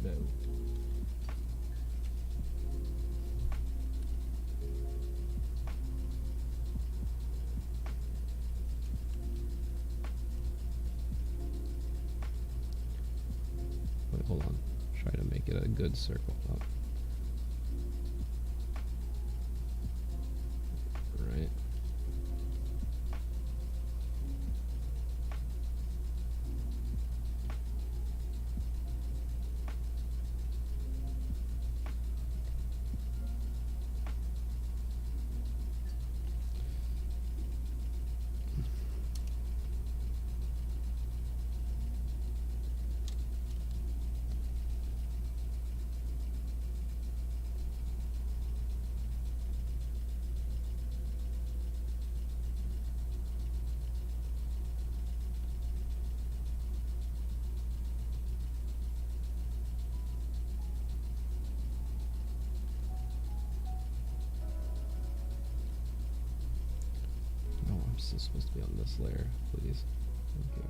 No. Wait, hold on. Try to make it a good circle up. Right. this is supposed to be on this layer, please. Thank you.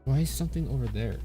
Why is something over there?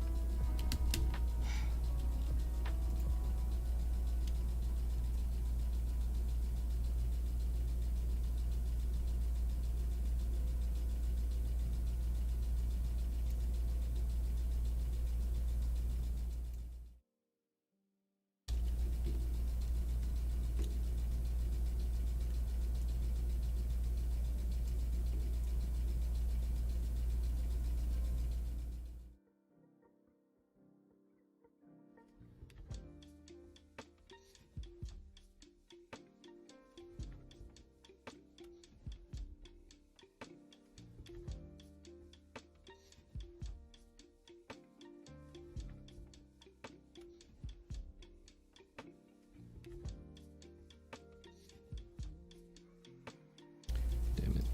Damn it.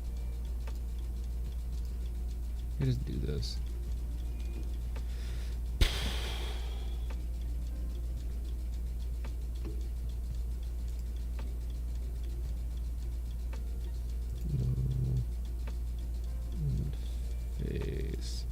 I just do this. No. And face.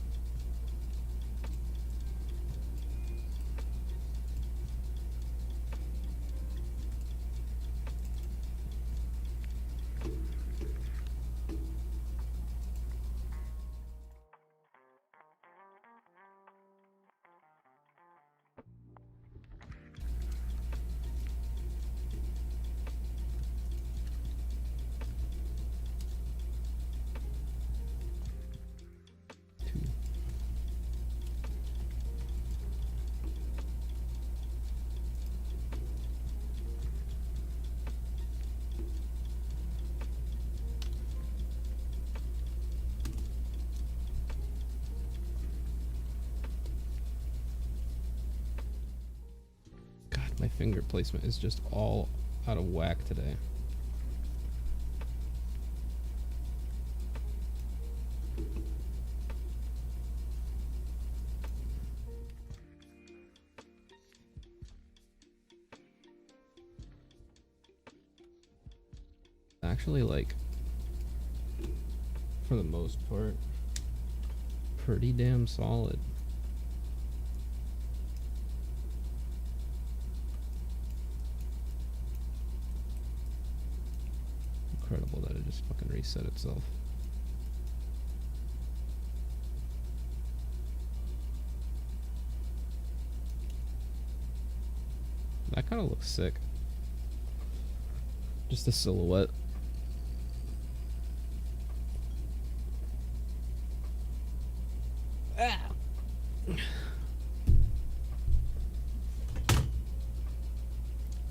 Two. God, my finger placement is just all out of whack today. Actually, like, for the most part, pretty damn solid. Incredible that it just fucking reset itself. That kind of looks sick. Just a silhouette. Ah.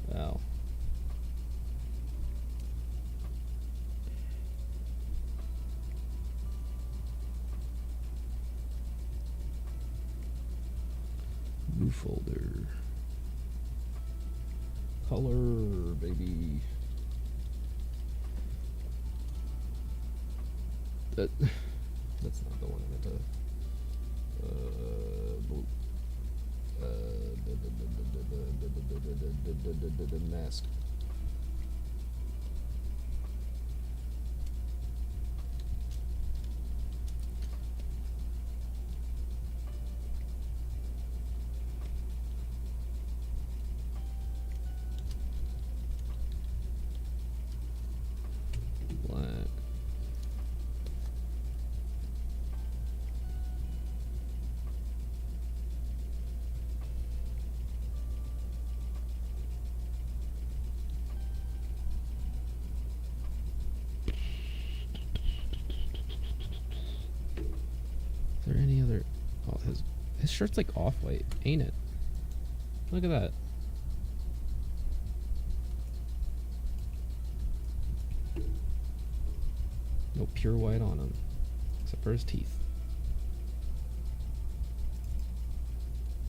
Wow. New folder. Color, baby. That's not the one I meant to. Blue. The mask. Black. Is there any other? Oh, his shirt's like off-white, ain't it? Look at that. No pure white on him, except for his teeth.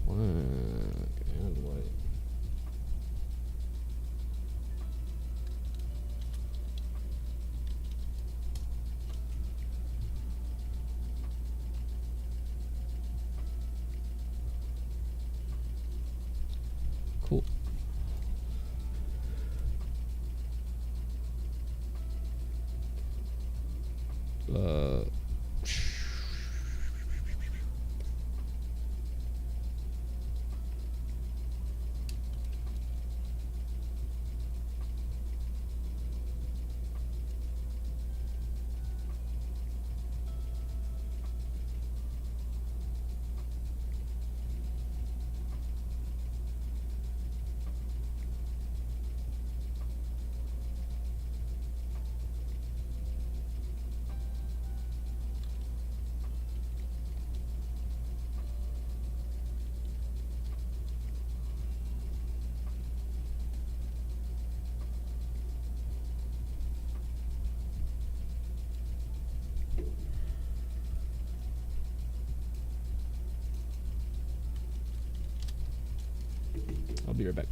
Black and white. Cool. I'll be right back.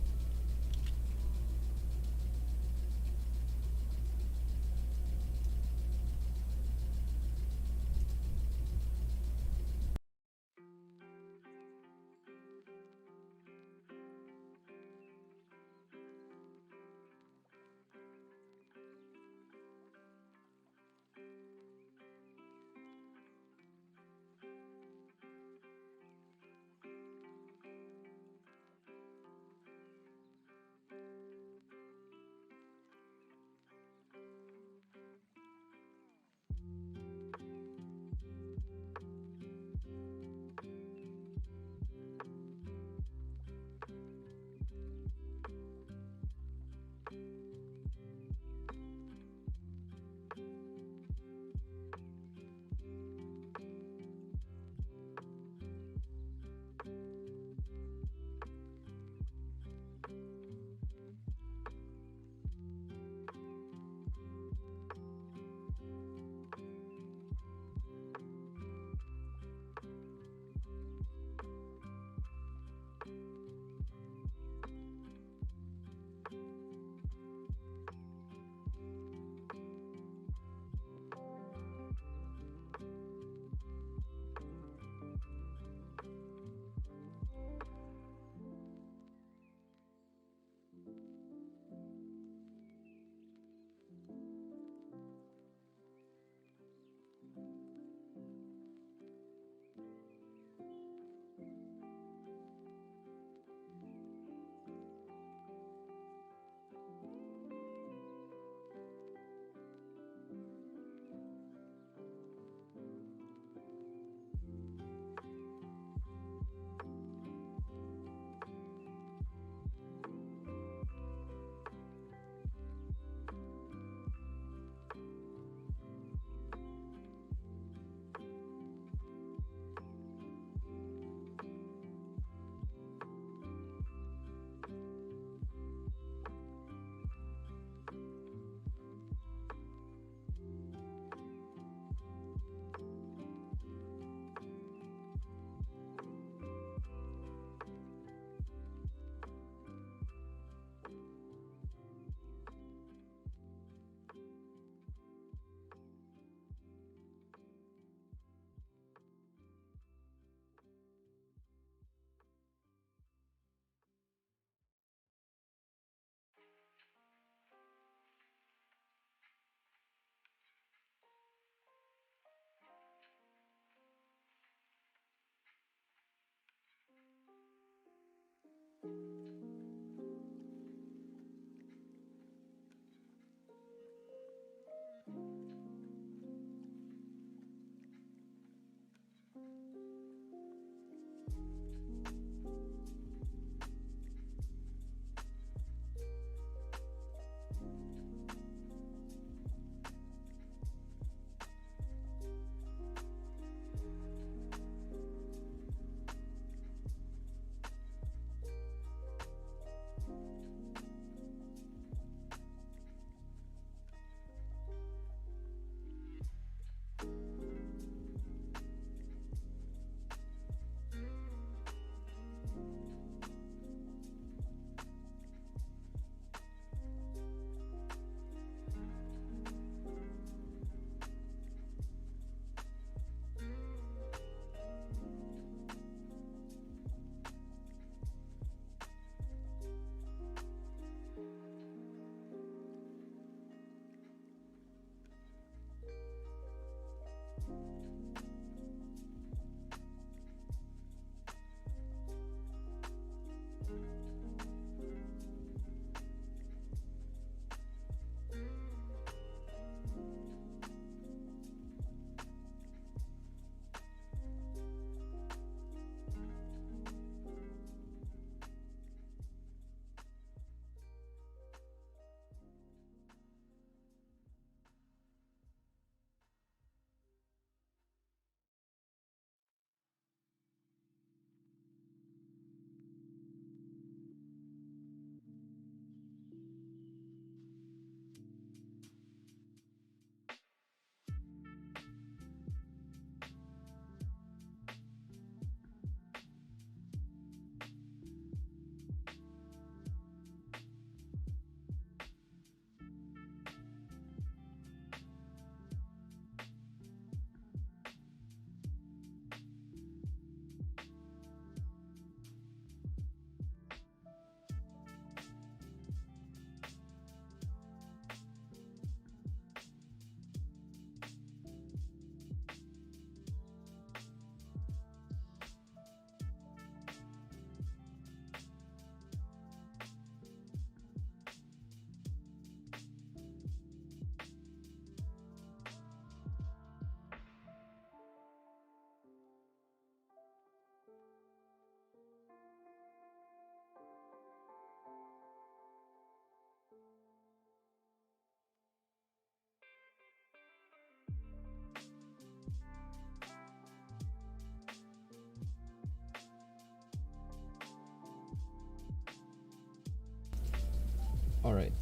Alright.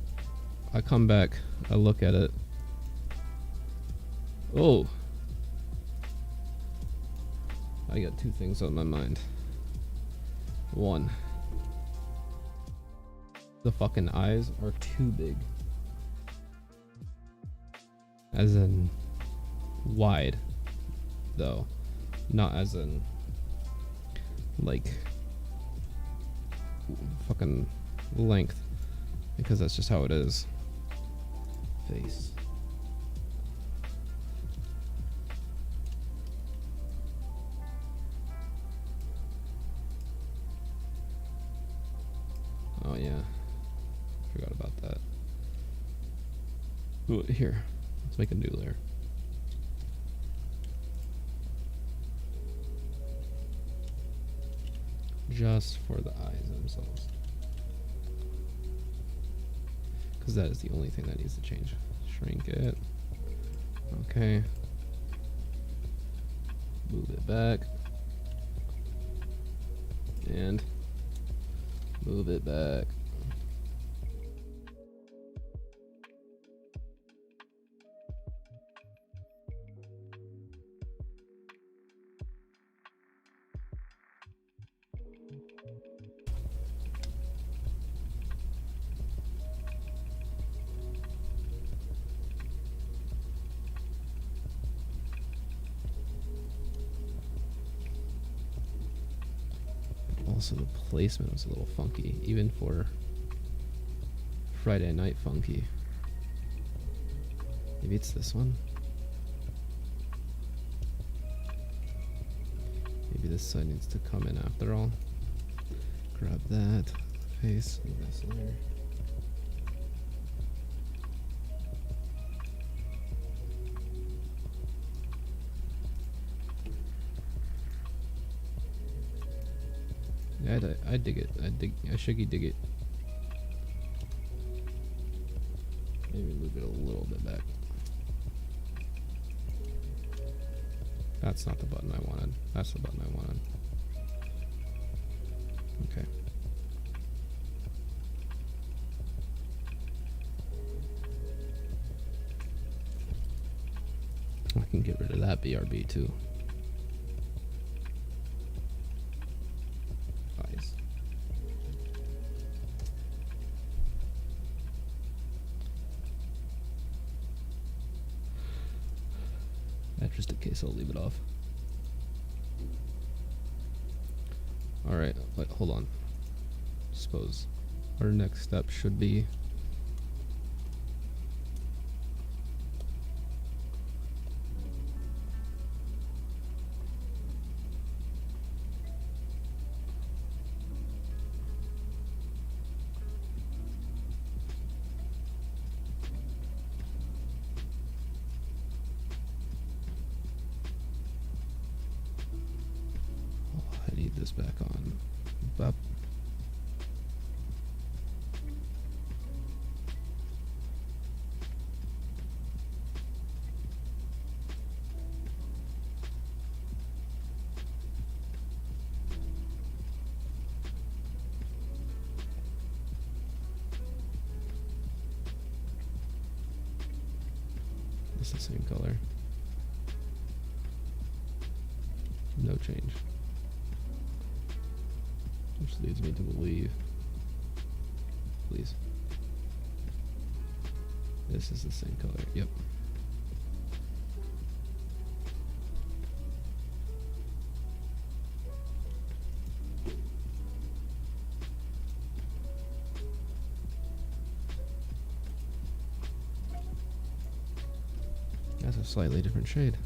I come back, I look at it. Oh! I got two things on my mind. One. The fucking eyes are too big. As in wide, though. Not as in like fucking length. Because that's just how it is. Face. Oh yeah. Forgot about that. Ooh, here. Let's make a new layer. Just for the eyes themselves. Because that is the only thing that needs to change. Shrink it. Okay. Move it back. And move it back. Also, the placement was a little funky, even for Friday Night Funky. Maybe it's this one? Maybe this side needs to come in after all. grab that. Face. This layer. Yeah, I dig it. I shuggy dig it. Maybe move it a little bit back. That's not the button I wanted. That's the button I wanted. Okay. I can get rid of that BRB too. Eyes. Just in case, I'll leave it off. Alright, wait, hold on. Suppose our next step should be I need this back on. Bop. It's the same color. No change. Which leads me to believe, please, this is the same color. Yep. That's a slightly different shade.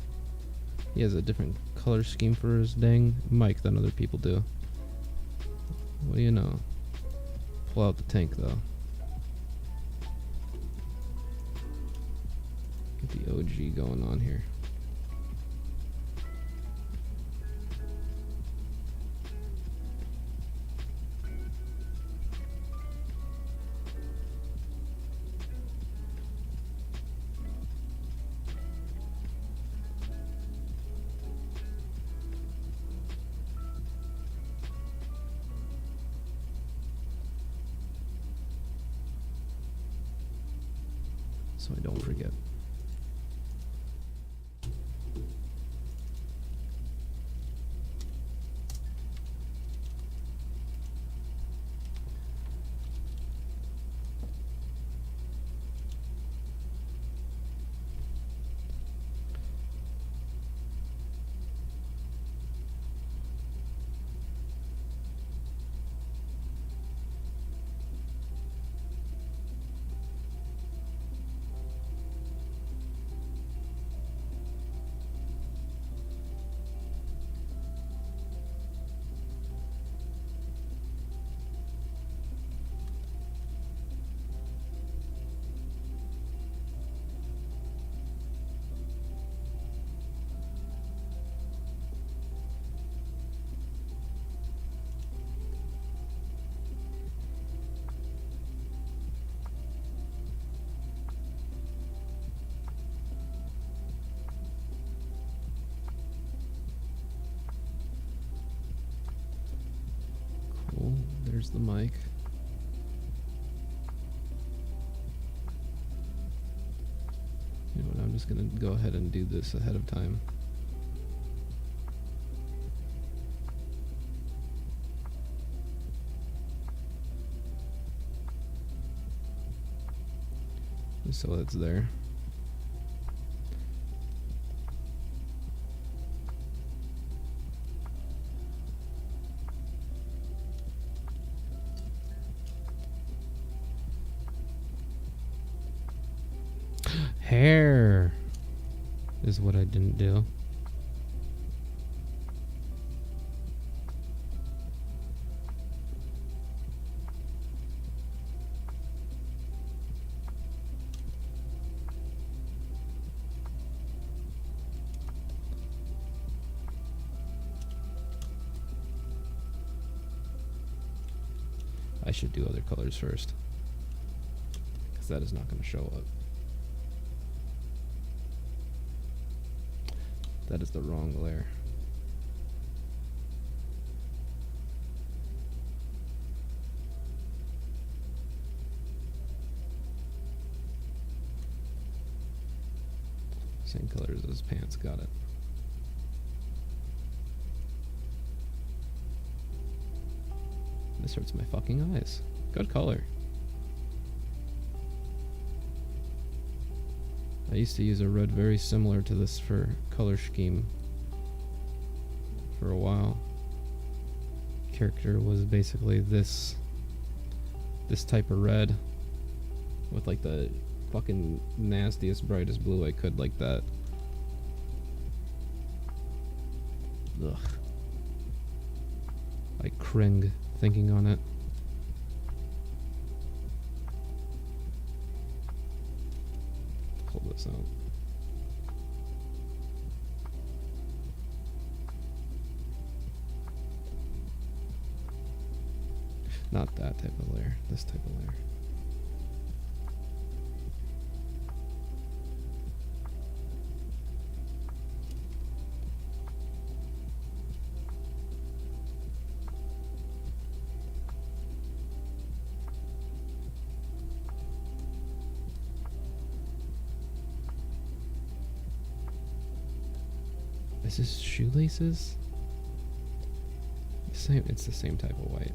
He has a different color scheme for his dang mic than other people do. What do you know? Pull out the tank though. Get the OG going on here. So I don't forget. Cool. There's the mic. You know what? I'm just gonna go ahead and do this ahead of time. Just so it's there. Hair is what I didn't do. should do other colors first, because that is not going to show up. That is the wrong layer. Same colors as pants, got it. This hurts my fucking eyes. Good color. I used to use a red very similar to this for color scheme for a while. Character was basically this type of red with like the fucking nastiest, brightest blue I could, like that. Ugh. I cring thinking on it. Pull this out. Not that type of layer, this type of layer. Is this shoelaces? Same, it's the same type of white.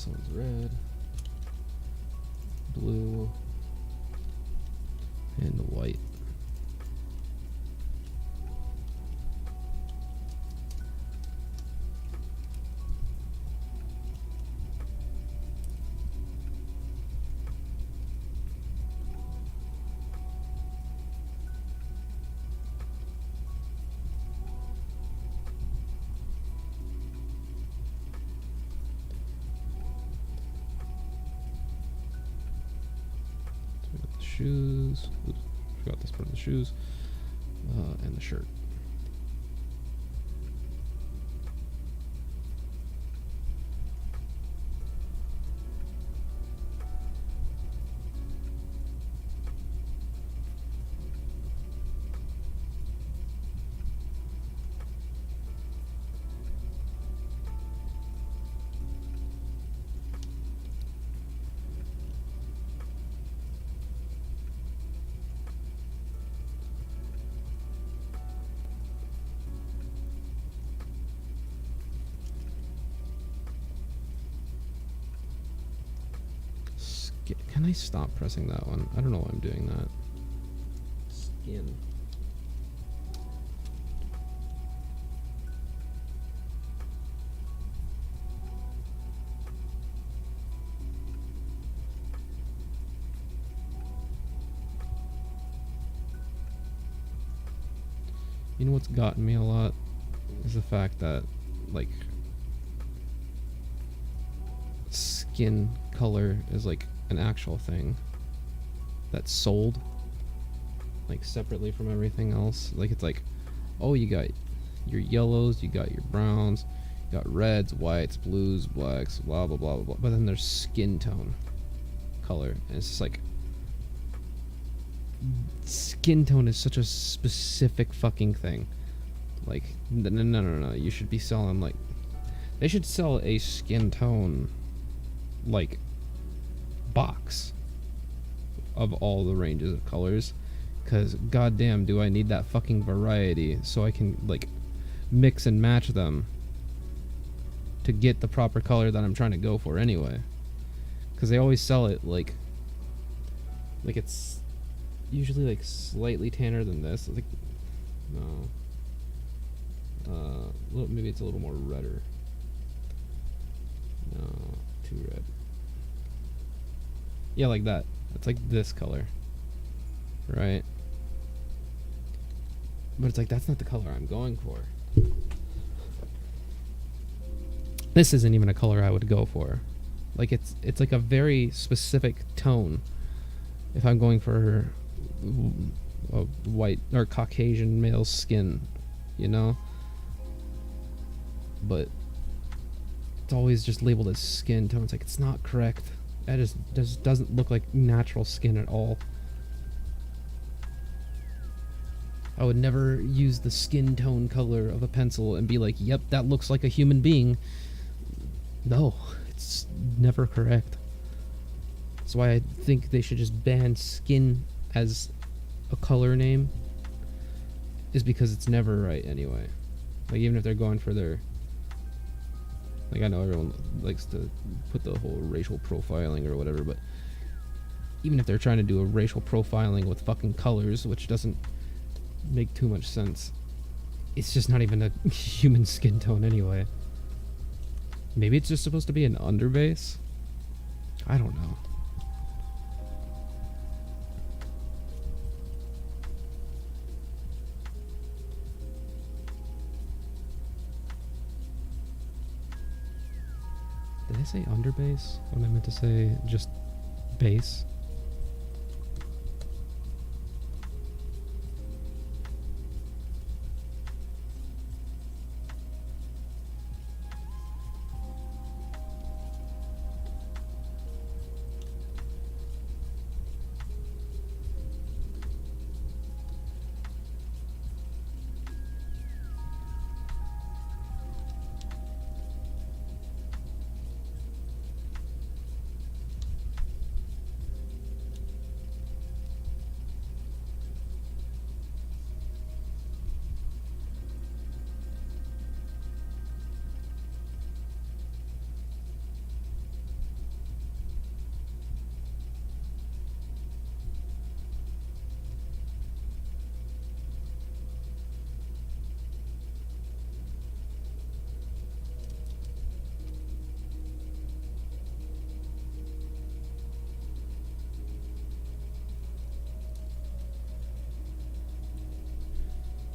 This one's red, blue, and white. Shoes. Oops, forgot this part of the shoes. And the shirt. Can I stop pressing that one? I don't know why I'm doing that. Skin. You know what's gotten me a lot is the fact that, like, skin color is like an actual thing that's sold like separately from everything else. Like, it's like, oh, you got your yellows, you got your browns, you got reds, whites, blues, blacks, blah blah blah blah blah. But then there's skin tone color, and it's just like, skin tone is such a specific fucking thing. Like, no, you should be selling, like, they should sell a skin tone like box of all the ranges of colors, because goddamn do I need that fucking variety so I can, like, mix and match them to get the proper color that I'm trying to go for anyway. Because they always sell it like it's usually like slightly tanner than this. Like, no, maybe it's a little more redder. No, too red. Yeah, like that. It's like this color, right? But it's like, that's not the color I'm going for. This isn't even a color I would go for. Like, it's like a very specific tone if I'm going for a white or Caucasian male skin, you know? But it's always just labeled as skin tone. It's like, it's not correct. That just doesn't look like natural skin at all. I would never use the skin tone color of a pencil and be like, yep, that looks like a human being. No, it's never correct. That's why I think they should just ban skin as a color name, is because it's never right anyway. Like, even if they're going for their, like, I know everyone likes to put the whole racial profiling or whatever, but even if they're trying to do a racial profiling with fucking colors, which doesn't make too much sense, it's just not even a human skin tone anyway. Maybe it's just supposed to be an underbase? I don't know. Did I say underbase when I meant to say just base?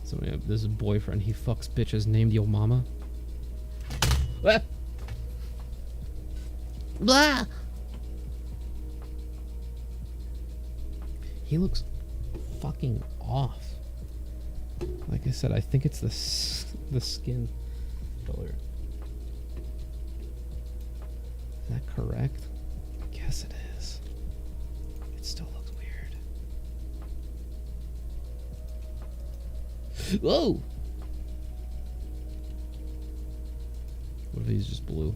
So yeah, this is boyfriend. He fucks bitches named Yo Mama. Ah! Blah! He looks fucking off. Like I said, I think it's the skin color. Is that correct? I guess it is. It still looks weird. Whoa! What if he's just blue?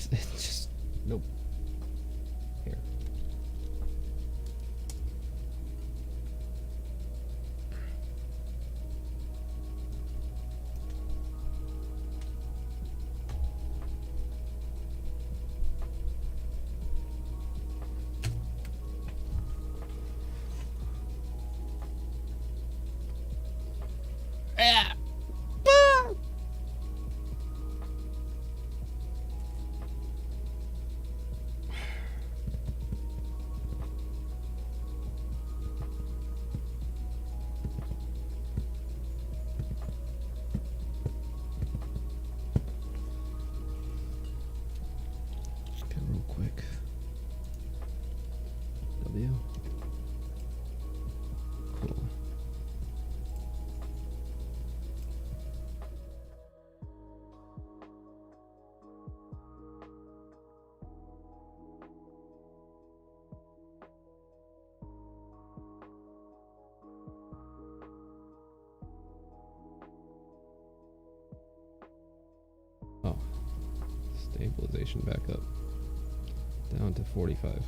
It's just nope. Here. Ah! Ah! Okay, real quick. W. Cool. Oh. Stabilization back up. Down to 45.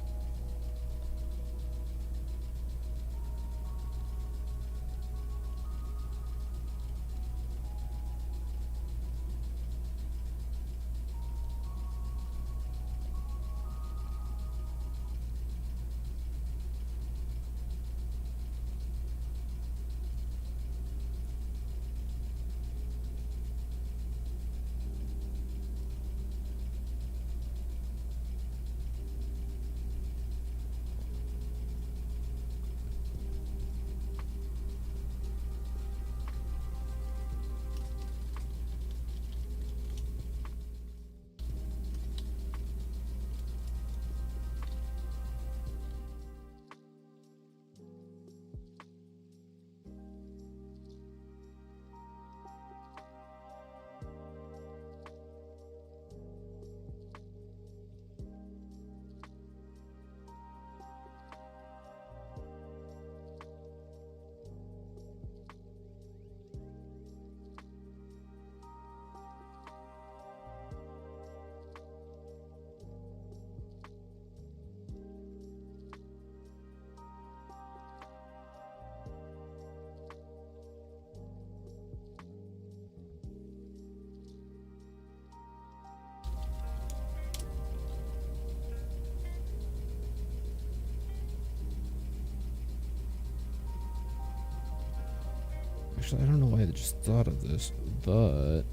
Actually, I don't know why I just thought of this, but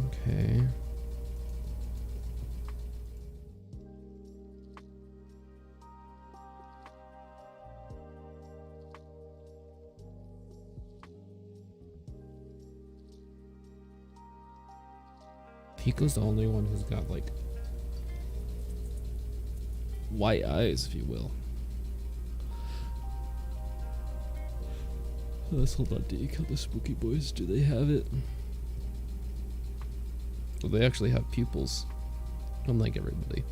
okay. Pico's the only one who's got like white eyes, if you will. Let's hold on. Do you count the spooky boys? Do they have it? Well, they actually have pupils, unlike everybody.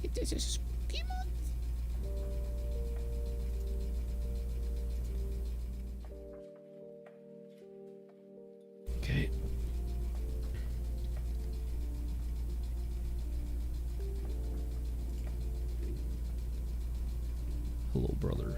It is a spooky month. Okay. Hello, brother.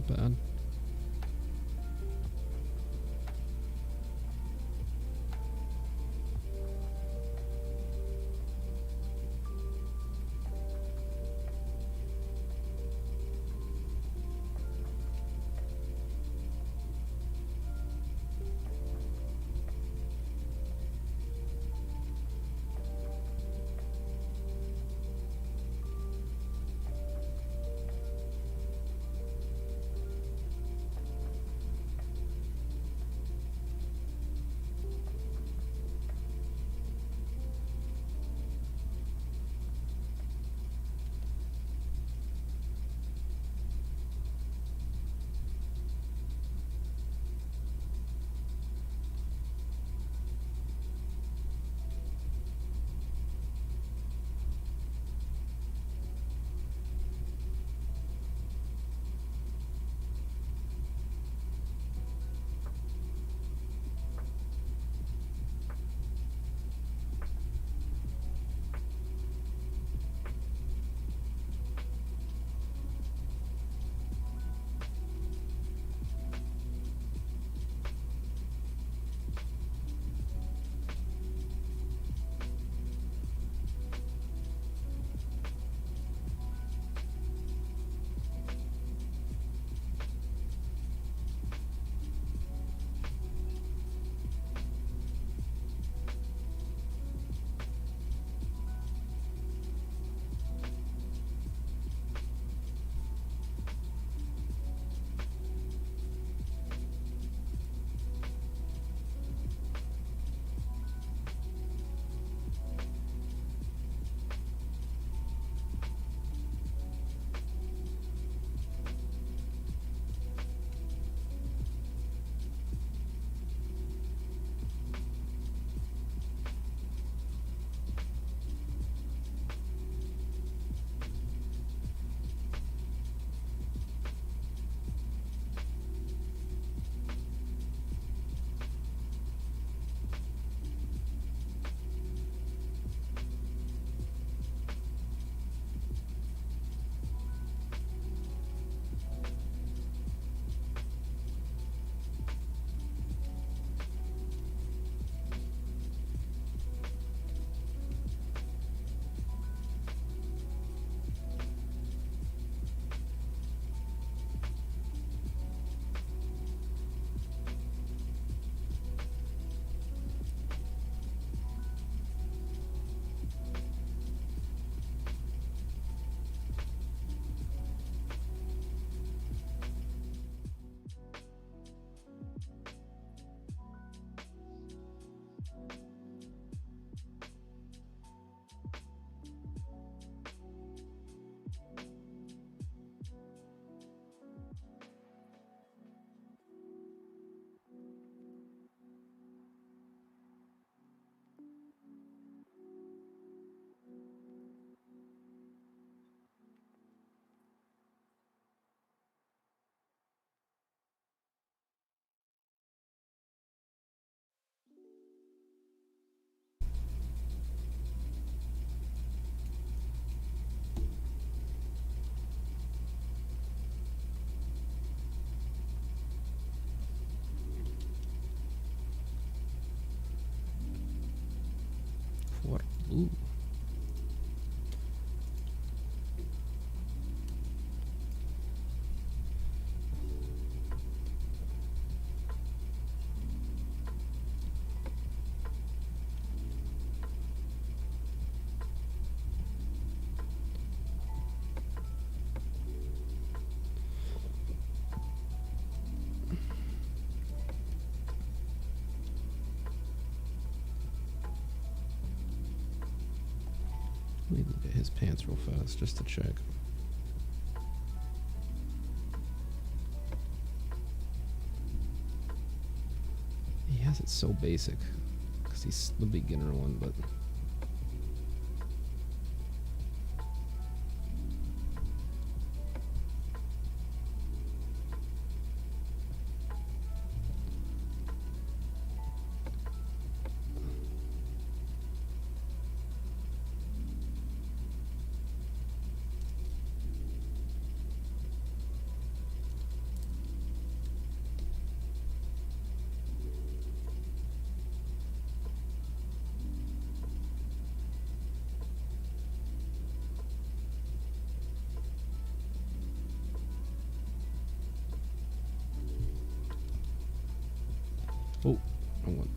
not bad. What? Ooh. Let me look at his pants real fast just to check. He has it so basic because he's the beginner one, but Oh, wrong one.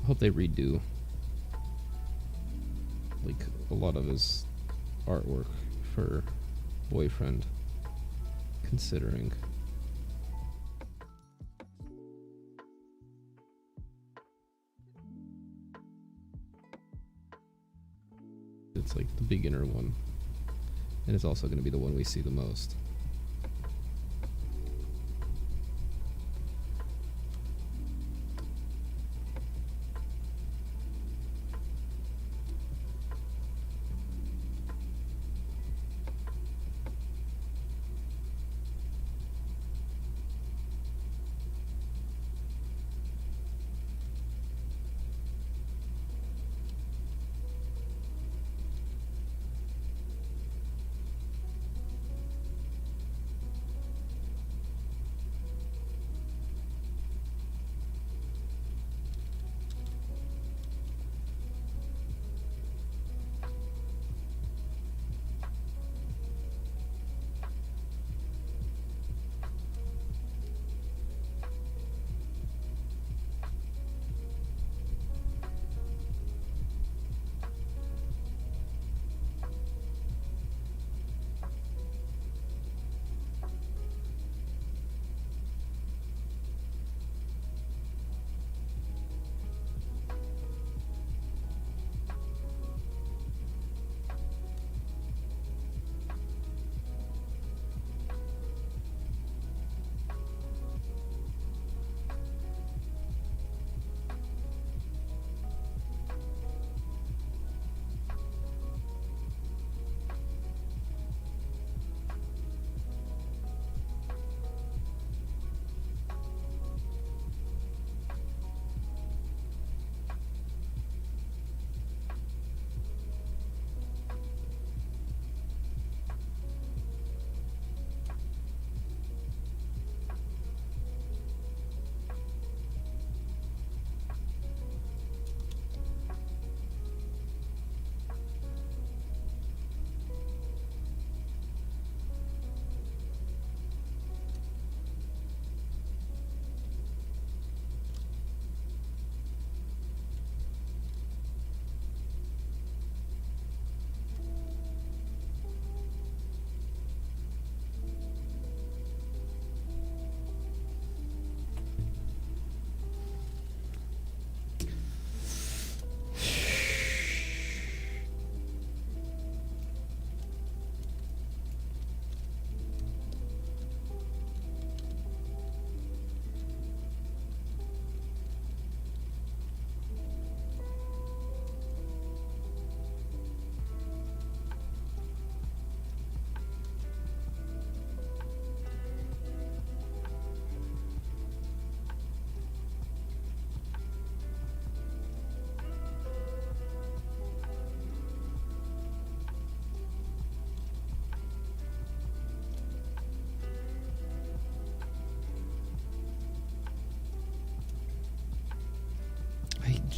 I hope they redo like a lot of his artwork for Boyfriend, considering. It's like the beginner one, and it's also going to be the one we see the most.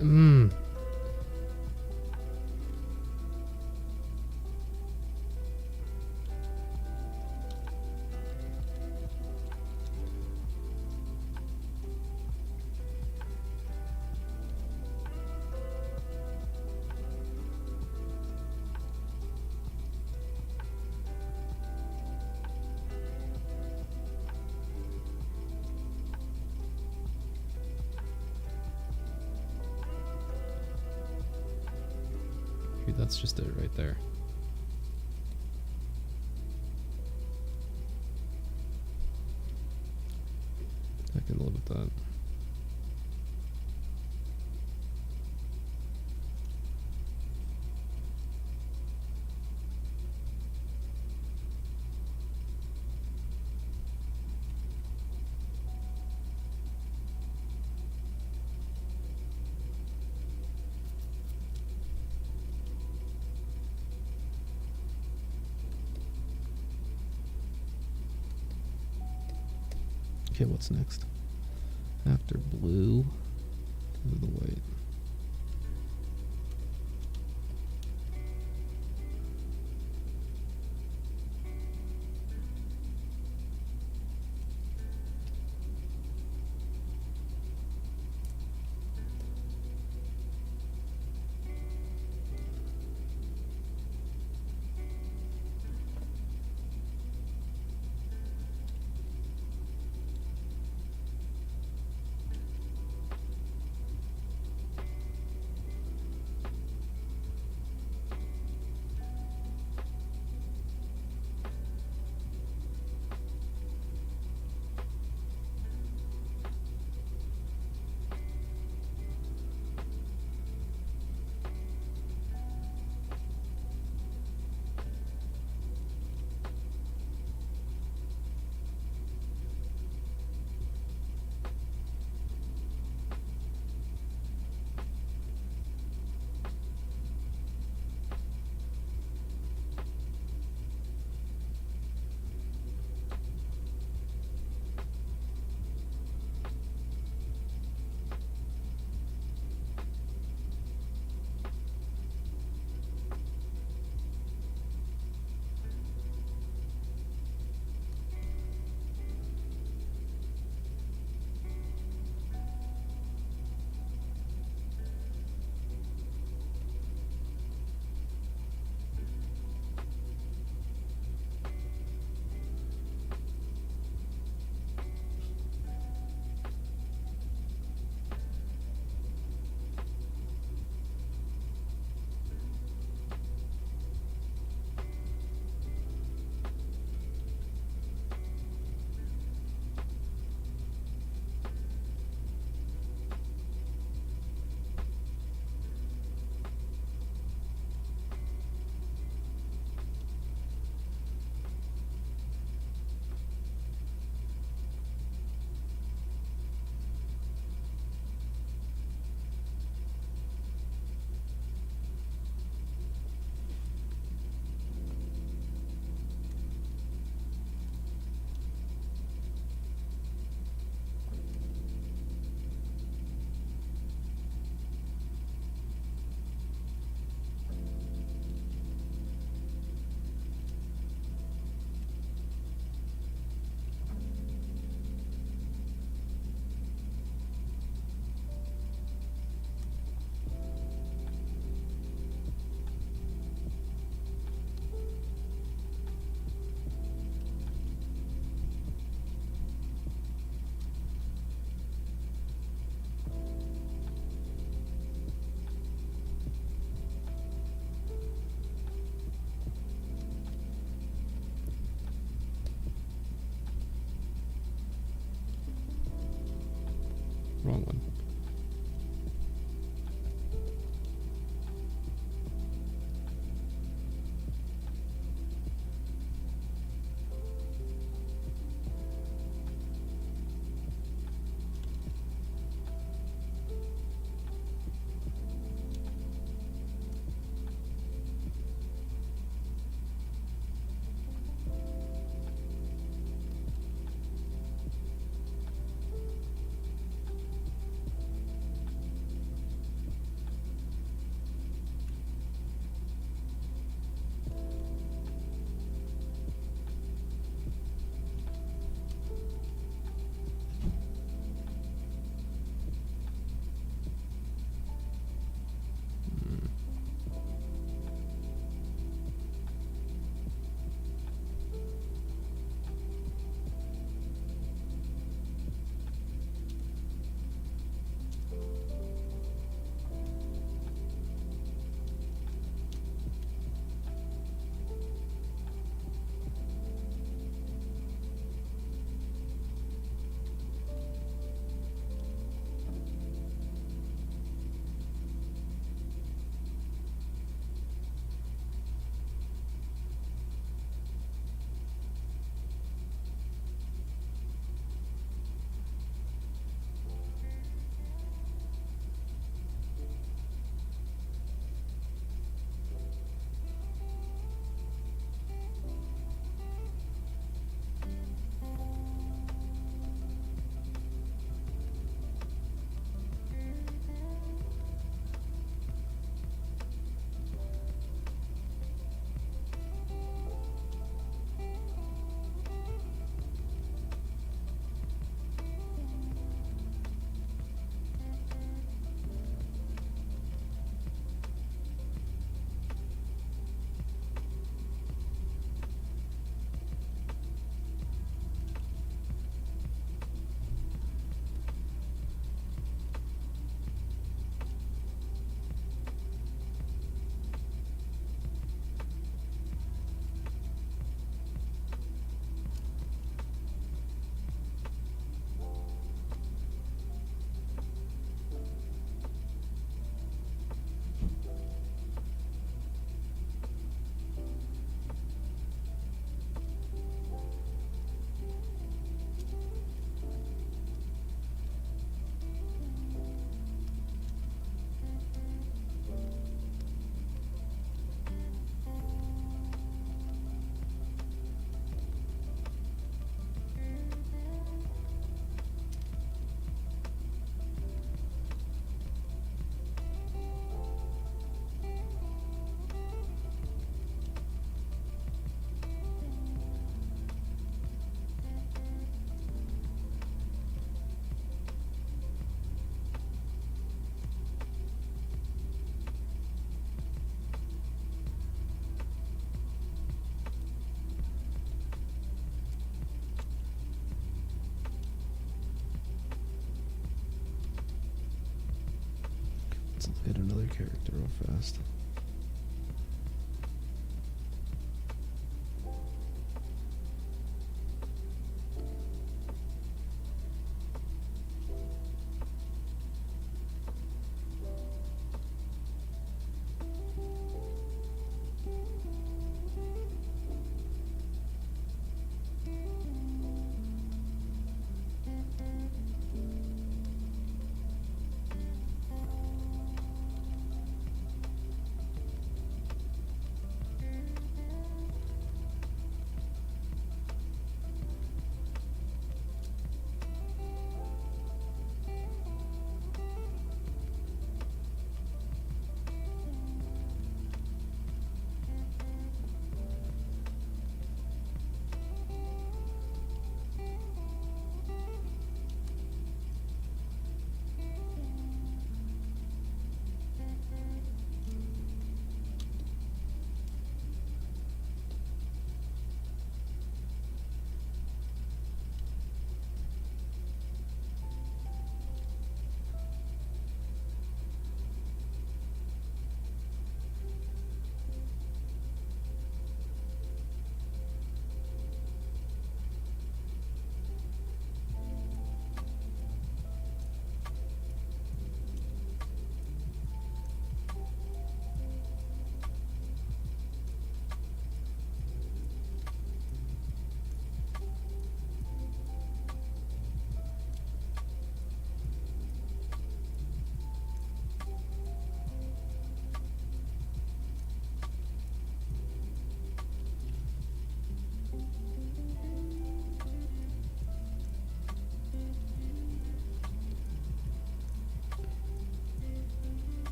Mm. Dude, that's just it right there. I can live with that. Okay, what's next? After blue, to the white. Let's look at another character real fast.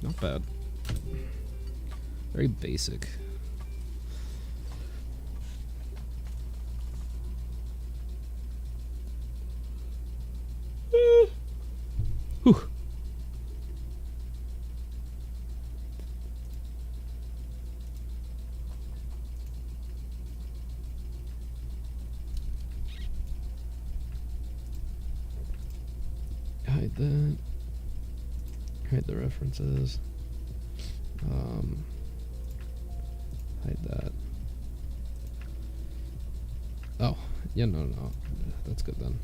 Not bad. Very basic. Whew. Hide that. Hide the references. Hide that. Oh, yeah, no. That's good then.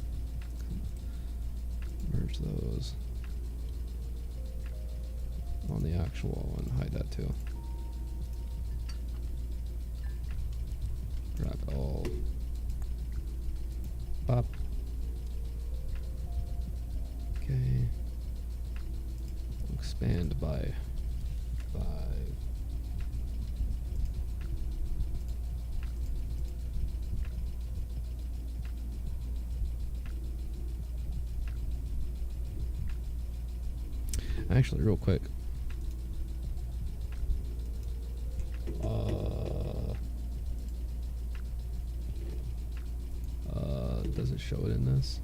Merge those on the actual and hide that too. Grab all. Pop. Okay. Expand by 5. Actually, real quick. Does it show it in this?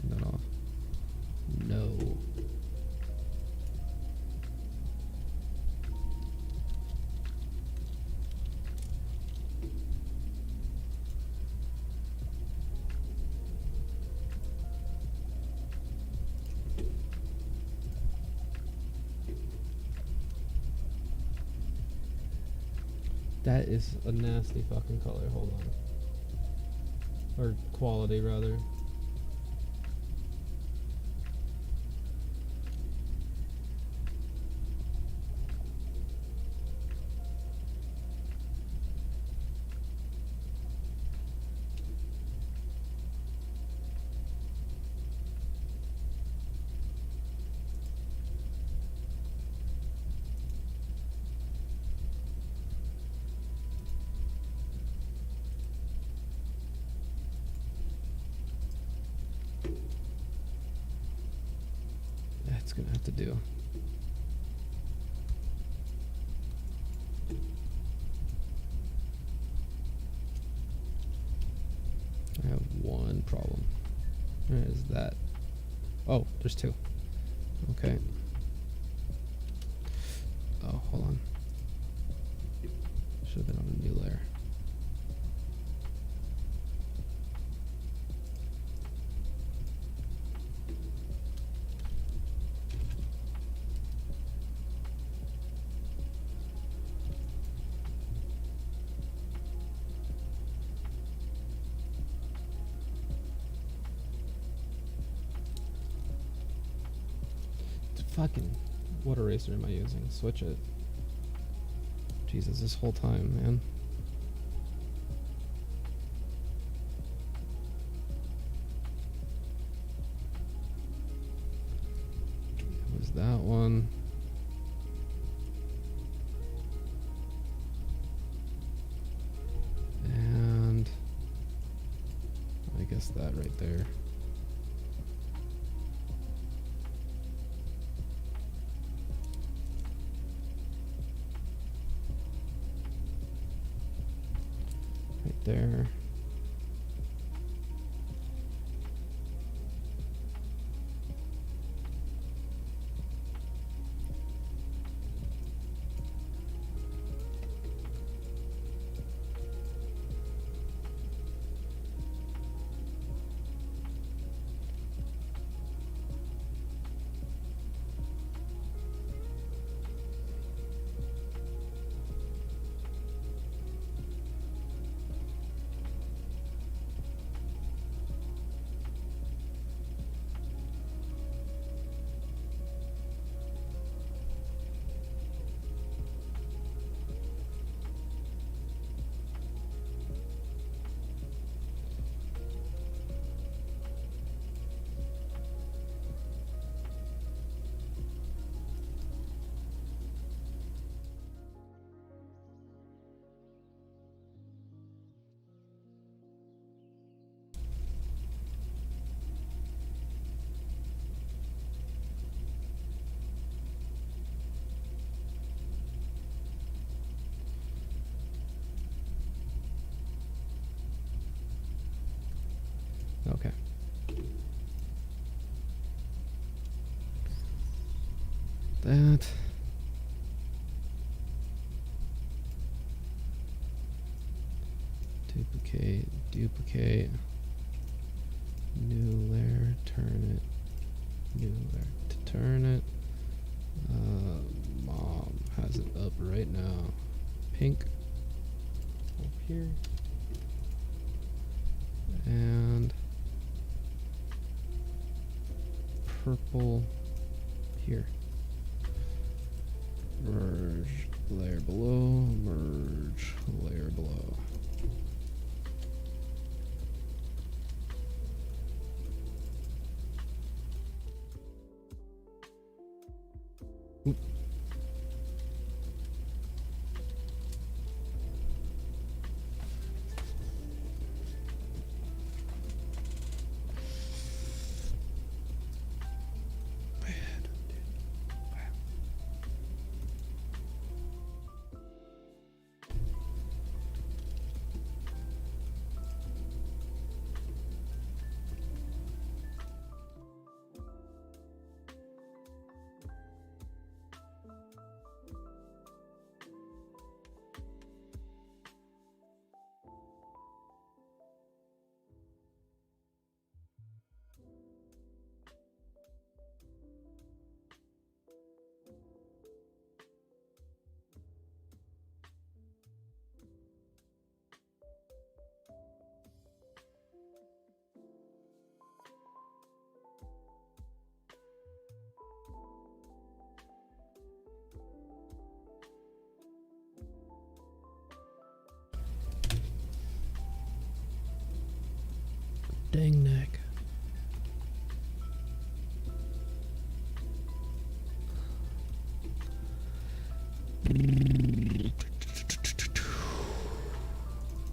Turn that off. No. That is a nasty fucking color. Hold on. or quality rather. That's gonna have to do. I have one problem. Where is that? Oh, there's two. Okay. Oh, hold on. Should have been on a new layer. Fucking, what eraser am I using? Switch it. Jesus, this whole time, man. It was that one. And I guess that right there. There. Okay. That. Duplicate, duplicate. New layer, turn it. New layer to turn it. Mom has it up right now. Pink. Up here. And purple here. Merge layer below, merge layer below. Oop. dang neck.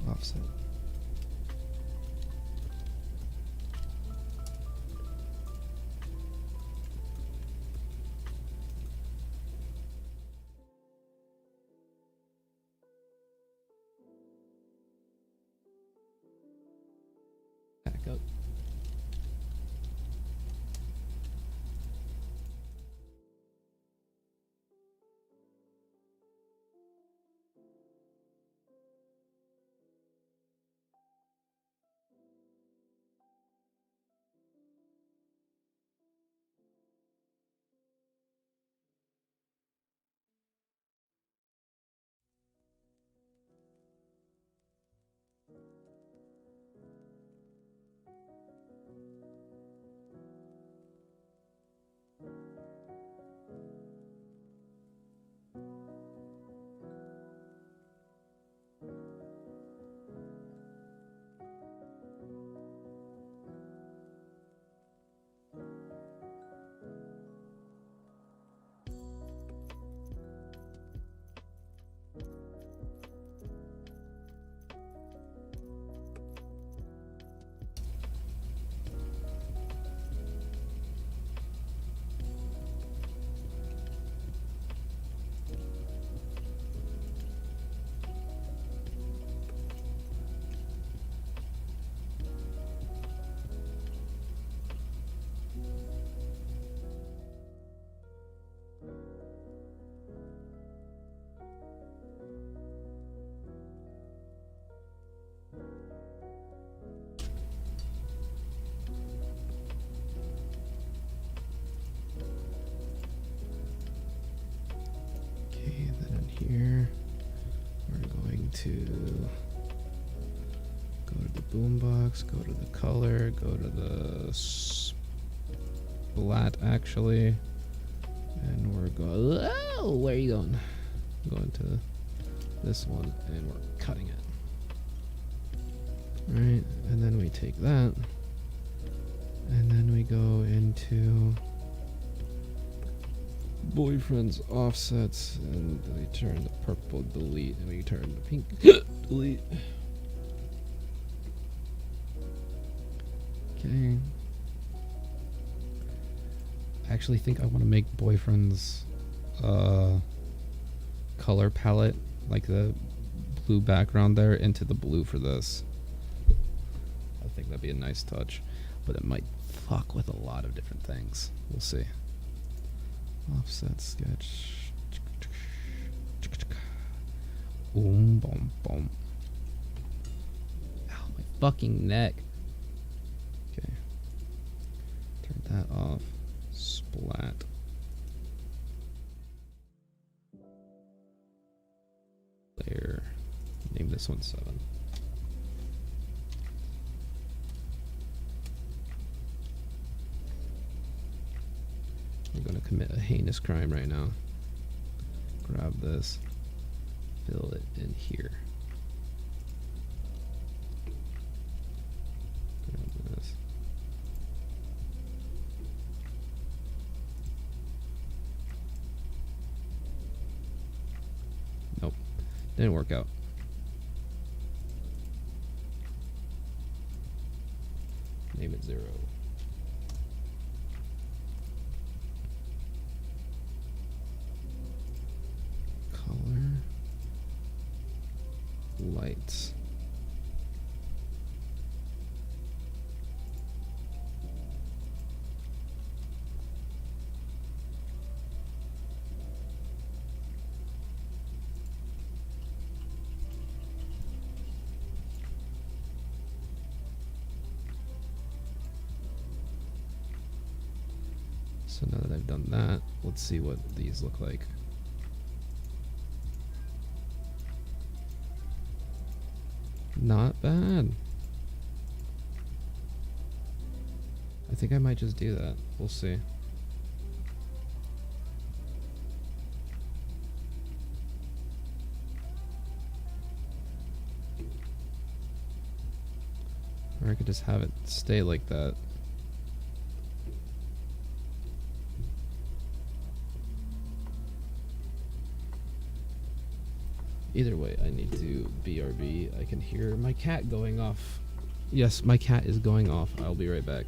Offset. Back up. Okay, then in here, we're going to go to the boombox, go to the color, go to the splat actually, and we're going. Oh, where are you going? I'm going to this one, and we're cutting it. Right, and then we take that, and then we go into boyfriend's offsets, and we turn the purple delete, and we turn the pink delete. Okay. I actually think I want to make boyfriend's color palette, like the blue background there, into the blue for this. I think that'd be a nice touch, but it might fuck with a lot of different things. We'll see. Offset sketch. Boom, boom, boom. Ow, my fucking neck. Okay. Turn that off. Splat. Layer. Name this one 7. I'm gonna commit a heinous crime right now. Grab this, fill it in here. Grab this. Nope, didn't work out. Name it 0. Lights. So now that I've done that, let's see what these look like. Not bad. I think I might just do that. We'll see. Or I could just have it stay like that. Either way, I need to BRB. I can hear my cat going off. Yes, my cat is going off. I'll be right back.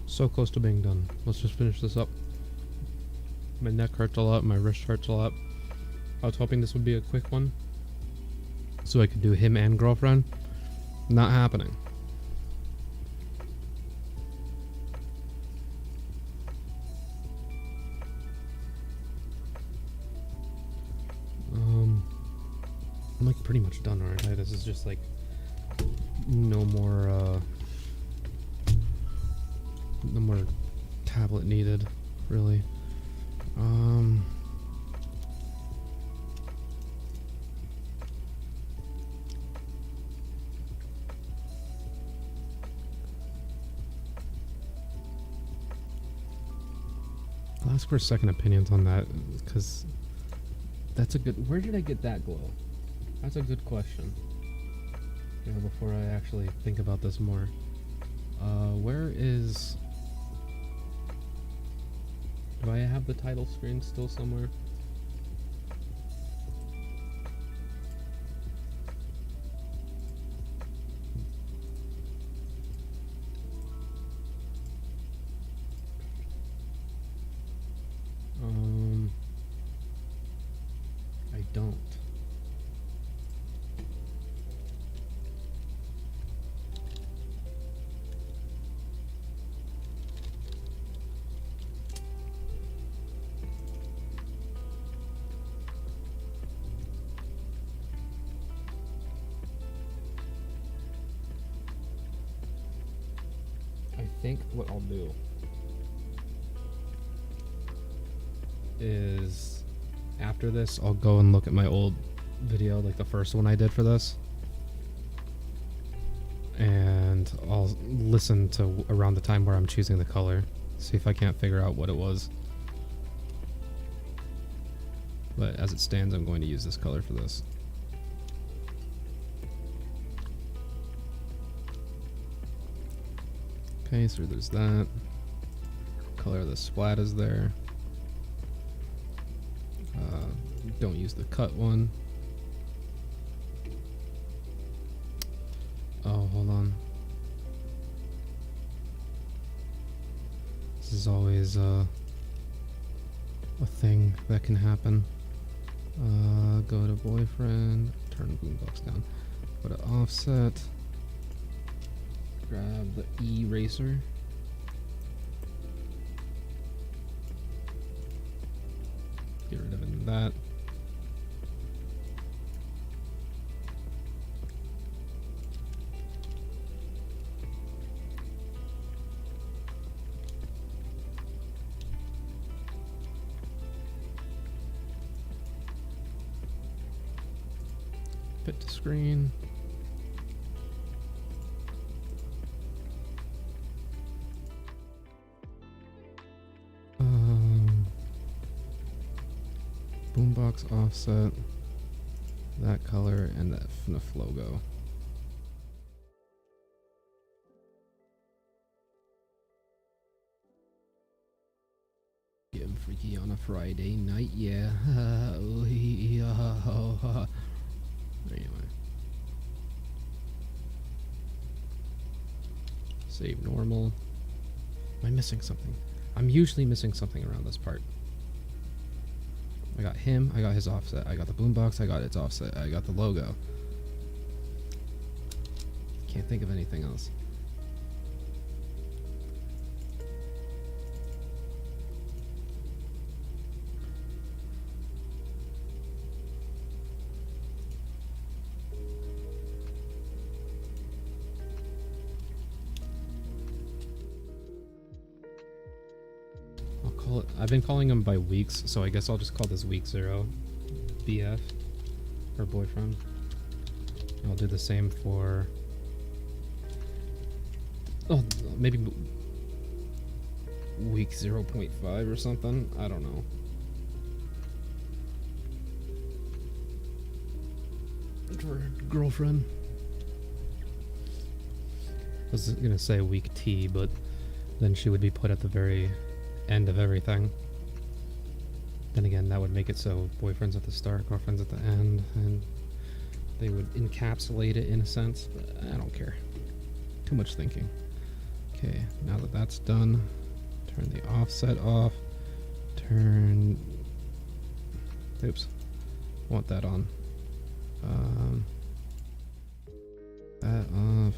So close to being done. Let's just finish this up. My neck hurts a lot. My wrist hurts a lot. I was hoping this would be a quick one, so I could do him and girlfriend. Not happening. I'm like pretty much done, aren't I? This is just like no more tablet needed, really. I'll ask for second opinions on that, because that's a good... Where did I get that glow? That's a good question. You know, before I actually think about this more. Where is... Do I have the title screen still somewhere? I don't. I think what I'll do is after this I'll go and look at my old video, like the first one I did for this, and I'll listen to around the time where I'm choosing the color, see if I can't figure out what it was. But as it stands, I'm going to use this color for this. Okay, so there's that. Color of the splat is there. Don't use the cut one. Oh, hold on. This is always a thing that can happen. Go to boyfriend, turn boombox down. Go to offset. Grab the eraser. Get rid of that. Fit to screen. Boombox offset, that color, and that FNAF logo. Getting freaky on a Friday night, yeah. Anyway. Save normal. Am I missing something? I'm usually missing something around this part. I got him, I got his offset, I got the boombox, I got its offset, I got the logo. Can't think of anything else. I've been calling them by weeks, so I guess I'll just call this week 0 BF or boyfriend. I'll do the same for maybe week 0.5 or something. I don't know. For girlfriend. I was gonna say week T, but then she would be put at the very end of everything. Then again, that would make it so boyfriend's at the start, girlfriend's at the end, and they would encapsulate it in a sense, but I don't care. Too much thinking. Okay, now that that's done, turn the offset off. Turn. Oops. Want that on. That off.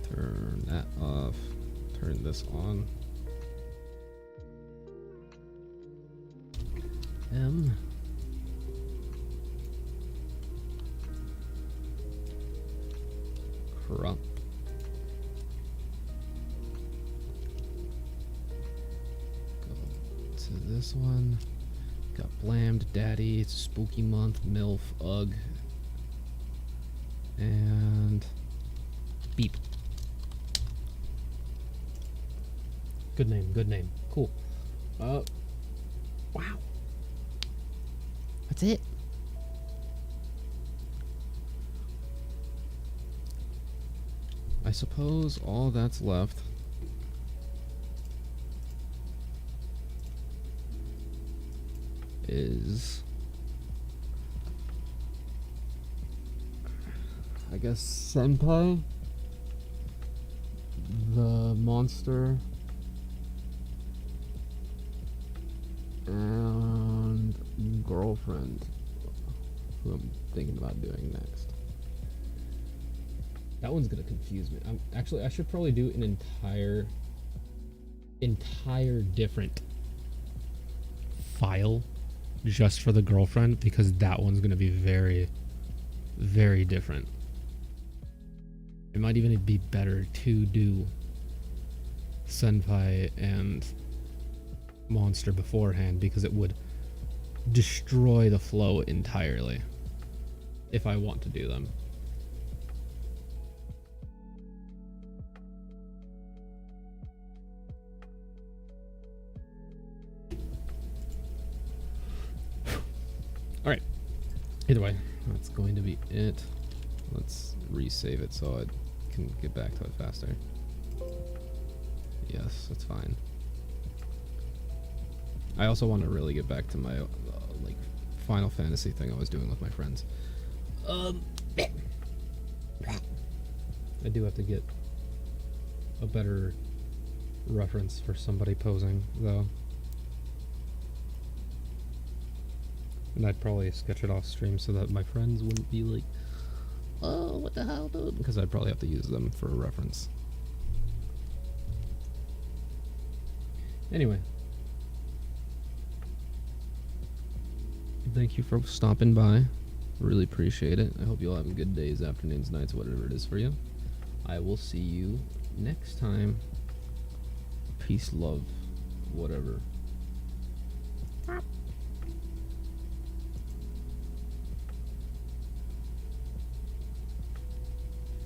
Turn that off. Turn this on. M. Crop. Go to this one. Got Blammed, Daddy, it's a spooky month, MILF, UGG, and Beep. Good name, good name. Cool. Wow. That's it. I suppose all that's left is, I guess, Senpai, the monster, and girlfriend, who I'm thinking about doing next. That one's gonna confuse me. Actually, I should probably do an entire different file just for the girlfriend, because that one's gonna be very, very different. It might even be better to do Senpai and monster beforehand, because it would destroy the flow entirely if I want to do them. Alright, either way, that's going to be it. Let's resave it so I can get back to it faster. Yes, that's fine. I also want to really get back to my like Final Fantasy thing I was doing with my friends. I do have to get a better reference for somebody posing, though. And I'd probably sketch it off stream so that my friends wouldn't be like, oh, what the hell, dude? Because I'd probably have to use them for a reference. Anyway. Thank you for stopping by. Really appreciate it. I hope you all have good days, afternoons, nights, whatever it is for you. I will see you next time. Peace, love, whatever.